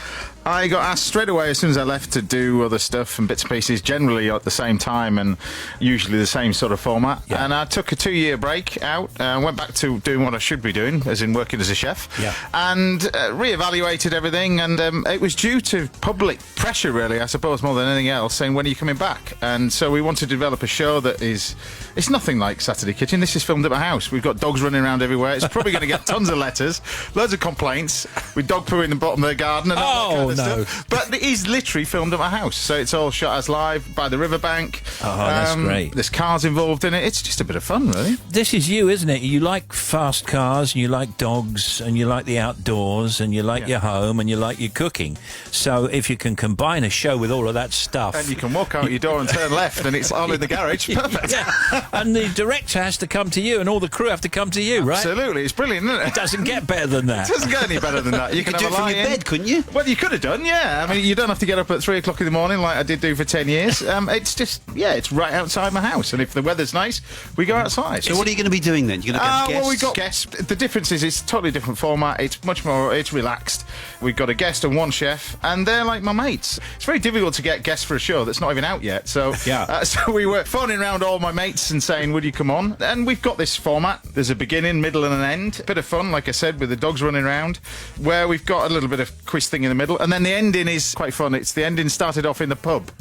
I got asked straight away as soon as I left to do other stuff and bits and pieces, generally at the same time and usually the same sort of format. Yeah. And I took a 2-year break out and went back to doing what I should be doing, as in working as a chef, and reevaluated everything. And it was due to public pressure, really, I suppose, more than anything else, saying, when are you coming back? And so we wanted to develop a show that is... It's nothing like Saturday Kitchen. This is filmed at my house. We've got dogs running around everywhere. It's probably going to get tons of letters, loads of complaints, with dog poo in the bottom of the garden and all that kind of and no. stuff. But he's literally filmed at my house, so it's all shot as live by the riverbank. Oh, that's great. There's cars involved in it. It's just a bit of fun, really. This is you, isn't it? You like fast cars, and you like dogs, and you like the outdoors, and you like your home, and you like your cooking. So if you can combine a show with all of that stuff... And you can walk out your door and turn left, and it's all in the garage. Perfect. Yeah. And the director has to come to you, and all the crew have to come to you, right? Absolutely. It's brilliant, isn't it? It doesn't get better than that. It doesn't get any better than that. You can could have do a it from your lie-in. bed, couldn't you? Well, you could have done, yeah. I mean, you don't have to get up at 3 o'clock in the morning like I did do for 10 years. It's just, it's right outside my house. And if the weather's nice, we go outside. So what are you going to be doing then? You're going to get guests? Well, we've got guests. The difference is it's a totally different format. It's much more, it's relaxed. We've got a guest and one chef, and they're like my mates. It's very difficult to get guests for a show that's not even out yet. So, so we were phoning around all my mates and saying, would you come on? And we've got this format. There's a beginning, middle, and an end. Bit of fun, like I said, with the dogs running around, where we've got a little bit of quiz thing in the middle, and then the ending is quite fun. It's the ending started off in the pub,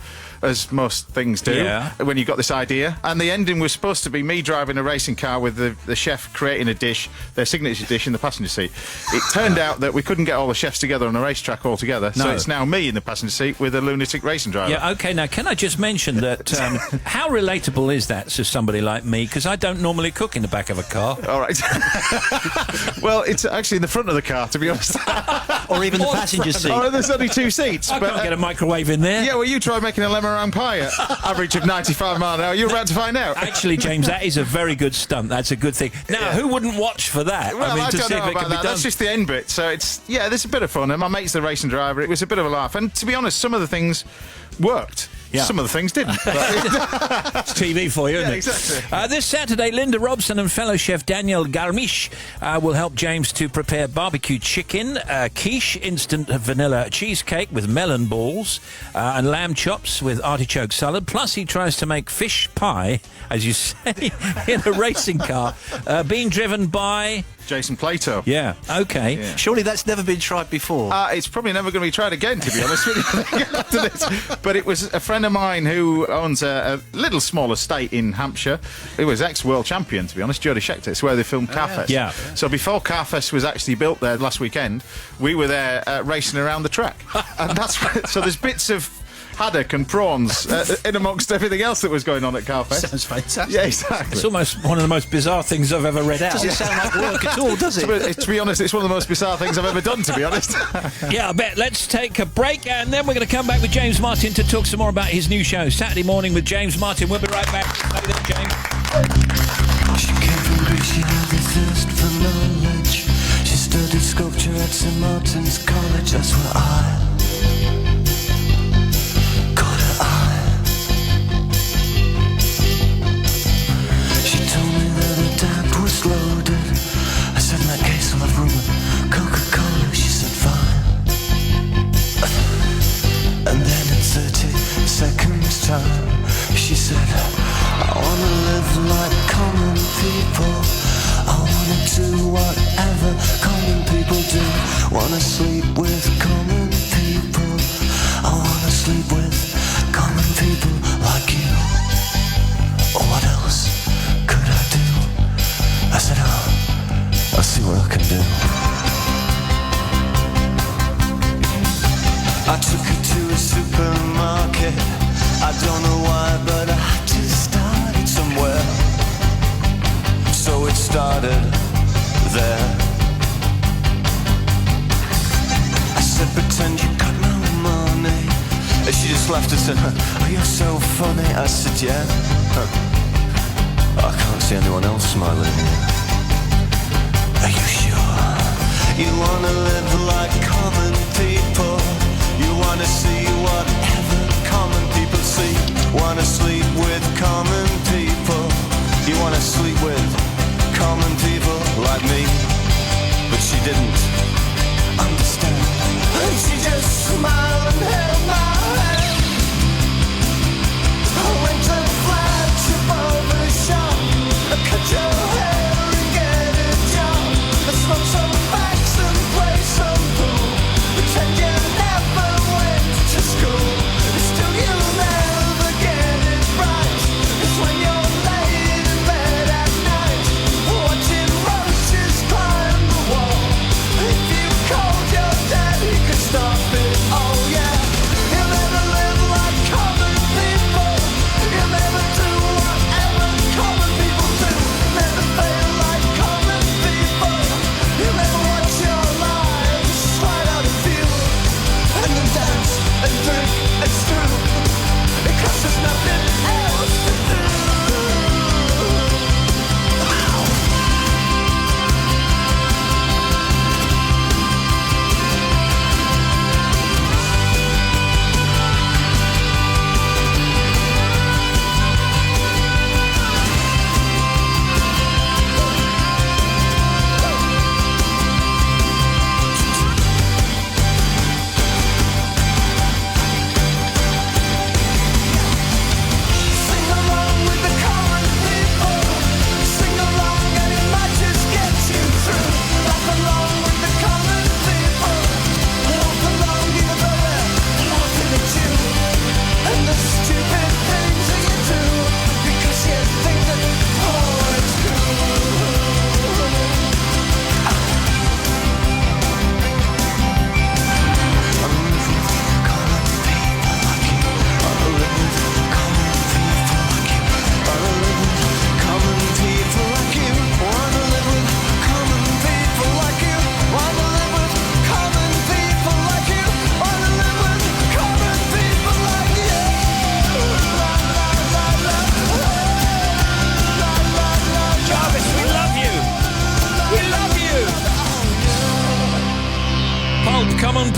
as most things do, when you got this idea. And the ending was supposed to be me driving a racing car with the chef creating a dish, their signature dish, in the passenger seat. It turned out that we couldn't get all the chefs together on a racetrack all together, so it's now me in the passenger seat with a lunatic racing driver. Yeah, OK, now can I just mention that how relatable is that to somebody like me? Because I don't normally cook in the back of a car. All right. Well, it's actually in the front of the car, to be honest. Or even the passenger seat. Oh, there's only 2 seats. I can't get a microwave in there. Yeah, well, you try making a lemon meringue pie at average of 95 mile an hour. You're about to find out. Actually, James, that is a very good stunt. That's a good thing. Now, who wouldn't watch for that? Well, I to don't see know if it about can be that. done. That's just the end bit. So it's, there's a bit of fun. And my mate's the racing driver. It was a bit of a laugh. And to be honest, some of the things worked. Yeah. Some of the things didn't. It's TV for you, isn't it? Exactly. This Saturday, Linda Robson and fellow chef Daniel Garmisch will help James to prepare barbecue chicken, quiche, instant vanilla cheesecake with melon balls, and lamb chops with artichoke salad. Plus, he tries to make fish pie, as you say, in a racing car, being driven by... Jason Plato. Yeah, OK. Yeah. Surely that's never been tried before. It's probably never going to be tried again, to be honest with you, after this. But it was a friend of mine who owns a little small estate in Hampshire. It was ex-world champion, to be honest, Jody Scheckter. It's where they filmed Carfest. Yeah. So before Carfest was actually built there last weekend, we were there racing around the track. And that's so there's bits of haddock and prawns in amongst everything else that was going on at Carfest. Sounds fantastic. Yeah, exactly. It's almost one of the most bizarre things I've ever read out. Doesn't sound like work at all, does it? To be honest, it's one of the most bizarre things I've ever done, to be honest. Yeah, I bet. Let's take a break, and then we're going to come back with James Martin to talk some more about his new show, Saturday Morning with James Martin. We'll be right back. Play that, James. She came from Greece, she had the thirst for knowledge. She studied sculpture at St. Martin's College. That's where I caught her eye. She told me that her dad was loaded. I said, in that case I'll have rum and Coca-Cola. She said, fine. And then in 30 seconds time, she said, I wanna live like common people. I wanna do whatever common people do. Wanna sleep with common people. I wanna sleep with common people like you. What else could I do? I said, I'll see what I can do. I took her to a supermarket. I don't know why, but I had to start it somewhere. So it started there. I said, pretend you got no money. And she just laughed and said, oh, you're so funny. I said, yeah. I can't see anyone else smiling. Are you sure? You wanna live like common people. You wanna see whatever common people see. Wanna sleep with common people. You wanna sleep with common people like me. But she didn't understand. And she just smiled and held my hand. I went to flagship over shop. Cut your hair and get a job. Smoke some facts and play some pool. Pretend you never went to school. Still you'll never get it right. It's when you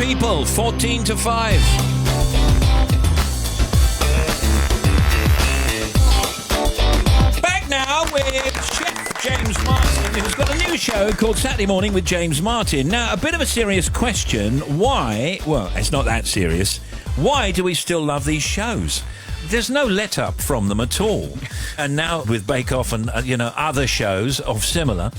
people, 14 to 5. Back now with Chef James Martin, who's got a new show called Saturday Morning with James Martin. Now, a bit of a serious question. Why? Well, it's not that serious. Why do we still love these shows? There's no let-up from them at all. And now with Bake Off and, other shows of similar,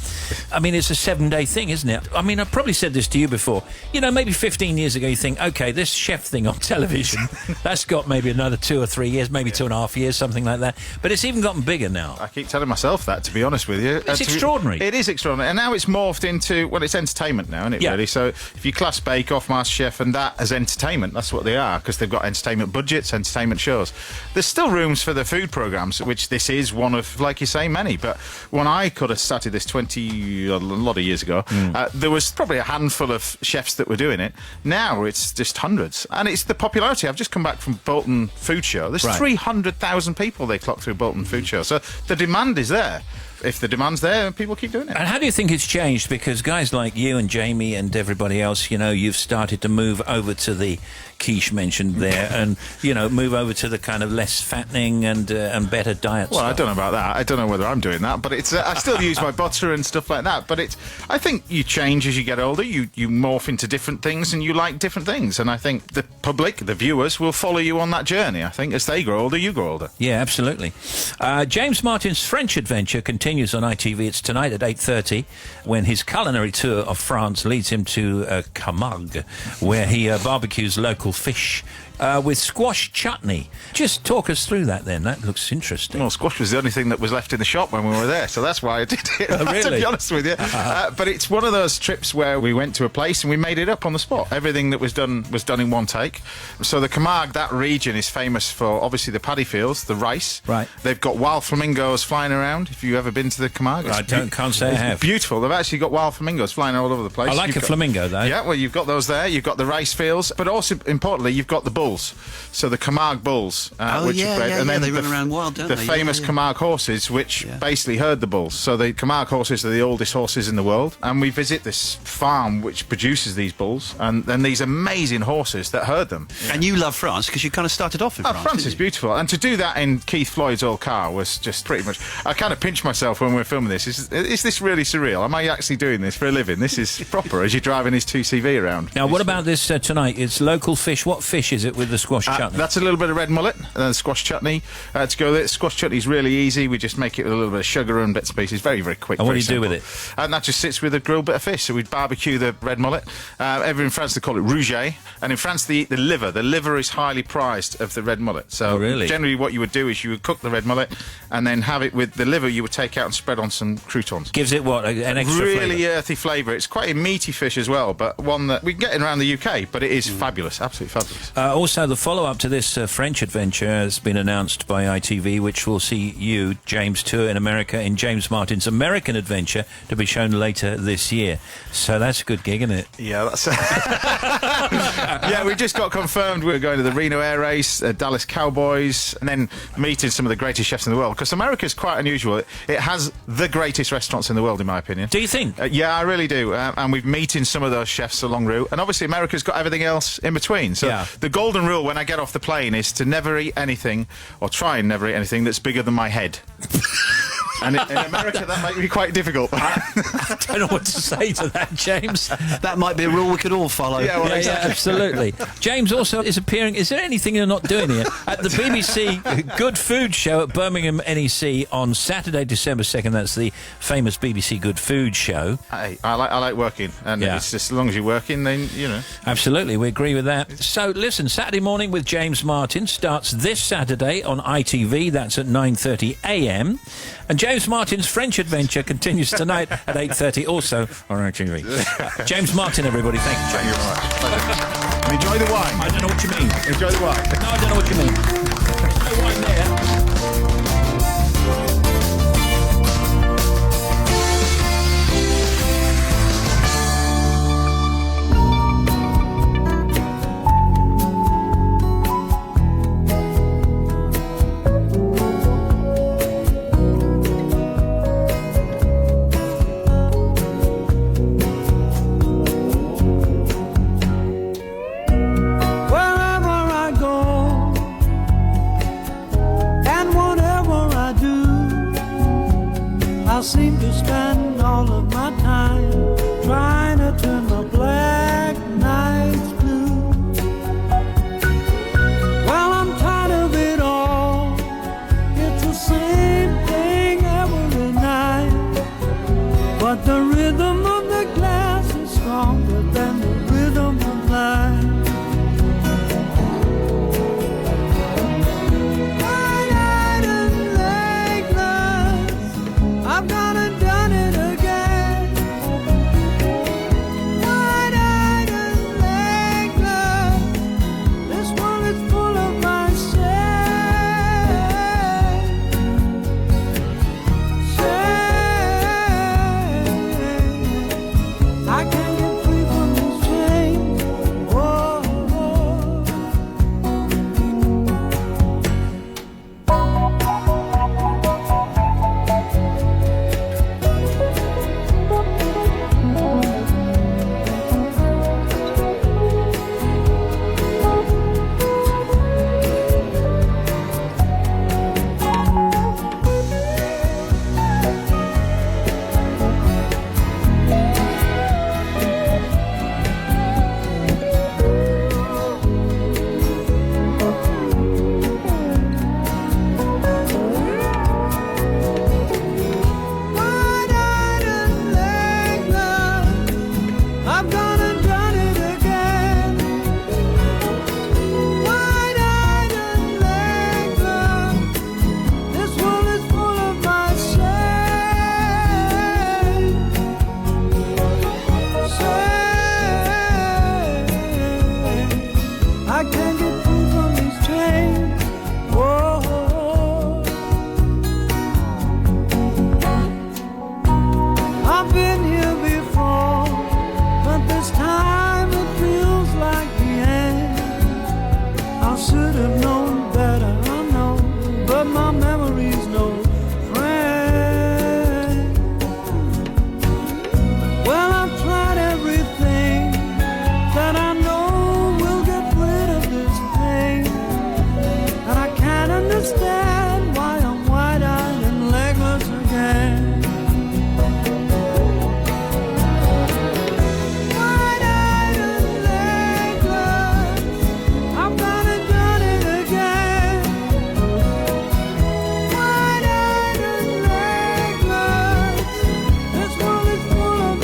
I mean, it's a 7-day thing, isn't it? I mean, I've probably said this to you before. Maybe 15 years ago you think, OK, this chef thing on television, that's got maybe another 2 or 3 years, maybe 2.5 years, something like that. But it's even gotten bigger now. I keep telling myself that, to be honest with you. It's extraordinary. It is extraordinary. And now it's morphed into, well, it's entertainment now, isn't it, really? So if you class Bake Off, MasterChef and that as entertainment, that's what they are, because they've got entertainment budgets, entertainment shows. There's still rooms for the food programmes, which this is one of, like you say, many. But when I could have started this a lot of years ago, there was probably a handful of chefs that were doing it. Now it's just hundreds. And it's the popularity. I've just come back from Bolton Food Show. There's 300,000 people they clocked through Bolton Food Show. So the demand is there. If the demand's there, people keep doing it. And how do you think it's changed? Because guys like you and Jamie and everybody else, you've started to move over to the quiche mentioned there and, move over to the kind of less fattening and better diet Well, stuff. I don't know about that. I don't know whether I'm doing that, but it's I still use my butter and stuff like that. But I think you change as you get older. You morph into different things and you like different things. And I think the public, the viewers, will follow you on that journey. I think as they grow older, you grow older. Yeah, absolutely. James Martin's French adventure continues on ITV. It's tonight at 8:30 when his culinary tour of France leads him to Camargue, where he barbecues local fish with squash chutney. Just talk us through that then. That looks interesting. Well, squash was the only thing that was left in the shop when we were there, so that's why I did it, Oh, really? to be honest with you. But it's one of those trips where we went to a place and we made it up on the spot. Everything that was done in one take. So the Camargue, that region, is famous for, obviously, the paddy fields, the rice. Right. They've got wild flamingos flying around. If you've ever been to the Camargue. Can't say I have. It's beautiful. They've actually got wild flamingos flying all over the place. I like a flamingo, though. Yeah, well, you've got those there. You've got the rice fields. But also, importantly, you've got the bulls. So the Camargue bulls. And then they run around wild, don't they? they? The famous Camargue horses, which basically herd the bulls. So the Camargue horses are the oldest horses in the world. And we visit this farm which produces these bulls. And then these amazing horses that herd them. And you love France because you kind of started off in France. France is beautiful. And to do that in Keith Floyd's old car was just pretty much... I kind of pinched myself when we were filming this. Is this really surreal? Am I actually doing this for a living? This is proper as you're driving his 2CV around. Now, what about this tonight? It's local fish. What fish is it with the squash chutney? That's a little bit of red mullet and then squash chutney to go with it. Squash chutney is really easy. We just make it with a little bit of sugar and bits and pieces. Very, very quick. And what do you simple. do with it? And that just sits with a grilled bit of fish. So we'd barbecue the red mullet. Over in France, they call it rouget. And in France, the liver is highly prized of the red mullet. So really? Generally what you would do is you would cook the red mullet and then have it with the liver you would take out and spread on some croutons. Gives it what? An extra really flavour? earthy flavour. It's quite a meaty fish as well, but one that we can get around the UK, but it is fabulous, absolutely fabulous. Also, the follow-up to this French adventure has been announced by ITV, which will see you, James, tour in America in James Martin's American adventure to be shown later this year. So that's a good gig, isn't it? Yeah, that's... yeah, we just got confirmed we're going to the Reno Air Race, Dallas Cowboys, and then meeting some of the greatest chefs in the world, because America's quite unusual. It has the greatest restaurants in the world, in my opinion. Do you think? Yeah, I really do. And we've meeting some of those chefs along route, and obviously America's got everything else in between. So the golden rule when I get off the plane is to never eat anything, or try and never eat anything that's bigger than my head. And in America, that might be quite difficult. I don't know what to say to that, James. That might be a rule we could all follow. Yeah, well, exactly. Absolutely. James also is appearing... Is there anything you're not doing here? At the BBC Good Food Show at Birmingham NEC on Saturday, December 2nd. That's the famous BBC Good Food Show. Hey, I like working. And it's just as long as you're working, then, you know. Absolutely, we agree with that. So, listen, Saturday Morning with James Martin starts this Saturday on ITV. That's at 9:30am. And James Martin's French adventure continues tonight at 8:30, also on ITV. James Martin, everybody. Thank you, James. Thank you very much. And enjoy the wine. I don't know what you mean. Enjoy the wine. No, I don't know what you mean. There's no wine there. I seem to spend all of my time trying to turn my black nights blue. Well, I'm tired of it all. It's the same thing every night. But the rhythm of the glass is stronger than the rhythm of life. Wide-eyed and legless, I've gone and done it again. Wide-eyed and legless, this world is full of myself. I can't get free from this chain. Whoa, wide-eyed and legless, I've gone and done it again. Wide-eyed and legless, this world is full of myself. I can't get free from these chains. Whoa. I've been here before, but this time it feels like the end. I should have known better, I know, but my memory's no friend. Well, I've tried everything that I know will get rid of this pain, and I can't understand why I'm wide-eyed and legless again. Wide-eyed and legless, I've gone and done it again. Wide-eyed and legless, this world is full of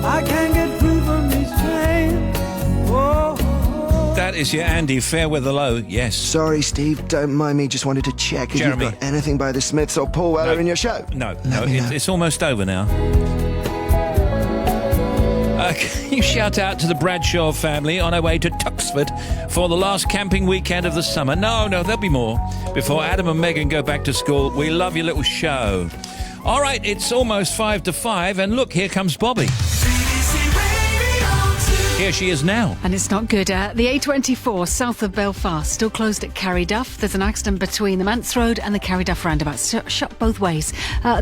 I can't get free from these chains. Whoa. That is your Andy Fairweather Low. Yes. Sorry, Steve, don't mind me. Just wanted to check if Jeremy. you've got anything by the Smiths or Paul Weller in your show. No, Let me know. it's almost over now. Can you shout out to the Bradshaw family on our way to Tuxford for the last camping weekend of the summer? No, there'll be more before Adam and Megan go back to school. We love your little show. All right, it's almost 5:05, and look, here comes Bobby. Here she is now. And it's not good. The A24 south of Belfast still closed at Carryduff. There's an accident between the Manse Road and the Carryduff roundabout. Shut both ways.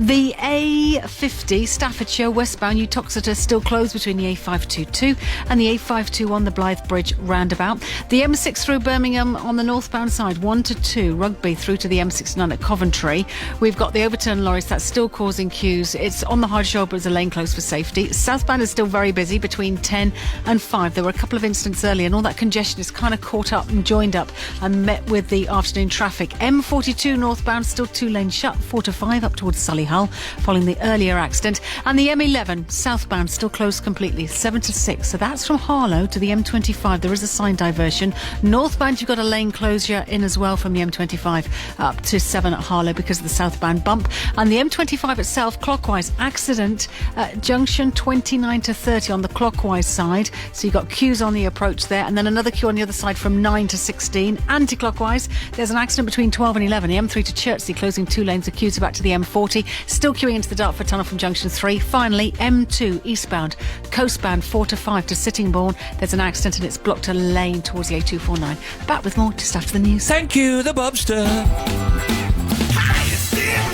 The A50 Staffordshire westbound Uttoxeter still closed between the A522 and the A52 on the Blythe Bridge roundabout. The M6 through Birmingham on the northbound side 1 to 2 Rugby through to the M69 at Coventry. We've got the overturned lorries that's still causing queues. It's on the hard shoulder, but there's a lane closed for safety. Southbound is still very busy between 10 and 5. There were a couple of incidents earlier, and all that congestion is kind of caught up and joined up and met with the afternoon traffic. M42 northbound still 2 lanes shut, 4 to 5 up towards Solihull following the earlier accident. And the M11 southbound still closed completely, 7 to 6. So that's from Harlow to the M25. There is a sign diversion. Northbound, you've got a lane closure in as well from the M25 up to 7 at Harlow because of the southbound bump. And the M25 itself, clockwise, accident at junction 29 to 30 on the clockwise side. So you've got queues on the approach there, and then another queue on the other side from 9 to 16. Anti-clockwise, there's an accident between 12 and 11. The M3 to Chertsey closing 2 lanes. The queues are back to the M40. Still queuing into the Dartford Tunnel from junction 3. Finally, M2 eastbound, coastbound 4 to 5 to Sittingbourne. There's an accident and it's blocked a lane towards the A249. Back with more just after the news. Thank you, the Bobster.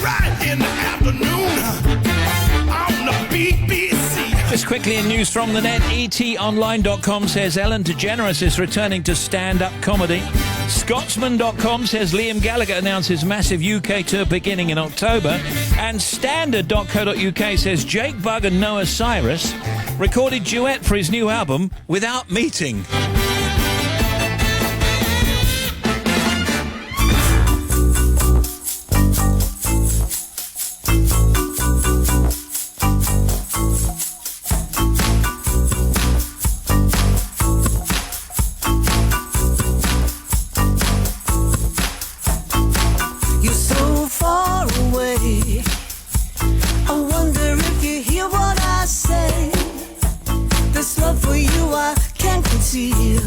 Right in the afternoon on the BBC. Just quickly in news from the net, etonline.com says Ellen DeGeneres is returning to stand-up comedy. Scotsman.com says Liam Gallagher announces massive UK tour beginning in October. And Standard.co.uk says Jake Bugg and Noah Cyrus recorded duet for his new album without meeting. You're so far away. I wonder if you hear what I say. This love for you I can't conceal.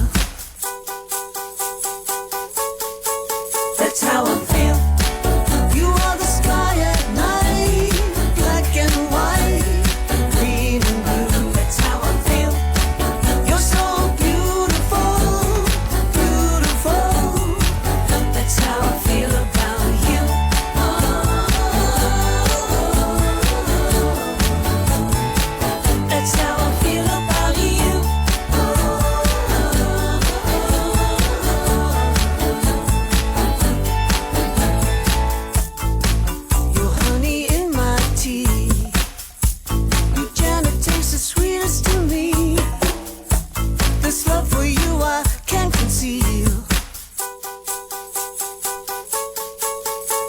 That's how I feel. You are the sky at night, black and white, green and blue. That's how I feel. You're so beautiful, beautiful. That's how I feel about you. That's how I feel about you. Your honey in my tea. Your Janet tastes the sweetest to me. This love for you I can't conceal.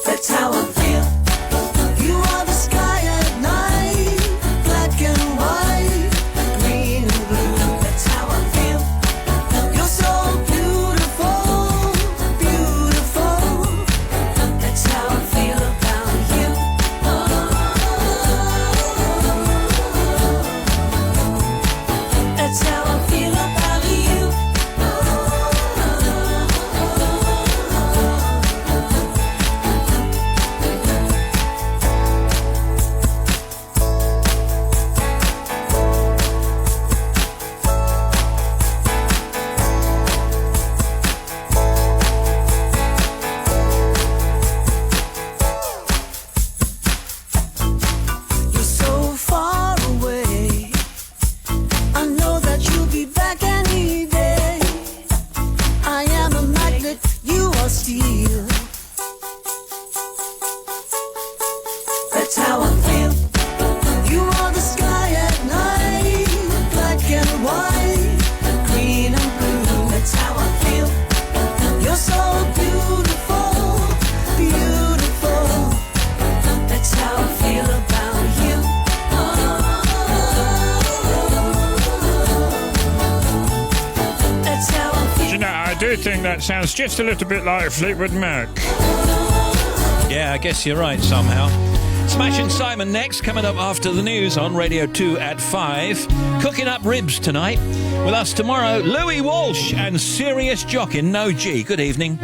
That's how I feel. You are the sky at night, black and white, green and blue. That's how I feel. You're so beautiful, beautiful. That's how I feel about you. That's how I feel about you. You're so far away. I know that you'll be back any day. I am a magnet, you are steel. That's how I feel. You are the sky at night, black and white, green and blue. That's how I feel. You're so beautiful, beautiful. That's how I feel about you. That's how I feel. You know, I do think that sounds just a little bit like Fleetwood Mac. Yeah, I guess you're right somehow. Smashing Simon next, coming up after the news on Radio 2 at 5. Cooking up ribs tonight. With us tomorrow, Louis Walsh and Serious Jockin' No G. Good evening.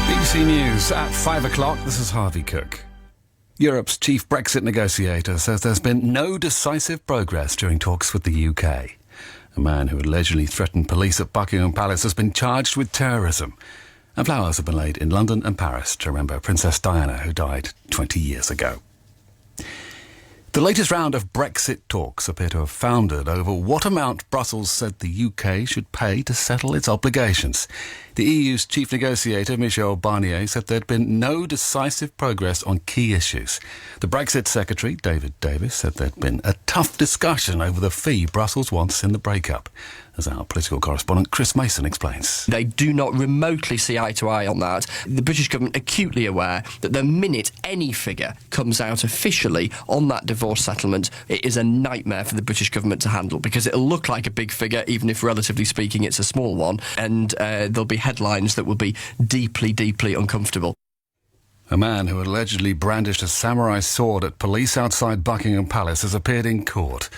BBC News at 5 o'clock. This is Harvey Cook. Europe's chief Brexit negotiator says there's been no decisive progress during talks with the UK. A man who allegedly threatened police at Buckingham Palace has been charged with terrorism. And flowers have been laid in London and Paris to remember Princess Diana, who died 20 years ago. The latest round of Brexit talks appear to have foundered over what amount Brussels said the UK should pay to settle its obligations. The EU's chief negotiator, Michel Barnier, said there'd been no decisive progress on key issues. The Brexit secretary, David Davis, said there'd been a tough discussion over the fee Brussels wants in the breakup. As our political correspondent Chris Mason explains. They do not remotely see eye to eye on that. The British government acutely aware that the minute any figure comes out officially on that divorce settlement, it is a nightmare for the British government to handle, because it'll look like a big figure, even if relatively speaking it's a small one, and there'll be headlines that will be deeply, deeply uncomfortable. A man who allegedly brandished a samurai sword at police outside Buckingham Palace has appeared in court.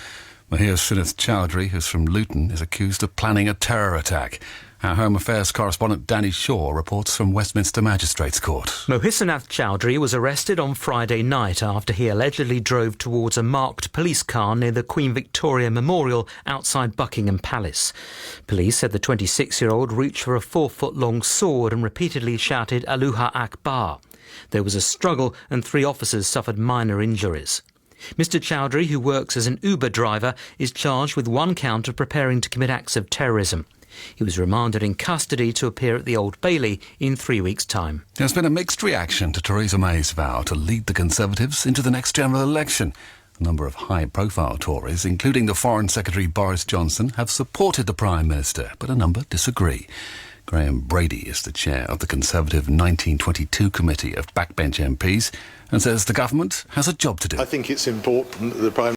Mahir Sunith Chowdhury, who's from Luton, is accused of planning a terror attack. Our Home Affairs correspondent Danny Shaw reports from Westminster Magistrates Court. Mohissanath Chowdhury was arrested on Friday night after he allegedly drove towards a marked police car near the Queen Victoria Memorial outside Buckingham Palace. Police said the 26-year-old reached for a 4-foot-long sword and repeatedly shouted Allahu Akbar. There was a struggle and 3 officers suffered minor injuries. Mr Chowdhury, who works as an Uber driver, is charged with 1 count of preparing to commit acts of terrorism. He was remanded in custody to appear at the Old Bailey in 3 weeks' time. There's been a mixed reaction to Theresa May's vow to lead the Conservatives into the next general election. A number of high-profile Tories, including the Foreign Secretary Boris Johnson, have supported the Prime Minister, but a number disagree. Graham Brady is the chair of the Conservative 1922 Committee of Backbench MPs and says the government has a job to do. I think it's important that the Prime